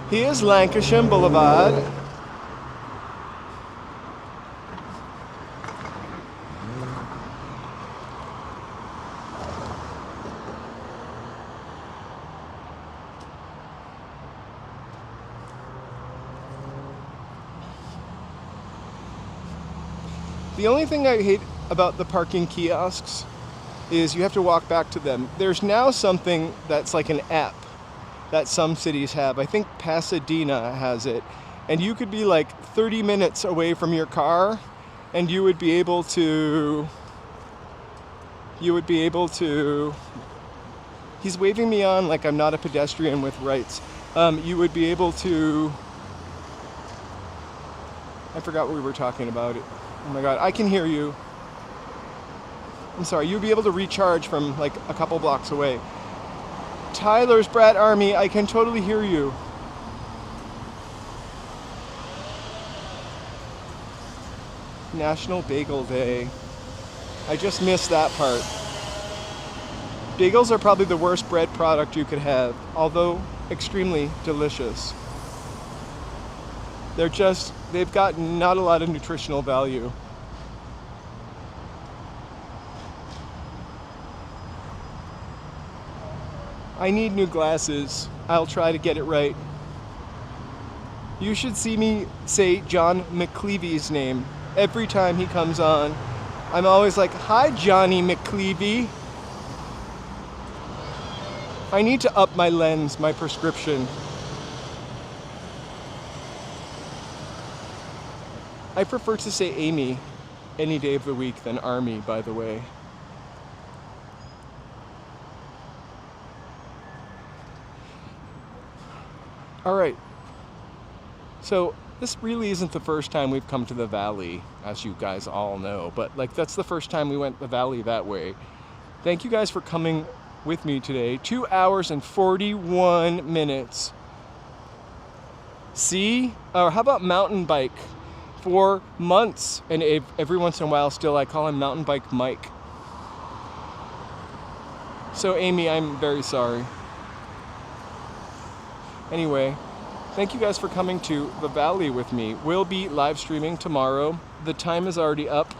Here's Lancashire Boulevard. The only thing I hate about the parking kiosks is you have to walk back to them. There's now something that's like an app that some cities have. I think Pasadena has it. And you could be like 30 minutes away from your car and you would be able to... He's waving me on like I'm not a pedestrian with rights. You would be able to... I forgot what we were talking about. Oh my God, I can hear you. I'm sorry, you'd be able to recharge from like a couple blocks away. Tyler's Brat Army, I can totally hear you. National Bagel Day. I just missed that part. Bagels are probably the worst bread product you could have, although extremely delicious. They've got not a lot of nutritional value. I need new glasses. I'll try to get it right. You should see me say John McCleavy's name every time he comes on. I'm always like, "Hi, Johnny McCleavy." I need to up my lens, my prescription. I prefer to say Amy any day of the week than Army, by the way. All right. So This really isn't the first time we've come to the valley, as you guys all know, but like that's the first time we went the valley that way. Thank you guys for coming with me today. 2 hours and 41 minutes. See? Or how about mountain bike? For months, and every once in a while still I call him Mountain Bike Mike. So Amy, I'm very sorry. Anyway, thank you guys for coming to the valley with me. We'll be live streaming tomorrow. The time is already up.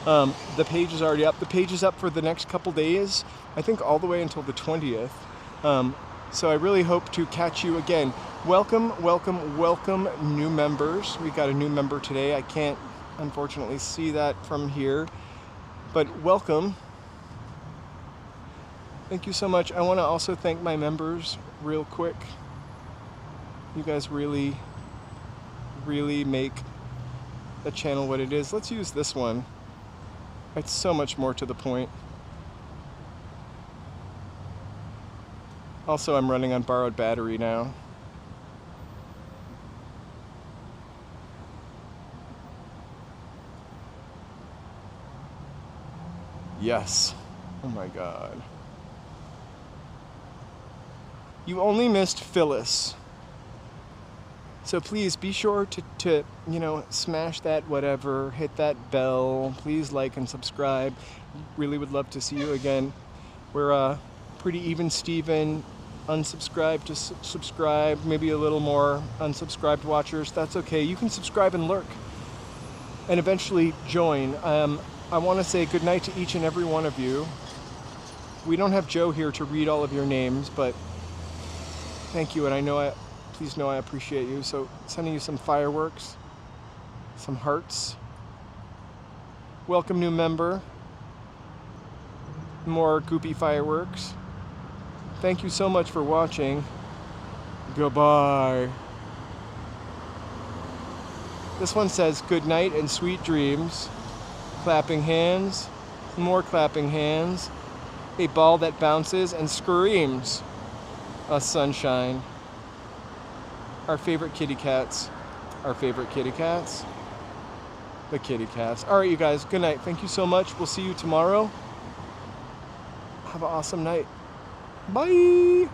The page is already up. The page is up for the next couple days. I think all the way until the 20th. So I really hope to catch you again. Welcome, welcome, welcome, new members. We got a new member today. I can't, unfortunately, see that from here. But welcome. Thank you so much. I want to also thank my members real quick. You guys really, really make the channel what it is. Let's use this one. It's so much more to the point. Also, I'm running on borrowed battery now. Yes. Oh my God. You only missed Phyllis. So please be sure to smash that whatever, hit that bell. Please like and subscribe. Really would love to see you again. We're pretty even Steven. Unsubscribe to subscribe. Maybe a little more unsubscribed watchers. That's okay. You can subscribe and lurk. And eventually join. I want to say good night to each and every one of you. We don't have Joe here to read all of your names, but thank you, and please know I appreciate you. So sending you some fireworks, some hearts. Welcome, new member. More goopy fireworks. Thank you so much for watching. Goodbye. This one says good night and sweet dreams. Clapping hands, more clapping hands. A ball that bounces and screams. A sunshine. Our favorite kitty cats. Our favorite kitty cats. The kitty cats. All right, you guys, good night. Thank you so much. We'll see you tomorrow. Have an awesome night. Bye.